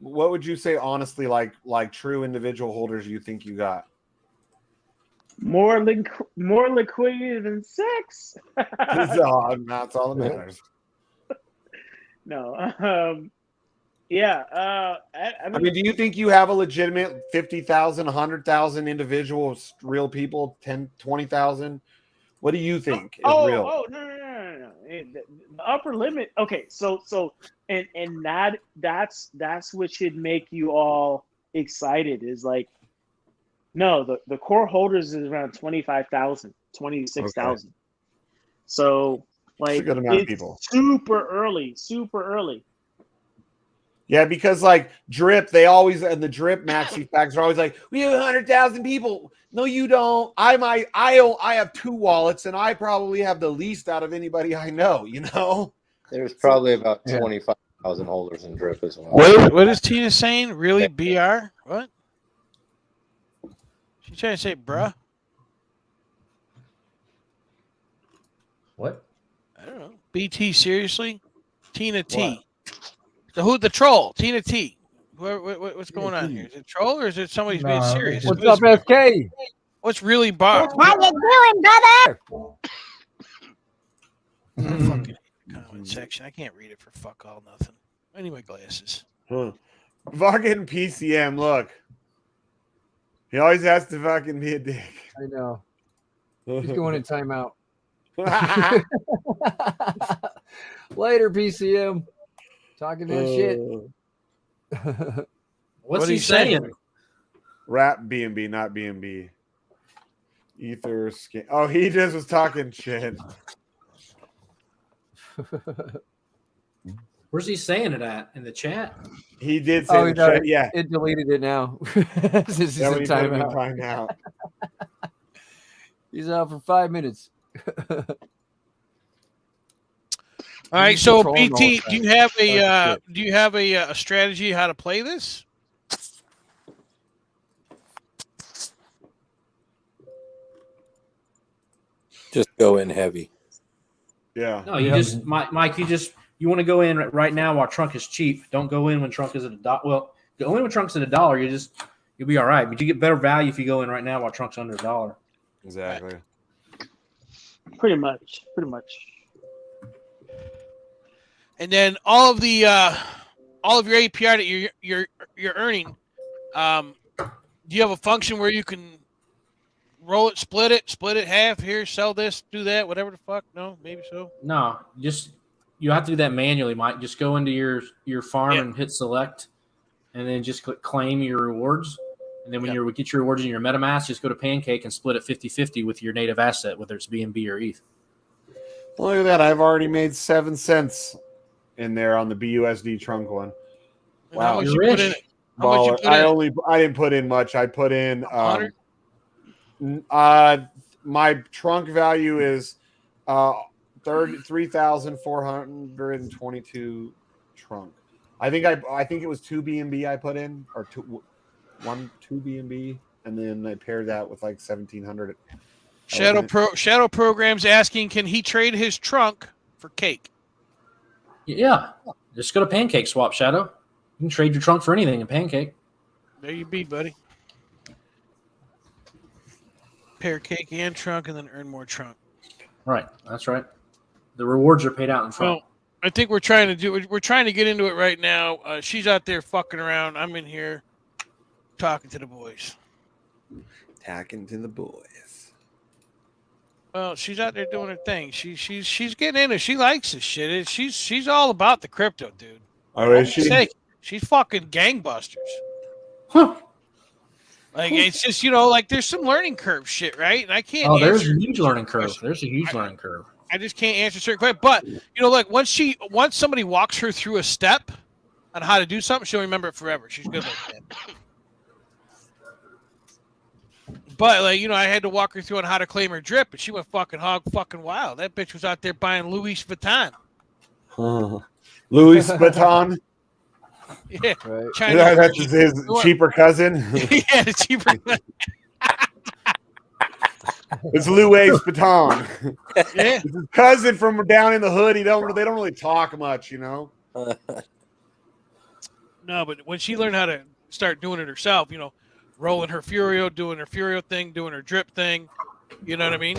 [SPEAKER 2] what would you say honestly, like true individual holders you think you got?
[SPEAKER 3] More liquidity than sex.
[SPEAKER 2] That's all that matters.
[SPEAKER 3] No. Yeah.
[SPEAKER 2] I mean, do you think you have a legitimate 50,000, 100,000 individual real people, 10, 20,000? What do you think is real?
[SPEAKER 3] Oh, no. The upper limit. Okay, so and that's what should make you all excited is like, no, the core holders is around 25,000, 26,000. Okay. So like,
[SPEAKER 2] that's a good amount of people.
[SPEAKER 3] Super early.
[SPEAKER 2] Yeah, because like Drip, they always, and the Drip maxi packs are always like, we have 100,000 people. No, you don't. I have 2 wallets, and I probably have the least out of anybody I know. You know,
[SPEAKER 12] there's probably about 25,000 holders in Drip as well.
[SPEAKER 10] What is Tina saying? Really, BR? What? She's trying to say, bruh.
[SPEAKER 5] What?
[SPEAKER 10] I don't know. BT, seriously? Tina T. The troll? Tina T. What's going on here? Is it a troll or is it somebody's being serious?
[SPEAKER 1] What's up, SK?
[SPEAKER 10] What's really bar?
[SPEAKER 7] How you doing, brother?
[SPEAKER 10] Fucking comment section. I can't read it for fuck all nothing. I need my glasses.
[SPEAKER 2] Fucking PCM, look. He always has to fucking be a dick.
[SPEAKER 1] I know. He's going in timeout. Later, PCM. Talking that shit.
[SPEAKER 8] What's he saying?
[SPEAKER 2] Rap BNB, not BNB. Ether skin. Oh, he just was talking shit.
[SPEAKER 8] Where's he saying it at? In the chat?
[SPEAKER 2] He did say the chat, yeah.
[SPEAKER 1] It deleted it now. This is a timeout. He's out for 5 minutes.
[SPEAKER 10] All right, so BT, do you have a strategy how to play this?
[SPEAKER 12] Just go in heavy.
[SPEAKER 2] Yeah.
[SPEAKER 8] No, you just Mike. You want to go in right now while Trunk is cheap. Don't go in when Trunk is at $1. Well, go in when Trunk's at $1. You'll be all right. But you get better value if you go in right now while Trunk's under $1.
[SPEAKER 2] Exactly.
[SPEAKER 3] Pretty much.
[SPEAKER 10] And then all of your APR that you're earning, do you have a function where you can roll it, split it half here, sell this, do that, whatever the fuck? No, maybe so.
[SPEAKER 8] No, you have to do that manually, Mike. Just go into your farm and hit select, and then just click claim your rewards. And then when you get your rewards in your MetaMask, just go to Pancake and split it 50-50 with your native asset, whether it's BNB or ETH.
[SPEAKER 2] Look at that. I've already made 7 cents in there on the BUSD Trunk one. Wow.
[SPEAKER 10] You're rich.
[SPEAKER 2] I didn't put in much. I put in my trunk value is 3,422 trunk. I think it was 2 BNB I put in, or 2 BNB, and then I paired that with like 1,700.
[SPEAKER 10] Shadow Program's asking, can he trade his trunk for cake?
[SPEAKER 8] Yeah, just go to Pancake Swap, Shadow. You can trade your trunk for anything in Pancake.
[SPEAKER 10] There you be, buddy. Pair cake and trunk, and then earn more trunk.
[SPEAKER 8] Right, that's right. The rewards are paid out in front.
[SPEAKER 10] Well, I think we're trying to get into it right now. She's out there fucking around. I'm in here talking to the boys. Well, she's out there doing her thing. She's getting into it. She likes this shit. She's all about the crypto, dude.
[SPEAKER 2] Oh, is she?
[SPEAKER 10] She's fucking gangbusters. Huh. Like, it's just, like there's some learning curve shit, right? And I can't.
[SPEAKER 8] Oh, there's a huge learning curve. There's a huge learning curve.
[SPEAKER 10] I just can't answer certain questions. But like once somebody walks her through a step on how to do something, she'll remember it forever. She's good like that. But I had to walk her through on how to claim her drip, and she went fucking wild. That bitch was out there buying Louis Vuitton.
[SPEAKER 2] Louis Vuitton.
[SPEAKER 10] Yeah,
[SPEAKER 2] right. That's his cheaper cousin.
[SPEAKER 10] Yeah, the cheaper.
[SPEAKER 2] It's Louis Vuitton.
[SPEAKER 10] Yeah,
[SPEAKER 2] it's his cousin from down in the hood. They don't really talk much,
[SPEAKER 10] No, but when she learned how to start doing it herself, rolling her Furio, doing her Furio thing, doing her drip thing, you know what I mean?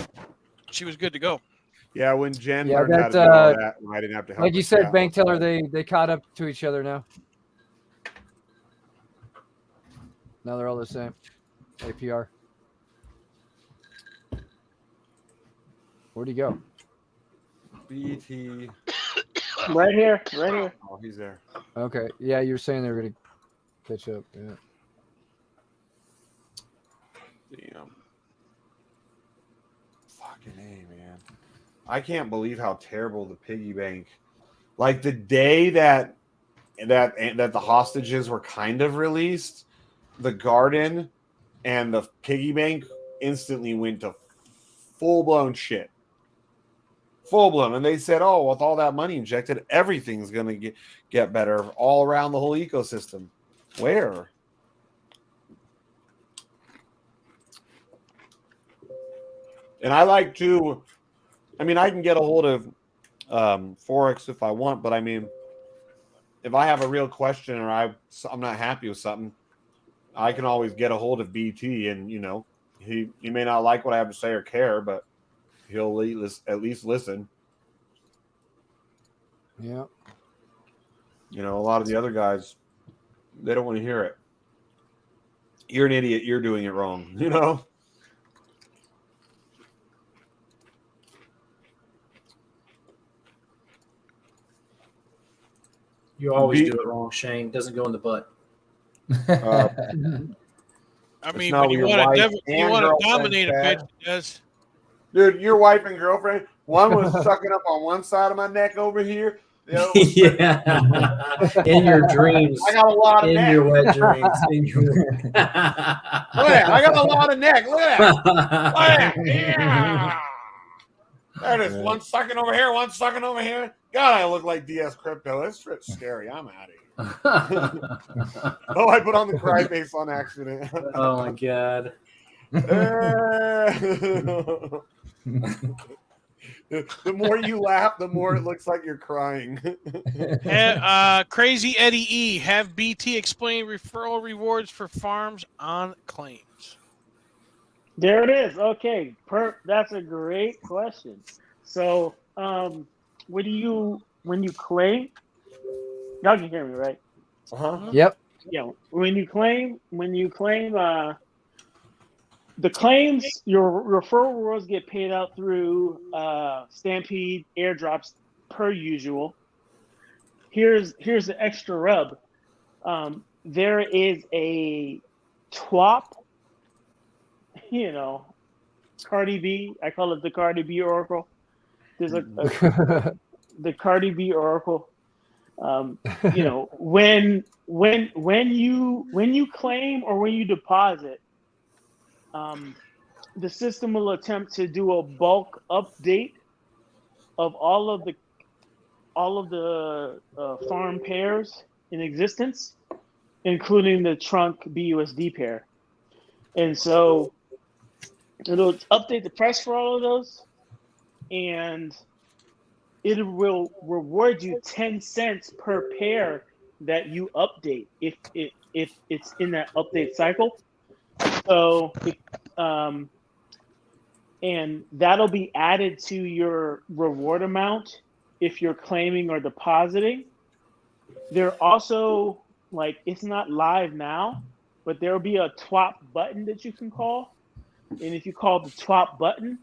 [SPEAKER 10] She was good to go.
[SPEAKER 2] Yeah, when Jen
[SPEAKER 1] Yeah,
[SPEAKER 2] learned how
[SPEAKER 1] that,
[SPEAKER 2] to do all that, I didn't have to help.
[SPEAKER 1] like you said, Bank Teller, they caught up to each other now. Now they're all the same. APR. Where'd he go?
[SPEAKER 2] BT.
[SPEAKER 3] Right here, right here.
[SPEAKER 2] Oh, he's there.
[SPEAKER 1] Okay. Yeah, you were saying they were going to catch up. Yeah.
[SPEAKER 2] Damn. Fucking A, man. I can't believe how terrible the piggy bank. Like the day that the hostages were kind of released, the garden and the piggy bank instantly went to full-blown shit. Full-blown. And they said, oh, with all that money injected, everything's going to get better all around the whole ecosystem. Where? And I like to, I mean, I can get a hold of Forex if I want, but I mean, if I have a real question or I'm not happy with something, I can always get a hold of BT, and he may not like what I have to say or care, but he'll at least listen.
[SPEAKER 1] Yeah.
[SPEAKER 2] A lot of the other guys, they don't want to hear it. You're an idiot. You're doing it wrong.
[SPEAKER 8] You always do it wrong, Shane. Doesn't go in the butt.
[SPEAKER 10] I mean, when you want to dominate a bitch, it does.
[SPEAKER 2] Dude, your wife and girlfriend, one was sucking up on one side of my neck over here. The other was
[SPEAKER 8] yeah. In your dreams.
[SPEAKER 2] I got a lot of
[SPEAKER 8] in
[SPEAKER 2] neck.
[SPEAKER 8] your wet dreams.
[SPEAKER 2] Look at that. I got a lot of neck. Look at that. Look at that. Yeah. There it is. One sucking over here, one sucking over here. God, I look like DS Crypto. This trip's scary. I'm out of here. Oh, I put on the cry face on accident.
[SPEAKER 8] Oh my god.
[SPEAKER 2] The more you laugh, the more it looks like you're crying.
[SPEAKER 10] Crazy Eddie E. Have BT explain referral rewards for farms on claims.
[SPEAKER 3] There it is. Okay, that's a great question. So, when you claim, y'all can hear me, right?
[SPEAKER 1] Yep.
[SPEAKER 3] Yeah. When you claim, the claims, your referral rewards get paid out through Stampede airdrops per usual. Here's the extra rub. There is a TWAP, Cardi B. I call it the Cardi B Oracle. There's the Cardi B Oracle. When you claim or when you deposit, the system will attempt to do a bulk update of all of the farm pairs in existence, including the trunk BUSD pair. And so it'll update the price for all of those, and it will reward you 10 cents per pair that you update if it's in that update cycle. So, and that'll be added to your reward amount if you're claiming or depositing. There also, it's not live now, but there'll be a TWAP button that you can call. And if you call the TWAP button,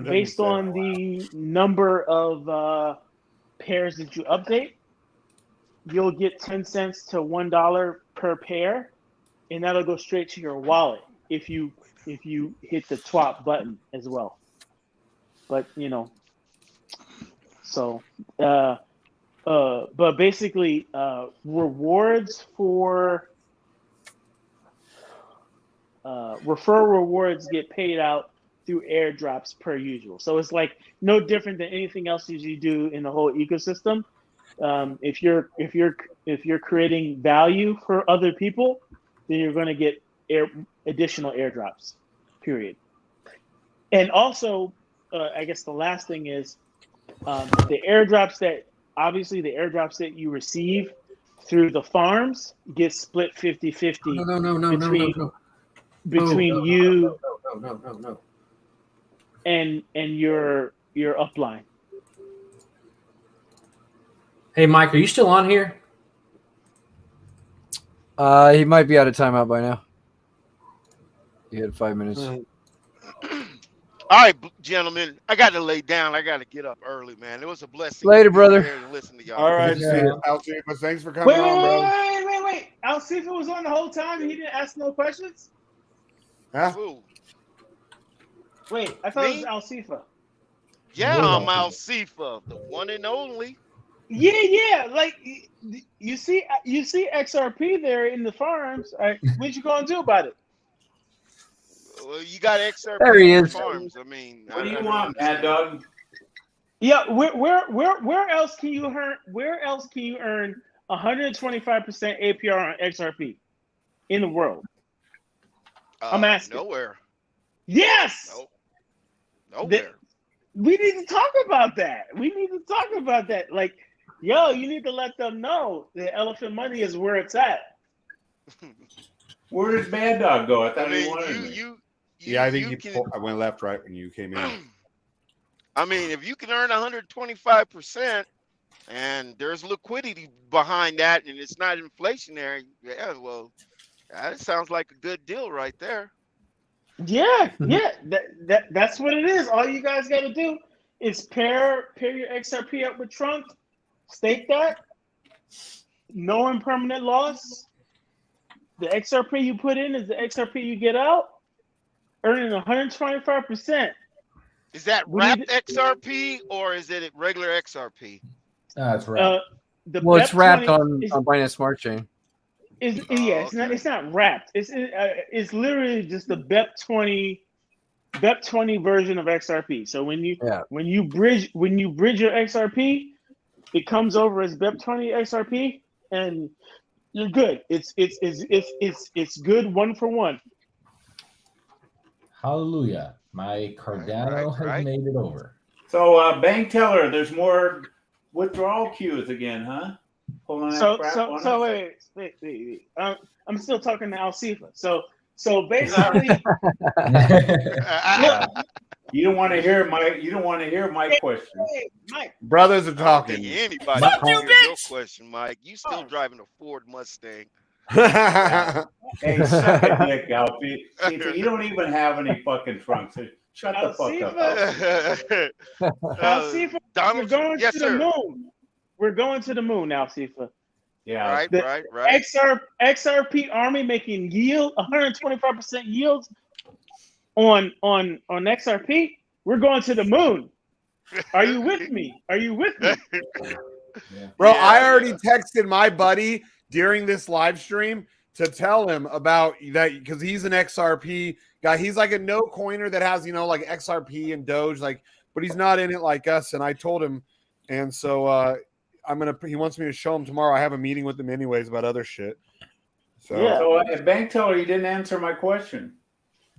[SPEAKER 3] based on the number of pairs that you update, you'll get 10 cents to $1 per pair, and that'll go straight to your wallet if you hit the TWAP button as well. But but basically, rewards for referral rewards get paid out through airdrops per usual. So it's no different than anything else that you do in the whole ecosystem. If you're creating value for other people, then you're going to get additional airdrops. Period. And also, I guess the last thing is the airdrops that you receive through the farms gets split 50-50 between you and your upline.
[SPEAKER 8] Hey, Mike, are you still on here?
[SPEAKER 1] He might be out of timeout by now. He had 5 minutes.
[SPEAKER 11] All right, gentlemen, I got to lay down. I got to get up early, man. It was a blessing.
[SPEAKER 1] Later,
[SPEAKER 11] to be
[SPEAKER 1] brother.
[SPEAKER 11] here and listen to y'all.
[SPEAKER 2] All right,
[SPEAKER 5] Yeah.
[SPEAKER 2] Alcifa, thanks for coming on, bro.
[SPEAKER 3] Wait. Alcifa was on the whole time and he didn't ask no questions?
[SPEAKER 2] Huh?
[SPEAKER 11] Ooh.
[SPEAKER 3] Wait, I thought
[SPEAKER 11] Me?
[SPEAKER 3] it was Alcifa.
[SPEAKER 11] Yeah, I'm Alcifa, the one and only.
[SPEAKER 3] Yeah. Like you see XRP there in the farms. All right, what you gonna do about it?
[SPEAKER 11] Well, you got XRP
[SPEAKER 1] There he
[SPEAKER 11] in
[SPEAKER 1] is.
[SPEAKER 11] farms. I mean,
[SPEAKER 13] What do you
[SPEAKER 11] I don't
[SPEAKER 13] want, Mad
[SPEAKER 11] understand.
[SPEAKER 13] Dog?
[SPEAKER 3] Yeah, where else can you earn? Where else can you earn 125% APR on XRP in the world? I'm asking.
[SPEAKER 11] Nowhere.
[SPEAKER 3] Yes.
[SPEAKER 11] Nope. Nowhere.
[SPEAKER 3] We need to talk about that. Like, yo, you need to let them know the elephant money is where it's at.
[SPEAKER 13] Where did Mad Dog go? I thought
[SPEAKER 11] I
[SPEAKER 13] he
[SPEAKER 11] mean,
[SPEAKER 13] wanted me.
[SPEAKER 2] Yeah, I think I went left right when you came in.
[SPEAKER 11] I mean, if you can earn 125% and there's liquidity behind that and it's not inflationary, yeah, well, that sounds like a good deal right there.
[SPEAKER 3] Yeah. That's what it is. All you guys got to do is pair your XRP up with Trunk, stake that, no impermanent loss. The XRP you put in is the XRP you get out, earning 125%.
[SPEAKER 11] Is that wrapped XRP or is it regular XRP?
[SPEAKER 5] That's right.
[SPEAKER 1] It's wrapped on Binance Smart Chain.
[SPEAKER 3] It's not wrapped. It's literally just the BEP20 version of XRP. So when you bridge your XRP, it comes over as BEP20 XRP, and you're good. It's good 1 for 1.
[SPEAKER 5] Hallelujah. My Cardano has made it over.
[SPEAKER 13] So, BankTeller, there's more withdrawal queues again, huh?
[SPEAKER 3] Wait. I'm still talking to Alcifa. So basically,
[SPEAKER 13] you don't want to hear my question.
[SPEAKER 3] Mike.
[SPEAKER 2] Brothers are talking.
[SPEAKER 11] Anybody can hear your question, Mike. You still driving a Ford Mustang?
[SPEAKER 13] Hey, suck a dick, Alfie. You don't even have any fucking trunks. So shut the fuck up,
[SPEAKER 3] Alcifa. We're going to the moon. We're going to the moon, Alcifa.
[SPEAKER 13] Yeah.
[SPEAKER 11] Right.
[SPEAKER 3] XRP Army making yield 125% yields on XRP. We're going to the moon. Are you with me?
[SPEAKER 2] Bro, I already texted my buddy during this live stream to tell him about that because he's an XRP guy. He's like a no coiner that has, like XRP and Doge, but he's not in it like us. And I told him, and so he wants me to show him tomorrow. I have a meeting with him anyways about other shit. So,
[SPEAKER 13] BankTeller, you didn't answer my question.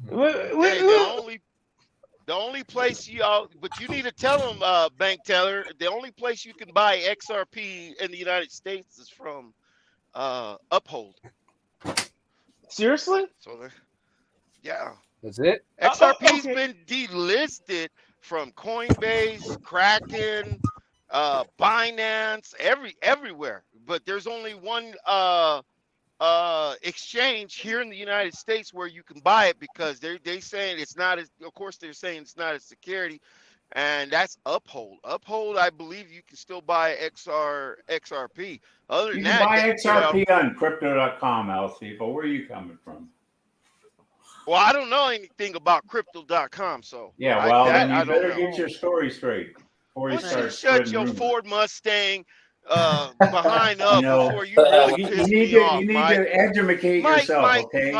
[SPEAKER 11] The only place but you need to tell them, BankTeller, the only place you can buy XRP in the United States is from Uphold.
[SPEAKER 3] Seriously?
[SPEAKER 11] So, yeah.
[SPEAKER 1] That's it?
[SPEAKER 11] XRP's been delisted from Coinbase, Kraken, Binance, everywhere. But there's only one exchange here in the United States where you can buy it because they saying it's not as, of course they're saying it's not a security, and that's Uphold. Uphold, I believe you can still buy XRP. Other than
[SPEAKER 13] you
[SPEAKER 11] that,
[SPEAKER 13] can buy XRP on crypto.com, Alfie, but where are you coming from?
[SPEAKER 11] Well, I don't know anything about crypto.com, so
[SPEAKER 13] yeah, well, then you better get your story straight before you start.
[SPEAKER 11] Shut your Ford Mustang behind up before you really piss me off.
[SPEAKER 13] You need to educate yourself, okay?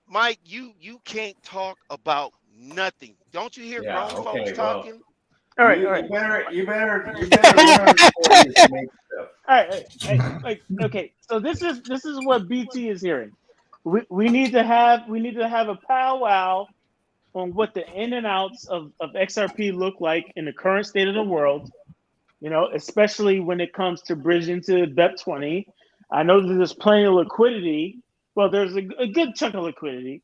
[SPEAKER 11] Mike, you can't talk about nothing. Don't you hear grown folks talking?
[SPEAKER 3] All right.
[SPEAKER 13] You better learn before you make stuff.
[SPEAKER 3] All right. Okay. So this is what BT is hearing. We need to have a powwow on what the in and outs of XRP look like in the current state of the world. Especially when it comes to bridging to BEP20. I know that there's plenty of liquidity. Well, there's a good chunk of liquidity.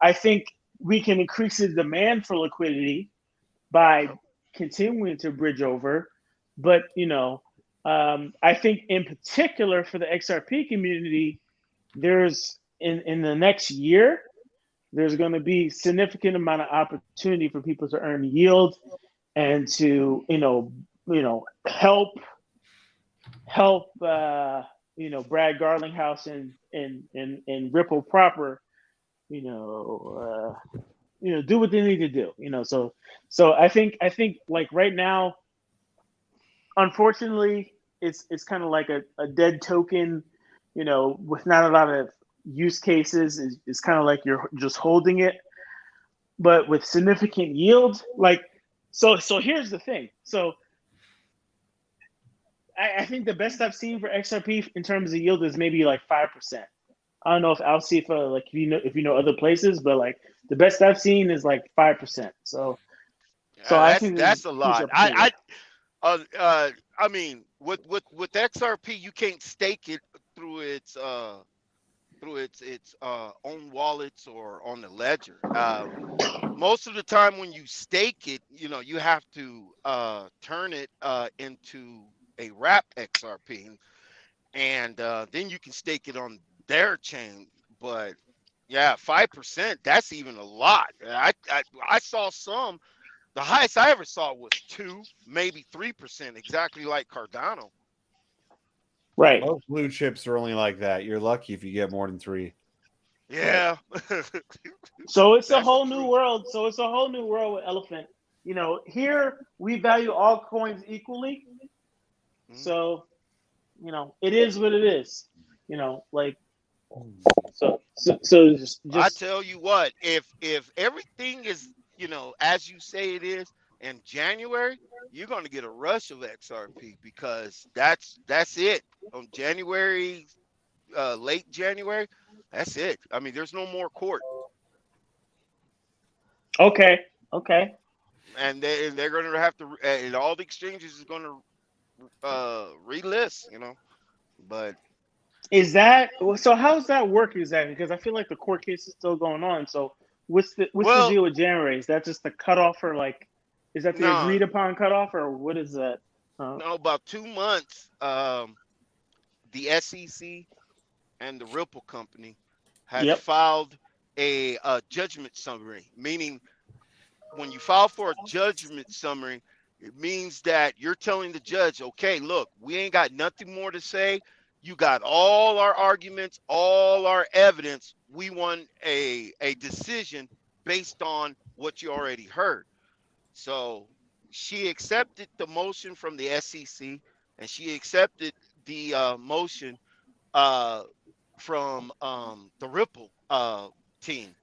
[SPEAKER 3] I think we can increase the demand for liquidity by continuing to bridge over. But, I think in particular for the XRP community, there's in the next year, there's going to be significant amount of opportunity for people to earn yield and to, help Brad Garlinghouse and Ripple proper, do what they need to do. So I think like right now, unfortunately, it's kind of like a dead token, with not a lot of use cases. It's kind of like you're just holding it, but with significant yield. Like, so here's the thing. So I think the best I've seen for XRP in terms of yield is maybe like 5%. I don't know if Alcifa, like if you know other places, but like the best I've seen is like 5%. So I think
[SPEAKER 11] that's a lot. I mean, with XRP, you can't stake it through its own wallets or on the ledger. Most of the time when you stake it, you have to turn it into a wrap XRP, and then you can stake it on their chain. But yeah, 5%, that's even a lot. I saw some. The highest I ever saw was 2, maybe 3%, exactly like Cardano.
[SPEAKER 3] Right.
[SPEAKER 2] Most blue chips are only like that. You're lucky if you get more than 3.
[SPEAKER 11] Yeah.
[SPEAKER 3] So it's a whole new world. So it's a whole new world with Elephant. Here we value all coins equally. So, it is what it is. Like, so just
[SPEAKER 11] I tell you what, if everything is, as you say it is in January, you're going to get a rush of XRP, because that's it on January, late January. That's it. I mean, there's no more court.
[SPEAKER 3] Okay.
[SPEAKER 11] And they're going to have to, and all the exchanges is going to relist, but
[SPEAKER 3] is that so? How's that work exactly? Because I feel like the court case is still going on. So what's the deal with January? Is that just the cutoff, or like, is that the agreed upon cutoff, or what is that?
[SPEAKER 11] No, about 2 months. The SEC and the Ripple company had filed a judgment summary, meaning when you file for a judgment summary, it means that you're telling the judge, okay, look, we ain't got nothing more to say. You got all our arguments, all our evidence. We want a decision based on what you already heard. So she accepted the motion from the SEC, and she accepted the motion from the Ripple team.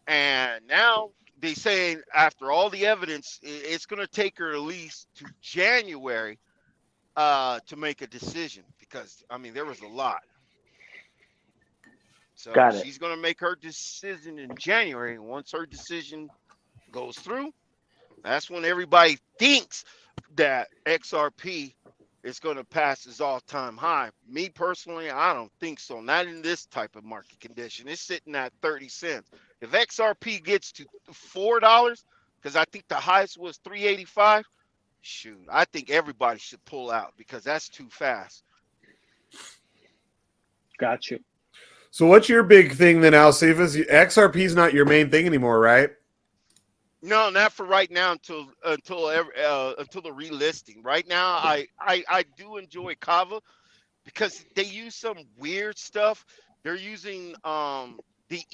[SPEAKER 11] And now they saying after all the evidence, it's going to take her at least to January to make a decision, because I mean there was a lot. So she's going to make her decision in January, and once her decision goes through, that's when everybody thinks that XRP is going to pass its all-time high. Me personally, I don't think so. Not in this type of market condition. It's sitting at 30 cents. If XRP gets to $4, because I think the highest was 385, shoot, I think everybody should pull out, because that's too fast.
[SPEAKER 3] Got you.
[SPEAKER 2] So what's your big thing then, Alcifas? XRP is not your main thing anymore, right?
[SPEAKER 11] No, not for right now until the relisting. Right now, I do enjoy Kava, because they use some weird stuff. They're using the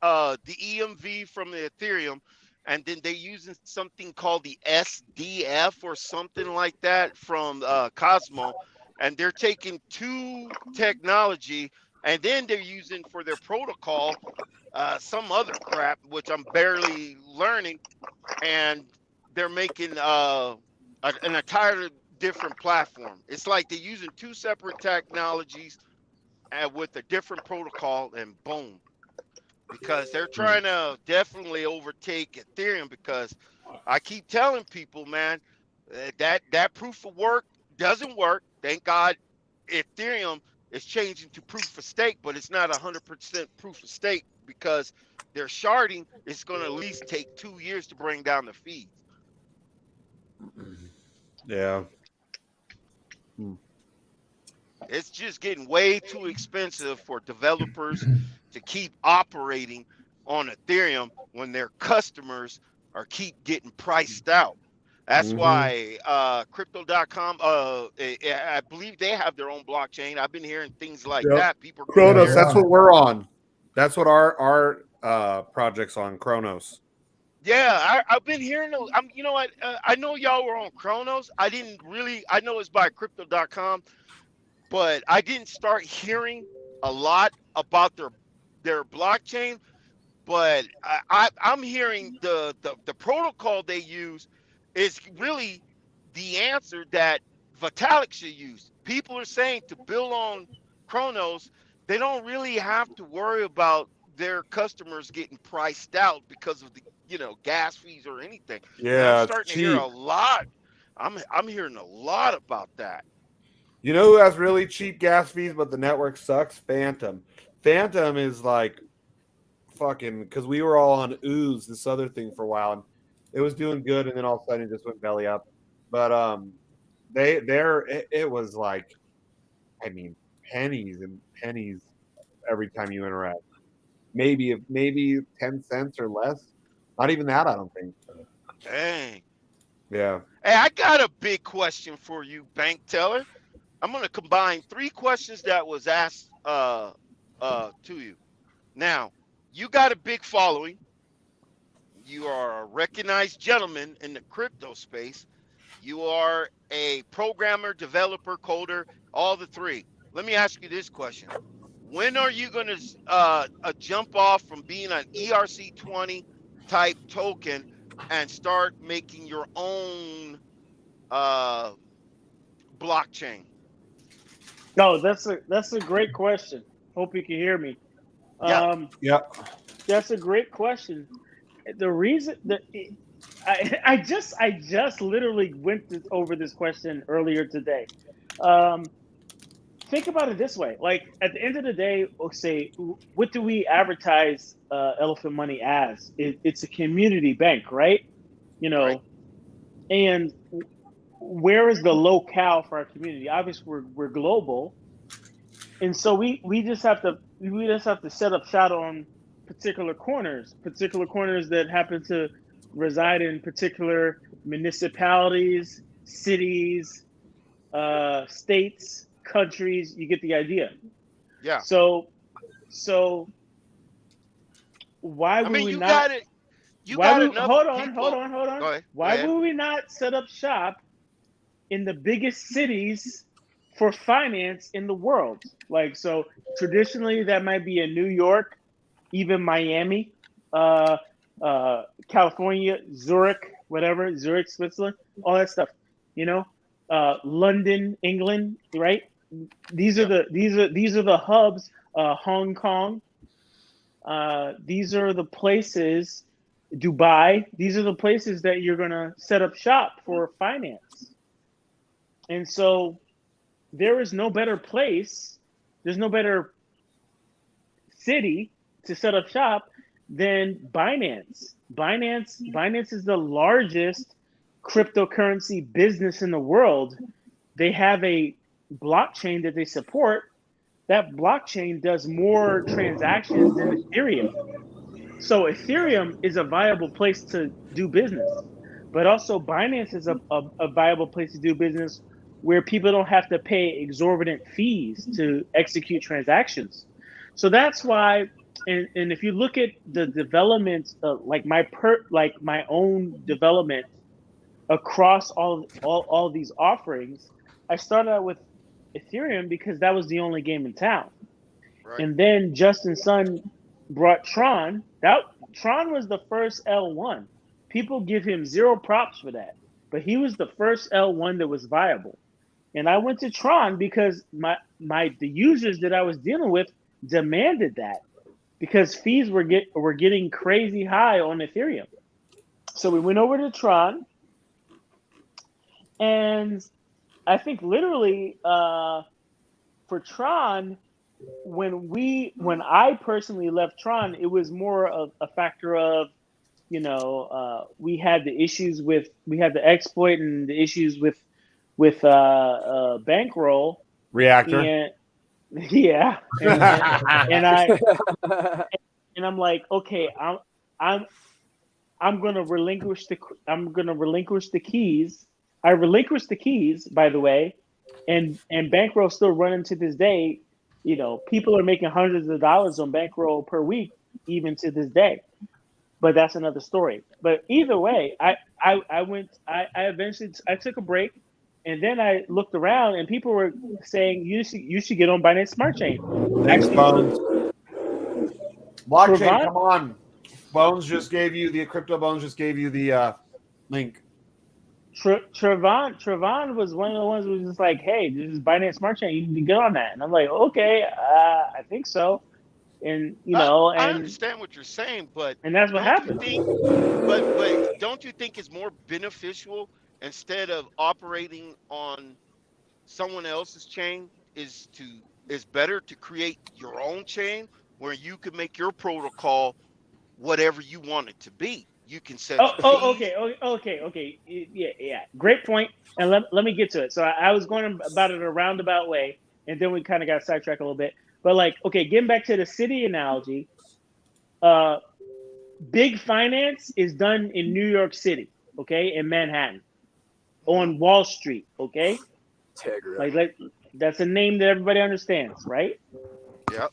[SPEAKER 11] EMV from the Ethereum, and then they're using something called the SDF or something like that from Cosmo, and they're taking 2 technology, and then they're using for their protocol some other crap, which I'm barely learning, and they're making an entirely different platform. It's like they're using 2 separate technologies with a different protocol, and boom. Because they're trying to definitely overtake Ethereum, because I keep telling people, man, that proof of work doesn't work. Thank God Ethereum It's changing to proof of stake, but it's not 100% proof of stake because their sharding is going to at least take 2 years to bring down the fees.
[SPEAKER 2] Yeah.
[SPEAKER 11] It's just getting way too expensive for developers to keep operating on Ethereum when their customers are keep getting priced out. That's why crypto.com, I believe they have their own blockchain. I've been hearing things like that. People are going
[SPEAKER 2] Kronos,
[SPEAKER 11] there.
[SPEAKER 2] that's what we're on. That's what our project's on, Kronos.
[SPEAKER 11] Yeah, I've been hearing. You know what? I know y'all were on Kronos. I know it's by crypto.com, but I didn't start hearing a lot about their blockchain. But I'm hearing the protocol they use is really the answer that Vitalik should use. People are saying to build on Kronos, they don't really have to worry about their customers getting priced out because of the gas fees or anything. And I'm
[SPEAKER 2] Yeah, it's
[SPEAKER 11] starting to hear
[SPEAKER 2] cheap.
[SPEAKER 11] a lot. I'm hearing a lot about that.
[SPEAKER 2] You know who has really cheap gas fees, but the network sucks? Phantom. Phantom is like fucking, because we were all on Ooze, this other thing, for a while, and it was doing good, and then all of a sudden it just went belly up. But it was like, I mean, pennies and pennies every time you interact. Maybe 10 cents or less. Not even that, I don't think.
[SPEAKER 11] Dang.
[SPEAKER 2] Yeah.
[SPEAKER 11] Hey, I got a big question for you, Bank Teller. I'm going to combine 3 questions that was asked to you. Now, you got a big following. You are a recognized gentleman in the crypto space. You are a programmer, developer, coder, all the 3. Let me ask you this question. When are you going to jump off from being an ERC20 type token and start making your own blockchain?
[SPEAKER 3] No, that's a great question. Hope you can hear me.
[SPEAKER 2] Yeah.
[SPEAKER 3] That's a great question. The reason that I just literally went over this question earlier today. Think about it this way: like at the end of the day, say, what do we advertise Elephant Money as? It's a community bank, right? You know,
[SPEAKER 11] right.
[SPEAKER 3] And where is the locale for our community? Obviously, we're global, and so we just have to set up shop on particular corners that happen to reside in particular municipalities, cities, states, countries. You get the idea.
[SPEAKER 11] Yeah.
[SPEAKER 3] So why
[SPEAKER 11] I
[SPEAKER 3] would
[SPEAKER 11] mean,
[SPEAKER 3] we
[SPEAKER 11] you
[SPEAKER 3] not?
[SPEAKER 11] got it. You got enough people.
[SPEAKER 3] Hold on.
[SPEAKER 11] Go ahead.
[SPEAKER 3] Why would we not set up shop in the biggest cities for finance in the world? Like, so traditionally that might be in New York, even Miami, California, Zurich, whatever, Zurich, Switzerland, all that stuff. London, England, right? These are the hubs. Hong Kong. These are the places. Dubai. These are the places that you're gonna set up shop for finance. And so there is no better place. There's no better city to set up shop than Binance. Binance is the largest cryptocurrency business in the world. They have a blockchain that they support. That blockchain does more transactions than Ethereum. So Ethereum is a viable place to do business, but also Binance is a viable place to do business where people don't have to pay exorbitant fees to execute transactions. So that's why, and if you look at the development, like my own development across all these offerings, I started out with Ethereum because that was the only game in town.
[SPEAKER 11] Right.
[SPEAKER 3] And then Justin Sun brought Tron. Tron was the first L1. People give him zero props for that, but he was the first L1 that was viable. And I went to Tron because the users that I was dealing with demanded that because fees were getting crazy high on Ethereum. So we went over to Tron, and I think literally for for Tron, when I personally left Tron, it was more of a factor of, we had the exploit and the issues with bankroll
[SPEAKER 2] Reactor.
[SPEAKER 3] and yeah, and I'm like, okay, I'm gonna relinquish the keys. I relinquished the keys, by the way, and bankroll still running to this day. People are making hundreds of dollars on bankroll per week, even to this day. But that's another story. But either way, I eventually took a break, and then I looked around, and people were saying you should get on Binance Smart Chain.
[SPEAKER 2] Thanks, Bones. Blockchain,
[SPEAKER 3] Trevon?
[SPEAKER 2] come on. Bones just gave you the Crypto Bones just gave you the link.
[SPEAKER 3] Trevon was one of the ones who was just like, "Hey, this is Binance Smart Chain. You need to get on that." And I'm like, "Okay, I think so." And
[SPEAKER 11] I understand what you're saying, but
[SPEAKER 3] and that's what happened.
[SPEAKER 11] But don't you think it's more beneficial instead of operating on someone else's chain is better to create your own chain where you can make your protocol whatever you want it to be. You can set your fees.
[SPEAKER 3] Okay. Yeah. Great point. And let me get to it. So I was going about it a roundabout way, and then we kind of got sidetracked a little bit. But getting back to the city analogy, big finance is done in New York City, okay, in Manhattan, on Wall Street, okay. That's a name that everybody understands, right?
[SPEAKER 11] Yep.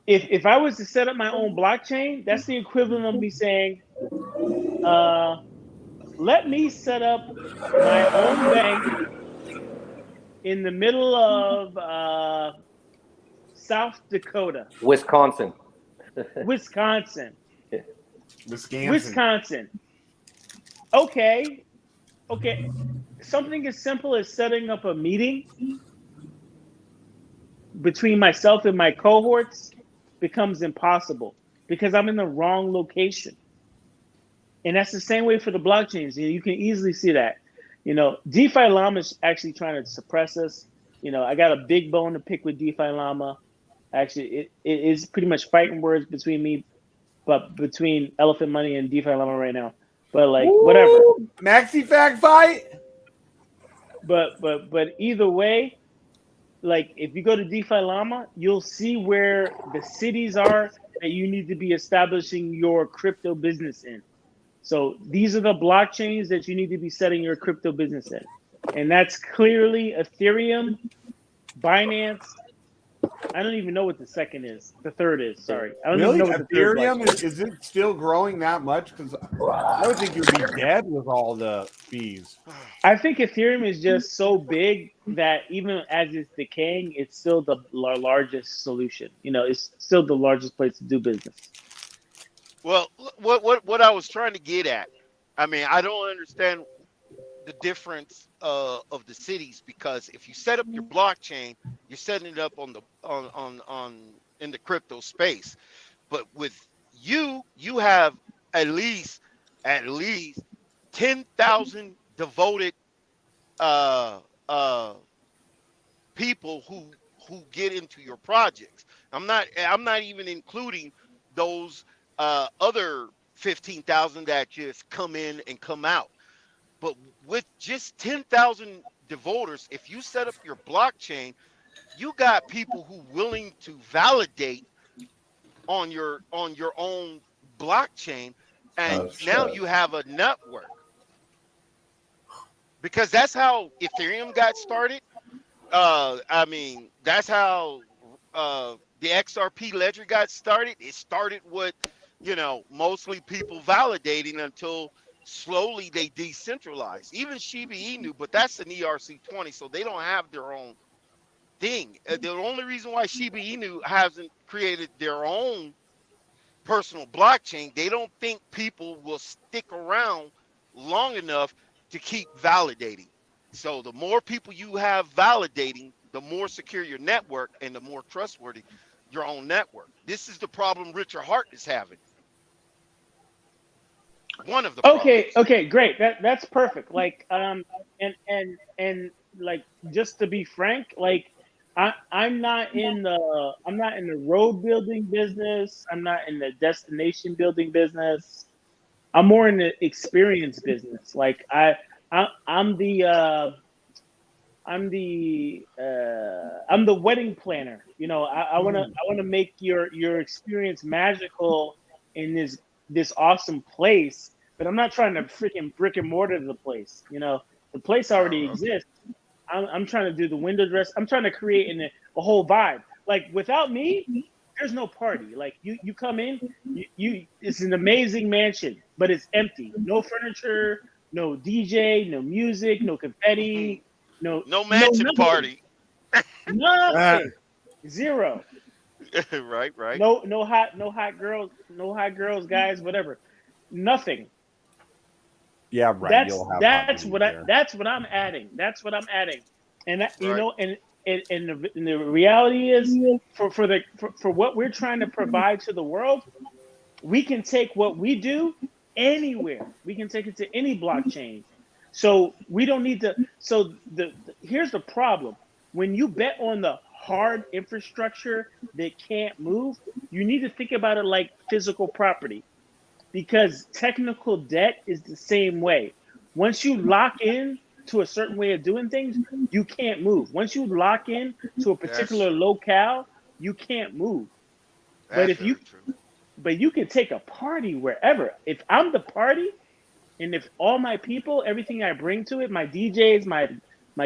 [SPEAKER 3] If I was to set up my own blockchain, that's the equivalent of me saying, let me set up my own bank in the middle of South Dakota.
[SPEAKER 12] Wisconsin.
[SPEAKER 3] Okay. Something as simple as setting up a meeting between myself and my cohorts becomes impossible because I'm in the wrong location. And that's the same way for the blockchains. You can easily see that. DeFi Llama is actually trying to suppress us. I got a big bone to pick with DeFi Llama. Actually, it is pretty much fighting words between Elephant Money and DeFi Llama right now. But whatever.
[SPEAKER 2] Maxi Fact fight.
[SPEAKER 3] But either way, if you go to DeFi Llama, you'll see where the cities are that you need to be establishing your crypto business in. So these are the blockchains that you need to be setting your crypto business in. And that's clearly Ethereum, Binance. I don't even know what the second is. The third is, sorry. I don't even know what the third
[SPEAKER 2] Ethereum, is it still growing that much? Because I would think you'd be dead with all the fees.
[SPEAKER 3] I think Ethereum is just so big that even as it's decaying, it's still the largest solution. It's still the largest place to do business.
[SPEAKER 11] Well, what I was trying to get at, I mean, I don't understand the difference of the cities, because if you set up your blockchain, you're setting it up on in the crypto space. But with you have at least 10,000 devoted people who get into your projects. I'm not even including those other 15,000 that just come in and come out. But with just 10,000 devoters, if you set up your blockchain, you got people who willing to validate on your own blockchain, and now you have a network. Because that's how Ethereum got started. I mean, that's how the XRP ledger got started. It started with, mostly people validating until slowly they decentralized. Even Shiba Inu, but that's an ERC20, so they don't have their own thing. The only reason why Shiba Inu hasn't created their own personal blockchain, they don't think people will stick around long enough to keep validating. So the more people you have validating, the more secure your network and the more trustworthy your own network. This is the problem Richard Hart is having. One of the problems.
[SPEAKER 3] Okay, great. That's perfect. And just to be frank, I'm not in the road building business. I'm not in the destination building business. I'm more in the experience business. Like I'm the I'm the wedding planner. You know, I wanna make your experience magical in this awesome place, but I'm not trying to freaking brick and mortar the place. You know, the place already exists. I'm trying to do the window dress. I'm trying to create a whole vibe. Like without me, there's no party. Like you come in, you it's an amazing mansion, but it's empty. No furniture, no DJ, no music, no confetti, no
[SPEAKER 11] mansion
[SPEAKER 3] nothing.
[SPEAKER 11] party.
[SPEAKER 3] Nothing. Zero.
[SPEAKER 11] Right.
[SPEAKER 3] No hot girls, guys, whatever. Nothing.
[SPEAKER 2] Yeah, right. You'll have
[SPEAKER 3] That's what I'm adding. That's what I'm adding. And that, you
[SPEAKER 11] Right.
[SPEAKER 3] know, and the reality is for what we're trying to provide to the world, we can take what we do anywhere. We can take it to any blockchain. So we don't need to. So here's the problem: when you bet on the hard infrastructure that can't move, you need to think about it like physical property, because technical debt is the same way. Once you lock in to a certain way of doing things, you can't move. Once you lock in to a particular locale, you can't move. But if you but you can take a party wherever. If I'm the party, and if all my people, everything I bring to it, my DJs, my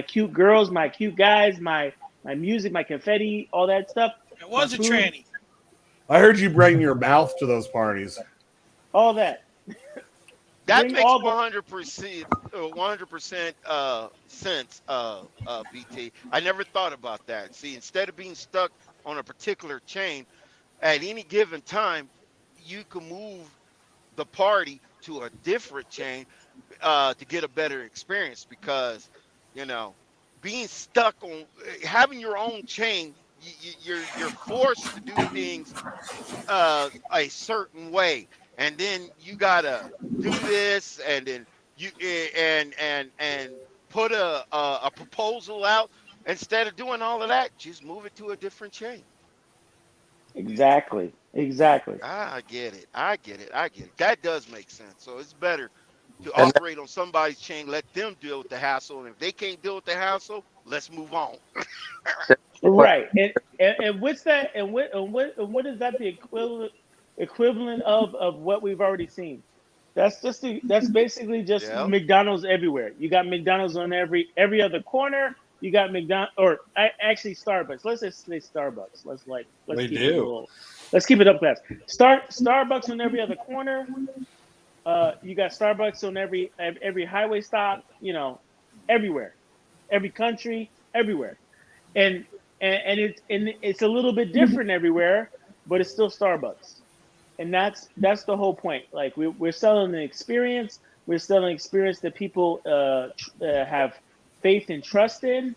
[SPEAKER 3] cute girls, my cute guys, my music, my confetti, all that stuff.
[SPEAKER 10] It was a tranny.
[SPEAKER 2] I heard you bring your mouth to those parties.
[SPEAKER 3] All that.
[SPEAKER 11] That
[SPEAKER 3] Bring
[SPEAKER 11] makes
[SPEAKER 3] all the-
[SPEAKER 11] 100% sense, BT. I never thought about that. See, instead of being stuck on a particular chain, at any given time, you can move the party to a different chain to get a better experience. Because, you know, being stuck on having your own chain, you're forced to do things a certain way, and then you gotta do this, and then you and put a proposal out. Instead of doing all of that, just move it to a different chain.
[SPEAKER 3] Exactly.
[SPEAKER 11] I get it. That does make sense. So it's better to operate on somebody's chain, let them deal with the hassle, and if they can't deal with the hassle, let's move on.
[SPEAKER 3] Right. And what's that? And what is that the equivalent of what we've already seen? That's basically just McDonald's everywhere. You got McDonald's on every other corner. You got McDonald's, or actually Starbucks. Let's just say Starbucks. Let's keep it a little. Let's keep it up class. Starbucks on every other corner. You got Starbucks on every highway stop. You know, everywhere, every country, everywhere, and it's a little bit different everywhere, but it's still Starbucks. And that's the whole point. Like we're selling an experience. We're selling an experience that people have faith and trust in.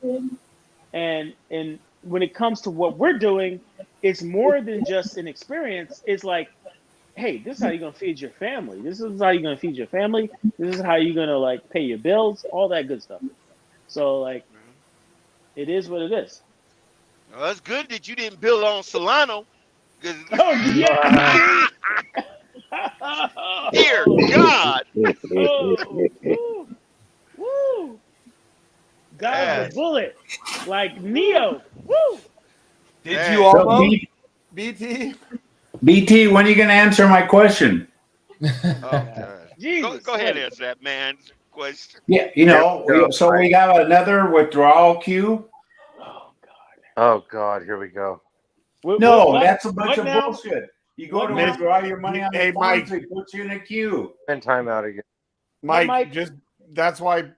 [SPEAKER 3] And when it comes to what we're doing, it's more than just an experience. It's like, hey, this is how you're gonna feed your family. This is how you're gonna feed your family. This is how you're gonna like pay your bills, all that good stuff. So like, it is what it is.
[SPEAKER 11] Well, that's good that you didn't build on Solano.
[SPEAKER 3] Oh yeah.
[SPEAKER 11] Dear God.
[SPEAKER 3] Woo. Dodge the bullet. Like Neo. Woo.
[SPEAKER 2] Did you all BT?
[SPEAKER 13] BT, when are you going to answer my question?
[SPEAKER 3] Jesus,
[SPEAKER 11] go ahead and answer that man's question.
[SPEAKER 13] Yeah, you know, so we got another withdrawal queue.
[SPEAKER 12] Oh God, here we go.
[SPEAKER 13] That's a bunch of bullshit. You go to withdraw your money on the
[SPEAKER 2] Mike,
[SPEAKER 13] they put you in a queue.
[SPEAKER 12] Spend time out again.
[SPEAKER 2] Mike, just that's why.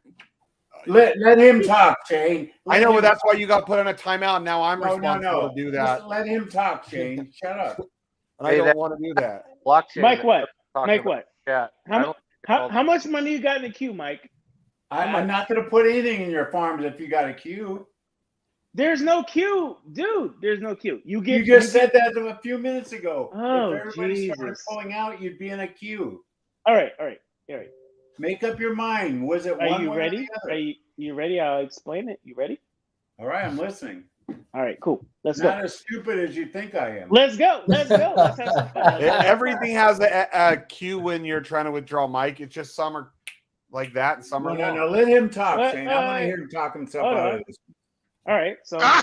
[SPEAKER 13] Let him talk, Shane.
[SPEAKER 2] I know, but that's why you got put on a timeout. Now I'm responsible to do that.
[SPEAKER 13] Just let him talk, Shane. Shut up.
[SPEAKER 2] And I don't want to do that.
[SPEAKER 12] Blockchain.
[SPEAKER 3] Mike, what? Mike, what?
[SPEAKER 12] Yeah.
[SPEAKER 3] How much money you got in the queue, Mike?
[SPEAKER 13] I'm not going to put anything in your farms if you got a queue.
[SPEAKER 3] There's no queue, dude. There's no queue. You
[SPEAKER 13] just said that a few minutes ago.
[SPEAKER 3] Oh,
[SPEAKER 13] if everybody started
[SPEAKER 3] Jesus.
[SPEAKER 13] pulling out, you'd be in a queue.
[SPEAKER 3] All right.
[SPEAKER 13] Make up your mind. Was it
[SPEAKER 3] Are
[SPEAKER 13] one
[SPEAKER 3] you
[SPEAKER 13] way or
[SPEAKER 3] ready?
[SPEAKER 13] the other?
[SPEAKER 3] Are you ready? I'll explain it. You ready?
[SPEAKER 13] All right, I'm listening.
[SPEAKER 3] All right, cool. Let's
[SPEAKER 13] Not
[SPEAKER 3] go.
[SPEAKER 13] as stupid as you think I am.
[SPEAKER 3] Let's go. Let's go. Let's have some fun.
[SPEAKER 2] Everything has a cue when you're trying to withdraw, Mike. It's just some are like that and some are
[SPEAKER 13] No,
[SPEAKER 2] long.
[SPEAKER 13] let him talk, Shane. I want to hear him talk himself out of this.
[SPEAKER 3] All right, so all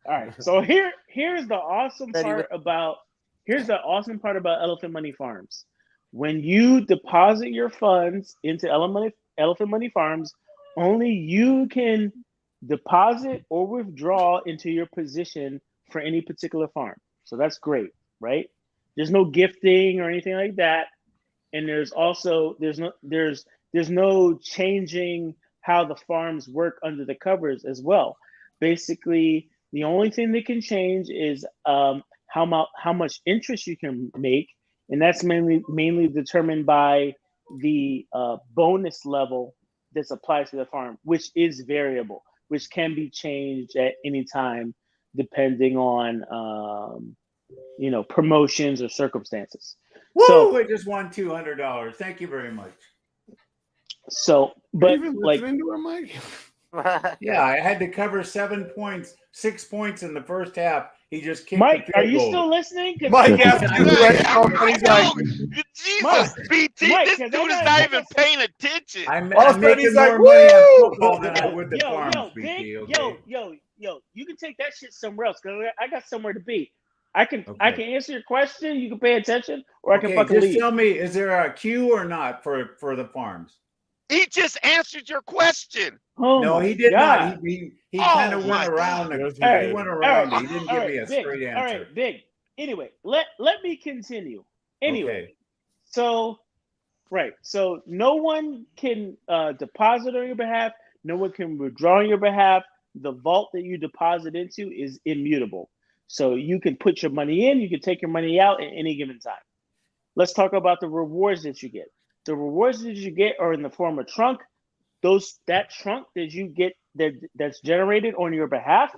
[SPEAKER 3] right, so here's the awesome part about Elephant Money Farms. When you deposit your funds into Elephant Money Farms, only you can deposit or withdraw into your position for any particular farm. So that's great, right? There's no gifting or anything like that, and there's no changing how the farms work under the covers as well. Basically, the only thing that can change is how much interest you can make, and that's mainly determined by the bonus level that's applied to the farm, which is variable, which can be changed at any time depending on promotions or circumstances.
[SPEAKER 13] Woo!
[SPEAKER 3] So
[SPEAKER 13] I just won $200. Thank you very much.
[SPEAKER 3] So, but
[SPEAKER 2] even
[SPEAKER 3] like,
[SPEAKER 2] listening to her, Mike?
[SPEAKER 13] Yeah, I had to cover 6 points in the first half. He just kicked
[SPEAKER 3] Mike,
[SPEAKER 13] the field
[SPEAKER 3] are you
[SPEAKER 13] goal.
[SPEAKER 3] still listening?
[SPEAKER 2] Mike asked you
[SPEAKER 11] Jesus, BT, this dude is not even paying attention.
[SPEAKER 13] I'm
[SPEAKER 2] All of a sudden
[SPEAKER 13] making
[SPEAKER 2] he's
[SPEAKER 13] more
[SPEAKER 2] like,
[SPEAKER 13] money on
[SPEAKER 2] "Woo!"
[SPEAKER 13] football than I would the farms, BT. Okay?
[SPEAKER 3] Yo, you can take that shit somewhere else because I got somewhere to be. I can answer your question. You can pay attention, or I can fucking
[SPEAKER 13] just
[SPEAKER 3] leave.
[SPEAKER 13] tell me, is there a queue or not for the farms?
[SPEAKER 11] He just answered your question.
[SPEAKER 3] Oh
[SPEAKER 13] No,
[SPEAKER 3] my
[SPEAKER 13] he did
[SPEAKER 3] God.
[SPEAKER 13] not. He kind of went around. He went around. He didn't give me a straight answer.
[SPEAKER 3] All right, big. Anyway, let me continue. Anyway, so no one can deposit on your behalf. No one can withdraw on your behalf. The vault that you deposit into is immutable. So you can put your money in, you can take your money out at any given time. Let's talk about the rewards that you get. The rewards that you get are in the form of trunk. That trunk that you get that's generated on your behalf,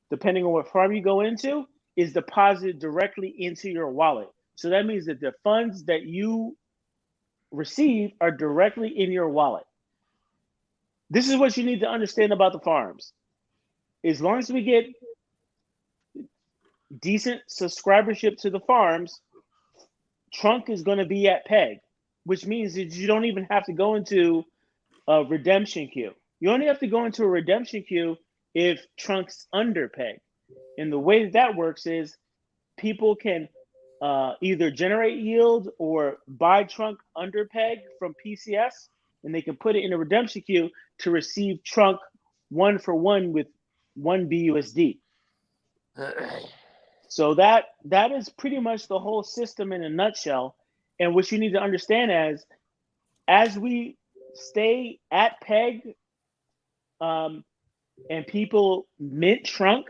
[SPEAKER 3] depending on what farm you go into, is deposited directly into your wallet. So that means that the funds that you receive are directly in your wallet. This is what you need to understand about the farms. As long as we get decent subscribership to the farms, trunk is going to be at peg, which means that you don't even have to go into a redemption queue. You only have to go into a redemption queue if trunk's under peg. And the way that works is people can either generate yield or buy trunk under peg from PCS, and they can put it in a redemption queue to receive trunk 1-for-1 with 1 BUSD. So that is pretty much the whole system in a nutshell. And what you need to understand as we stay at peg and people mint trunk,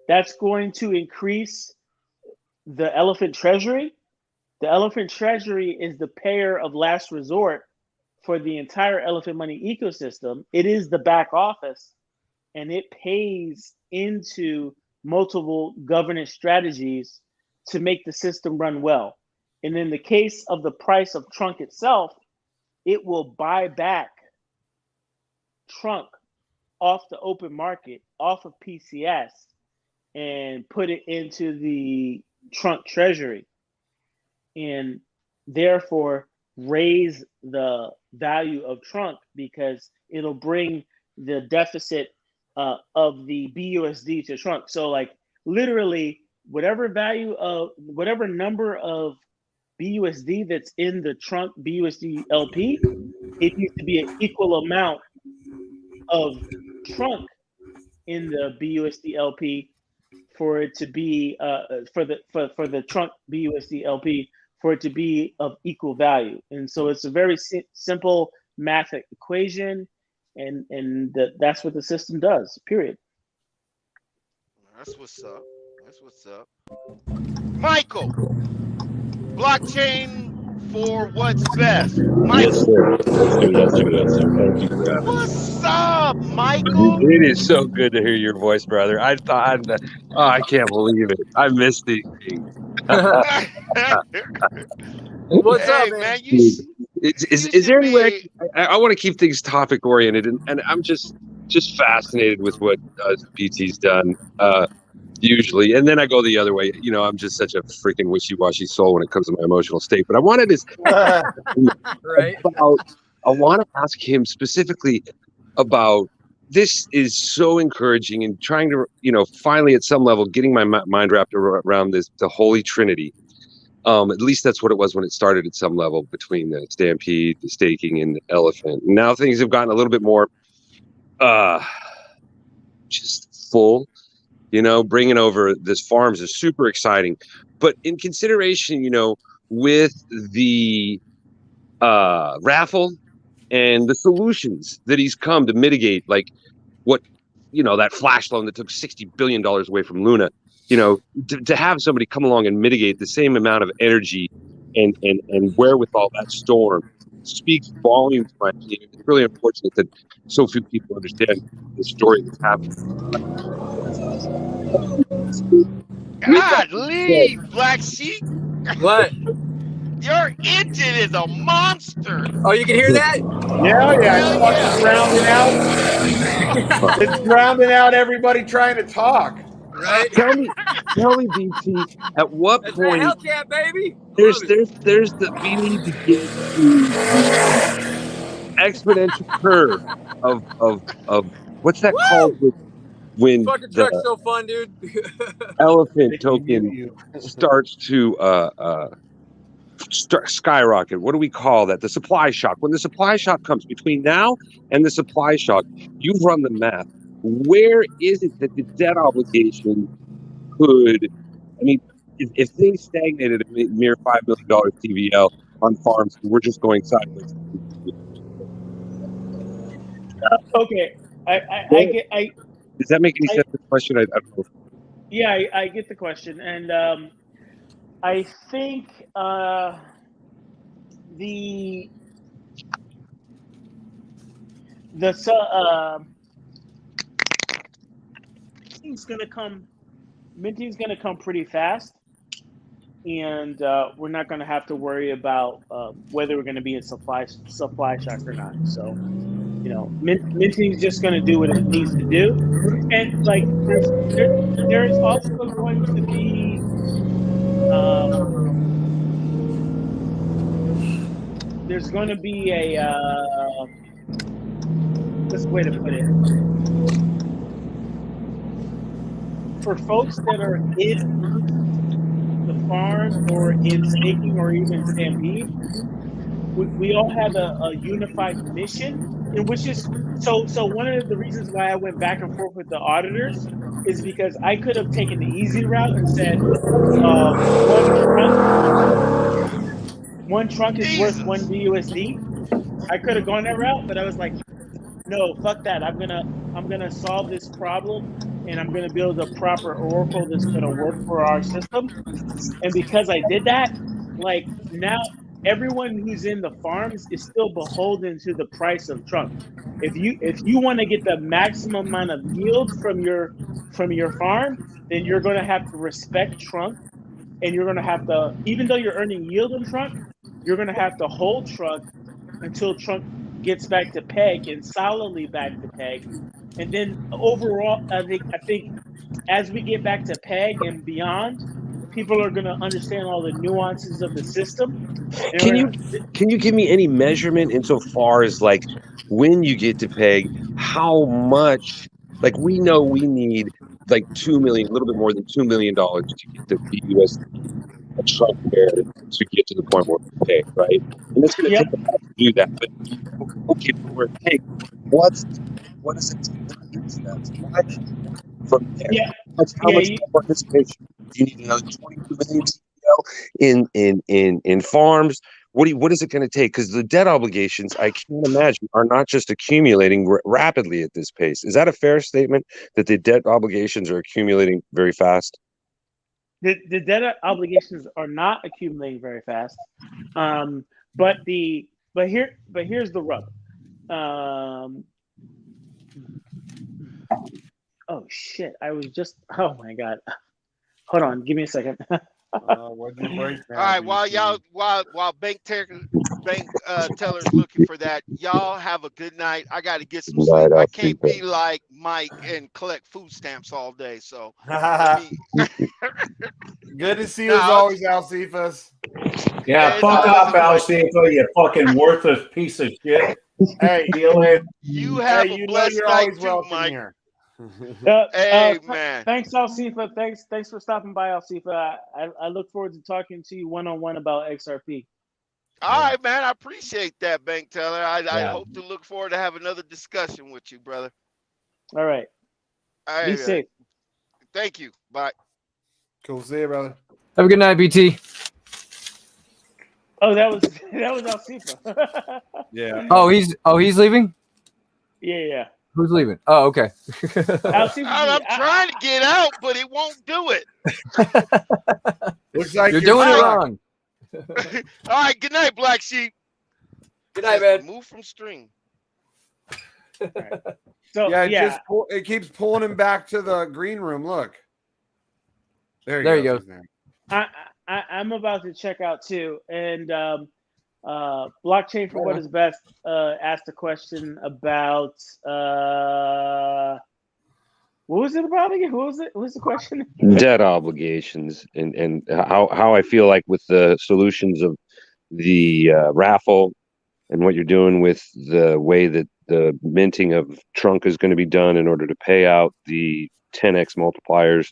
[SPEAKER 3] that's going to increase the elephant treasury. The elephant treasury is the payer of last resort for the entire elephant money ecosystem. It is the back office, and it pays into multiple governance strategies to make the system run well. And in the case of the price of trunk itself, it will buy back trunk off the open market, off of PCS, and put it into the trunk treasury, and therefore raise the value of trunk because it'll bring the deficit of the BUSD to trunk. So like literally whatever number of BUSD that's in the trunk BUSD LP, it needs to be an equal amount of trunk in the BUSD LP for it to be for the trunk BUSD LP for it to be of equal value. And so it's a very simple math equation, and that's what the system does, period.
[SPEAKER 11] That's what's up. That's what's up. Michael, blockchain for what's best. Michael.
[SPEAKER 14] Yes, sir. Yes, sir. Thank you for having me.
[SPEAKER 11] What's up, Michael?
[SPEAKER 14] It is so good to hear your voice, brother. I can't believe it. I missed these things.
[SPEAKER 1] What's up, man?
[SPEAKER 14] Is there any way I want to keep things topic oriented, and I'm just just fascinated with what BT's done usually, and then I go the other way. You know, I'm just such a freaking wishy-washy soul when it comes to my emotional state. But I wanted to
[SPEAKER 1] right.
[SPEAKER 14] I want to ask him specifically about this is so encouraging and trying to, you know, finally at some level getting my mind wrapped around this, the Holy Trinity. At least that's what it was when it started at some level between the Stampede, the staking, and the Elephant. Now things have gotten a little bit more just full. You know, bringing over this farms is super exciting. But in consideration, you know, with the raffle and the solutions that he's come to mitigate, like what, you know, that flash loan that took $60 billion away from Luna, you know, to have somebody come along and mitigate the same amount of energy and wherewithal that storm speaks volumes, in my opinion. It's really unfortunate that so few people understand the story that's happening.
[SPEAKER 11] God, leave, Black Sheep.
[SPEAKER 1] What?
[SPEAKER 11] Your engine is a monster.
[SPEAKER 1] Oh, you can hear that?
[SPEAKER 2] Yeah, it's
[SPEAKER 11] Hell
[SPEAKER 2] fucking
[SPEAKER 11] yeah.
[SPEAKER 2] drowning out. It's drowning out everybody trying to talk.
[SPEAKER 1] Right?
[SPEAKER 14] Tell me, BT, at what
[SPEAKER 1] That's that
[SPEAKER 14] point
[SPEAKER 1] Hellcat, baby. I
[SPEAKER 14] there's
[SPEAKER 1] love it.
[SPEAKER 14] we need to get to the exponential curve of what's that called when
[SPEAKER 1] Fucking
[SPEAKER 14] the
[SPEAKER 1] truck's so fun, dude.
[SPEAKER 14] elephant
[SPEAKER 2] They mute
[SPEAKER 14] token
[SPEAKER 2] you.
[SPEAKER 14] starts to skyrocket. What do we call that? The supply shock. When the supply shock comes between now and the supply shock, you've run the math. Where is it that the debt obligation could, I mean, if things stagnated at a mere $5 million TVL on farms, we're just going sideways.
[SPEAKER 3] Okay, I get
[SPEAKER 14] Does that make any sense? The question, I don't know.
[SPEAKER 3] yeah, I get the question, and I think the minting's gonna come. Minting's gonna come pretty fast, and we're not gonna have to worry about whether we're gonna be in supply shock or not. So, you know, minting's just gonna do what it needs to do, and like there's also going to be there's going to be a what's the way to put it, for folks that are in the farm or in staking or even Stampede, we all have a unified mission, and which is so one of the reasons why I went back and forth with the auditors is because I could have taken the easy route and said one trunk is worth one BUSD. I could have gone that route, but I was like, no, fuck that. I'm gonna solve this problem, and I'm gonna build a proper oracle that's gonna work for our system. And because I did that, like now everyone who's in the farms is still beholden to the price of trunk. If you want to get the maximum amount of yield from your farm, then you're going to have to respect trunk, and you're going to have to, even though you're earning yield in trunk, you're going to have to hold trunk until trunk gets back to peg and solidly back to peg. And then overall, I think as we get back to peg and beyond, people are going to understand all the nuances of the system.
[SPEAKER 14] Can you give me any measurement insofar as like when you get to peg, how much? Like we know we need like $2 million, a little bit more than $2 million to get the BUSD a truck there to get to the point where we pay, right? And it's going to take a while to do that. But okay, but we're paying. What does it take to get to that spot from there?
[SPEAKER 3] Yeah.
[SPEAKER 14] How much participation? Do you need another 22 million TVL in farms? What is it going to take? Because the debt obligations, I can't imagine, are not just accumulating rapidly at this pace. Is that a fair statement that the debt obligations are accumulating very fast?
[SPEAKER 3] The debt obligations are not accumulating very fast, but here's the rub. Oh shit! I was just. Oh my god! Hold on, give me a second.
[SPEAKER 11] All right, while bank tellers looking for that. Y'all have a good night. I got to get some
[SPEAKER 14] Good
[SPEAKER 11] sleep.
[SPEAKER 14] night,
[SPEAKER 11] I
[SPEAKER 14] I'll
[SPEAKER 11] can't
[SPEAKER 14] see
[SPEAKER 11] be like Mike and collect food stamps all day. So let me.
[SPEAKER 2] Good to see you
[SPEAKER 11] No,
[SPEAKER 2] as always, Alcephus.
[SPEAKER 13] Yeah,
[SPEAKER 11] it's
[SPEAKER 13] fuck
[SPEAKER 11] always
[SPEAKER 13] off,
[SPEAKER 11] a pleasure.
[SPEAKER 13] Alcifa, you fucking worthless piece of shit.
[SPEAKER 2] Hey,
[SPEAKER 13] See you later.
[SPEAKER 11] You have a
[SPEAKER 2] you know
[SPEAKER 11] blessed
[SPEAKER 2] you're
[SPEAKER 11] night
[SPEAKER 2] always
[SPEAKER 11] too,
[SPEAKER 2] welcome
[SPEAKER 11] Mike.
[SPEAKER 2] here.
[SPEAKER 11] Hey, man.
[SPEAKER 3] Thanks, Alcifa. Thanks for stopping by, Alcifa. I look forward to talking to you one-on-one about XRP.
[SPEAKER 11] All right, man. I appreciate that, bank teller. I
[SPEAKER 13] Yeah.
[SPEAKER 11] hope to look forward to have another discussion with you, brother.
[SPEAKER 3] All right.
[SPEAKER 11] All right,
[SPEAKER 3] Be safe.
[SPEAKER 11] Thank you. Bye.
[SPEAKER 2] Cool. See you, brother.
[SPEAKER 1] Have a good night, BT.
[SPEAKER 3] Oh, that was Alcifa.
[SPEAKER 2] Yeah.
[SPEAKER 1] Oh, he's leaving.
[SPEAKER 3] Yeah.
[SPEAKER 1] Who's leaving? Oh, okay.
[SPEAKER 3] Alcifa.
[SPEAKER 11] I'm trying to get out, but it won't do it.
[SPEAKER 2] Looks like
[SPEAKER 1] you're doing it
[SPEAKER 2] stuck.
[SPEAKER 1] wrong.
[SPEAKER 11] All right. Good night, Black Sheep.
[SPEAKER 1] Good night, man.
[SPEAKER 11] Move from stream.
[SPEAKER 3] Right. So
[SPEAKER 2] yeah, it keeps pulling him back to the green room. Look. There
[SPEAKER 1] you
[SPEAKER 2] go.
[SPEAKER 3] I'm about to check out too, and blockchain for what is best asked a question about what was it about again? What was the question?
[SPEAKER 14] debt obligations and how I feel like with the solutions of the raffle and what you're doing with the way that the minting of trunk is going to be done in order to pay out the 10x multipliers.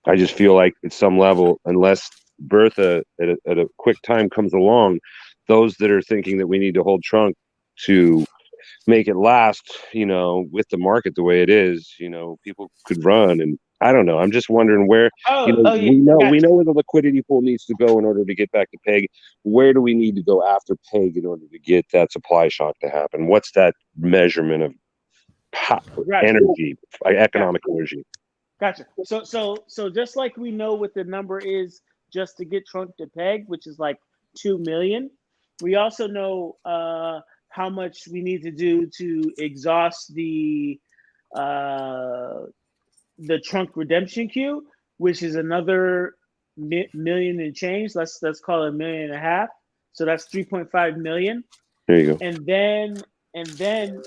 [SPEAKER 14] I just feel like at some level, unless Bertha at a quick time comes along, those that are thinking that we need to hold trunk to make it last, with the market the way it is, people could run. And I don't know. I'm just wondering where, we know where the liquidity pool needs to go in order to get back to peg. Where do we need to go after peg in order to get that supply shock to happen? What's that measurement of energy, economic energy?
[SPEAKER 3] Gotcha. So just like we know what the number is just to get trunk to peg, which is like 2 million, we also know how much we need to do to exhaust the trunk redemption queue, which is another million and change. Let's call it 1.5 million. So that's 3.5 million.
[SPEAKER 14] There you go.
[SPEAKER 3] And then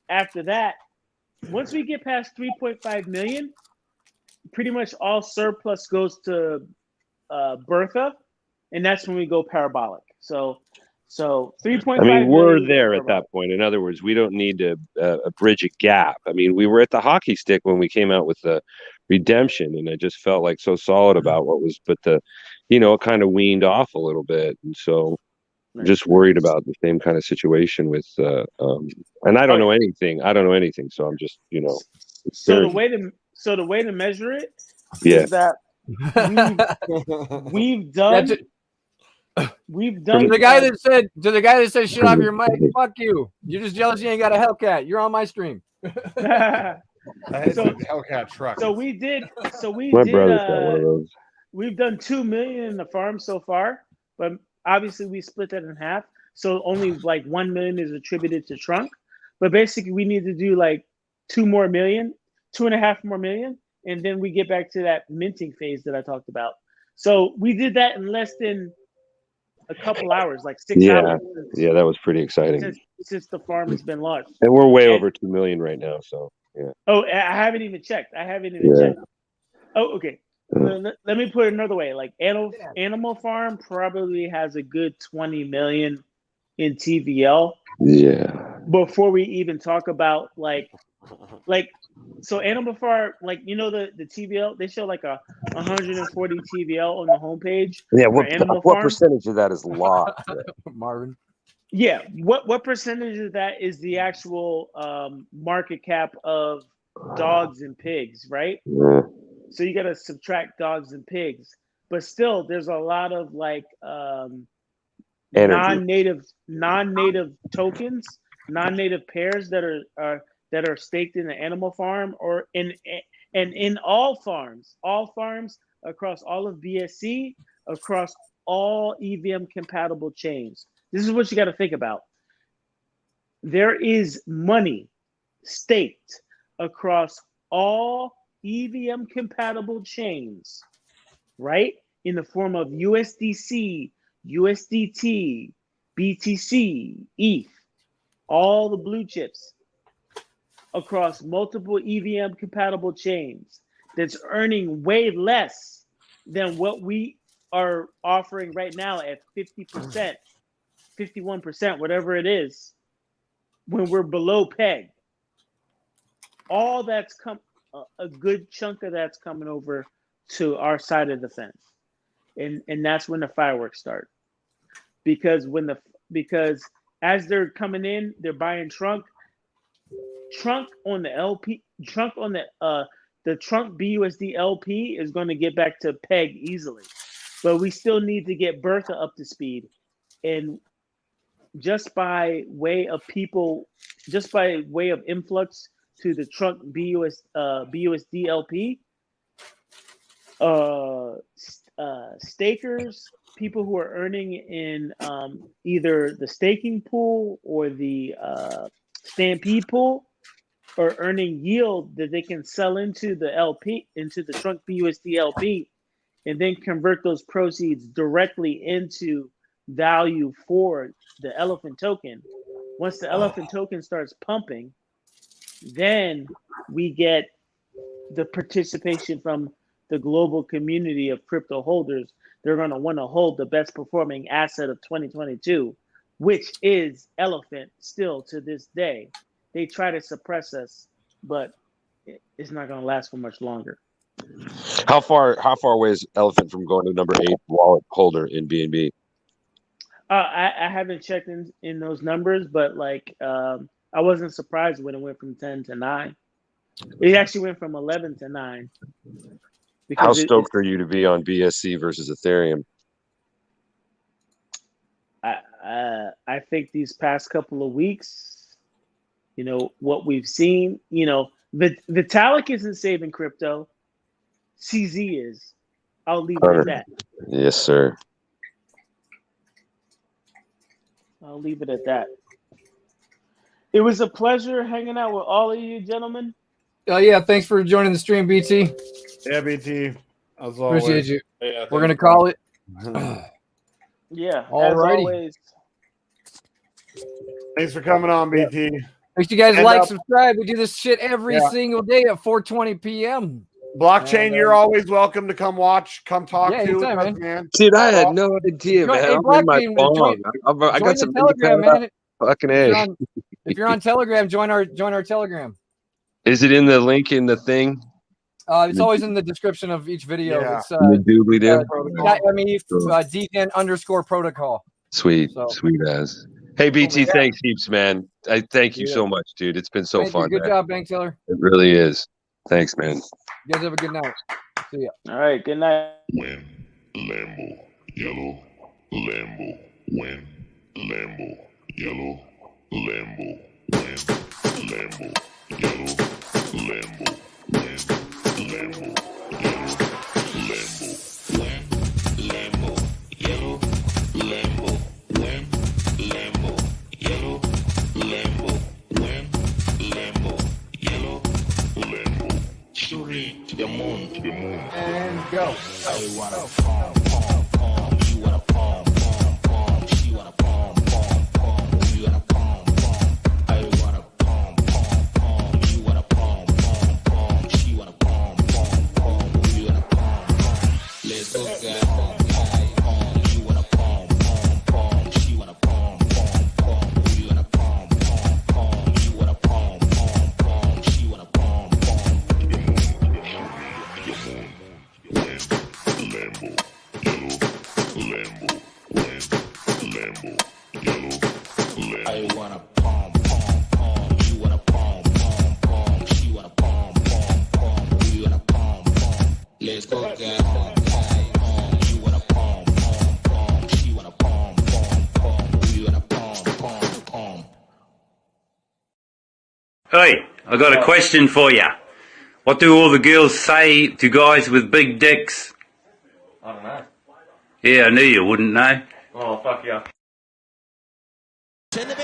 [SPEAKER 3] after that, once we get past 3.5 million, pretty much all surplus goes to Bertha, and that's when we go parabolic. So 3.5
[SPEAKER 14] I mean, we're
[SPEAKER 3] million
[SPEAKER 14] there at that point. In other words, we don't need to bridge a gap. I mean, we were at the hockey stick when we came out with the redemption, and I just felt like so solid about what was, but it kind of weaned off a little bit. And so I'm just worried about the same kind of situation with, and I don't know anything. So I'm just,
[SPEAKER 3] So the way to measure it
[SPEAKER 14] Yeah.
[SPEAKER 3] is that we've done.
[SPEAKER 1] To the guy that said shut off your mic, fuck you. You're just jealous you ain't got a Hellcat. You're on my stream.
[SPEAKER 2] Hellcat truck.
[SPEAKER 3] We did.
[SPEAKER 14] My brother's got one of those.
[SPEAKER 3] We've done 2 million in the farm so far, but obviously we split that in half. So only like 1 million is attributed to trunk. But basically we need to do like 2.5 more million, and then we get back to that minting phase that I talked about. So we did that in less than a couple hours, like 6 hours.
[SPEAKER 14] Yeah, that was pretty exciting.
[SPEAKER 3] Since the farm has been launched.
[SPEAKER 14] And we're way over 2 million right now. So yeah.
[SPEAKER 3] Oh, I haven't even checked. Oh, okay. Let me put it another way. Like Animal Farm probably has a good 20 million in TVL.
[SPEAKER 14] Yeah.
[SPEAKER 3] Before we even talk about so Animal Farm, the TVL, they show like a 140 TVL on the homepage.
[SPEAKER 14] Yeah.
[SPEAKER 3] What
[SPEAKER 14] percentage of that is locked?
[SPEAKER 1] Marvin?
[SPEAKER 3] Yeah. What percentage of that is the actual market cap of dogs and pigs, right?
[SPEAKER 14] Yeah.
[SPEAKER 3] So you got to subtract dogs and pigs, but still, there's a lot of non-native tokens, non-native pairs that are staked in the Animal Farm or in all farms across all of BSC, across all EVM compatible chains. This is what you got to think about. There is money staked across all EVM compatible chains, right? In the form of USDC, USDT, BTC, ETH, all the blue chips across multiple EVM compatible chains that's earning way less than what we are offering right now at 50%, 51%, whatever it is, when we're below peg. All that's a good chunk of that's coming over to our side of the fence. And that's when the fireworks start. Because as they're coming in, they're buying trunk on the LP, trunk on the trunk BUSD LP is going to get back to peg easily. But we still need to get Bertha up to speed. And just by way of influx to the trunk BUSD LP, stakers, people who are earning in either the staking pool or the Stampede pool, are earning yield that they can sell into the LP, into the trunk BUSD LP, and then convert those proceeds directly into value for the elephant token. Once the elephant token starts pumping, then we get the participation from the global community of crypto holders. They're going to want to hold the best performing asset of 2022, which is elephant still to this day. They try to suppress us, but it's not going to last for much longer.
[SPEAKER 14] How far away is elephant from going to number 8 wallet holder in BNB?
[SPEAKER 3] I haven't checked in those numbers, but I wasn't surprised when it went from 10 to 9. It actually went from 11 to 9.
[SPEAKER 14] How stoked are you to be on BSC versus Ethereum?
[SPEAKER 3] I think these past couple of weeks, what we've seen, Vitalik isn't saving crypto. CZ is. I'll leave it at that.
[SPEAKER 14] Yes, sir.
[SPEAKER 3] I'll leave it at that. It was a pleasure hanging out with all of you gentlemen.
[SPEAKER 1] Yeah, thanks for joining the stream, BT.
[SPEAKER 2] Yeah, BT. As always.
[SPEAKER 1] Appreciate you.
[SPEAKER 2] Yeah,
[SPEAKER 1] we're gonna call it.
[SPEAKER 3] Yeah.
[SPEAKER 1] Alrighty.
[SPEAKER 3] As always.
[SPEAKER 2] Thanks for coming on, BT.
[SPEAKER 1] Make sure you guys like, subscribe. We do this shit every single day at 4:20 p.m.
[SPEAKER 2] Blockchain, you're always welcome to come watch, come talk to
[SPEAKER 1] anytime,
[SPEAKER 2] us, man.
[SPEAKER 14] Dude, I had no idea, man.
[SPEAKER 1] Hey,
[SPEAKER 14] I'm in my
[SPEAKER 1] Blockchain,
[SPEAKER 14] phone. I got some
[SPEAKER 1] Telegram, man.
[SPEAKER 14] Fucking A.
[SPEAKER 1] If you're on Telegram, join our Telegram.
[SPEAKER 14] Is it in the link in the thing?
[SPEAKER 1] It's always in the description of each video.
[SPEAKER 2] Yeah.
[SPEAKER 1] It's
[SPEAKER 14] the doobly-doo?
[SPEAKER 1] DN_protocol. protocol.
[SPEAKER 14] Sweet,
[SPEAKER 1] So.
[SPEAKER 14] sweet as. Hey, BT, thanks heaps, man. I thank you so much, dude. It's been so fun.
[SPEAKER 1] Good job, BankTeller.
[SPEAKER 14] It really is. Thanks, man.
[SPEAKER 1] You guys have a good night. See ya.
[SPEAKER 3] All right, good night.
[SPEAKER 15] Win, Lambo, yellow, Lambo, win, Lambo, yellow, Lambo, win, Lambo, yellow, Lambo, win, Lambo, yellow, Lambo, win, Lambo, yellow, Lambo, win, Lambo, yellow, Lambo, win, Lambo, yellow, Lambo. Shooting to the moon,
[SPEAKER 1] and go.
[SPEAKER 15] I wanna palm, palm, palm. You wanna palm, palm, palm. She wanna palm, palm, palm. You wanna palm, palm. I wanna palm, palm, palm. You wanna palm, palm, palm. She wanna palm, palm, palm. You wanna palm, palm. Let's go, guys. Palm, palm. You wanna palm, palm, palm. She wanna palm, palm, palm. You wanna palm, palm, palm. You wanna palm, palm, palm. She wanna palm, palm. Lambo, yellow, Lambo, win, Lambo, yellow, Lambo. I wanna palm, palm, palm. You wanna palm, palm, palm. She wanna palm, palm, palm. We wanna palm, palm. Let's go, guys. Palm, palm. You wanna palm, palm, palm. She wanna palm, palm, palm. We wanna palm, palm, palm.
[SPEAKER 16] Hey, I got a question for you. What do all the girls say to guys with big dicks?
[SPEAKER 17] I don't know.
[SPEAKER 16] Yeah, I knew you wouldn't know.
[SPEAKER 17] Oh, fuck yeah.
[SPEAKER 18] Send the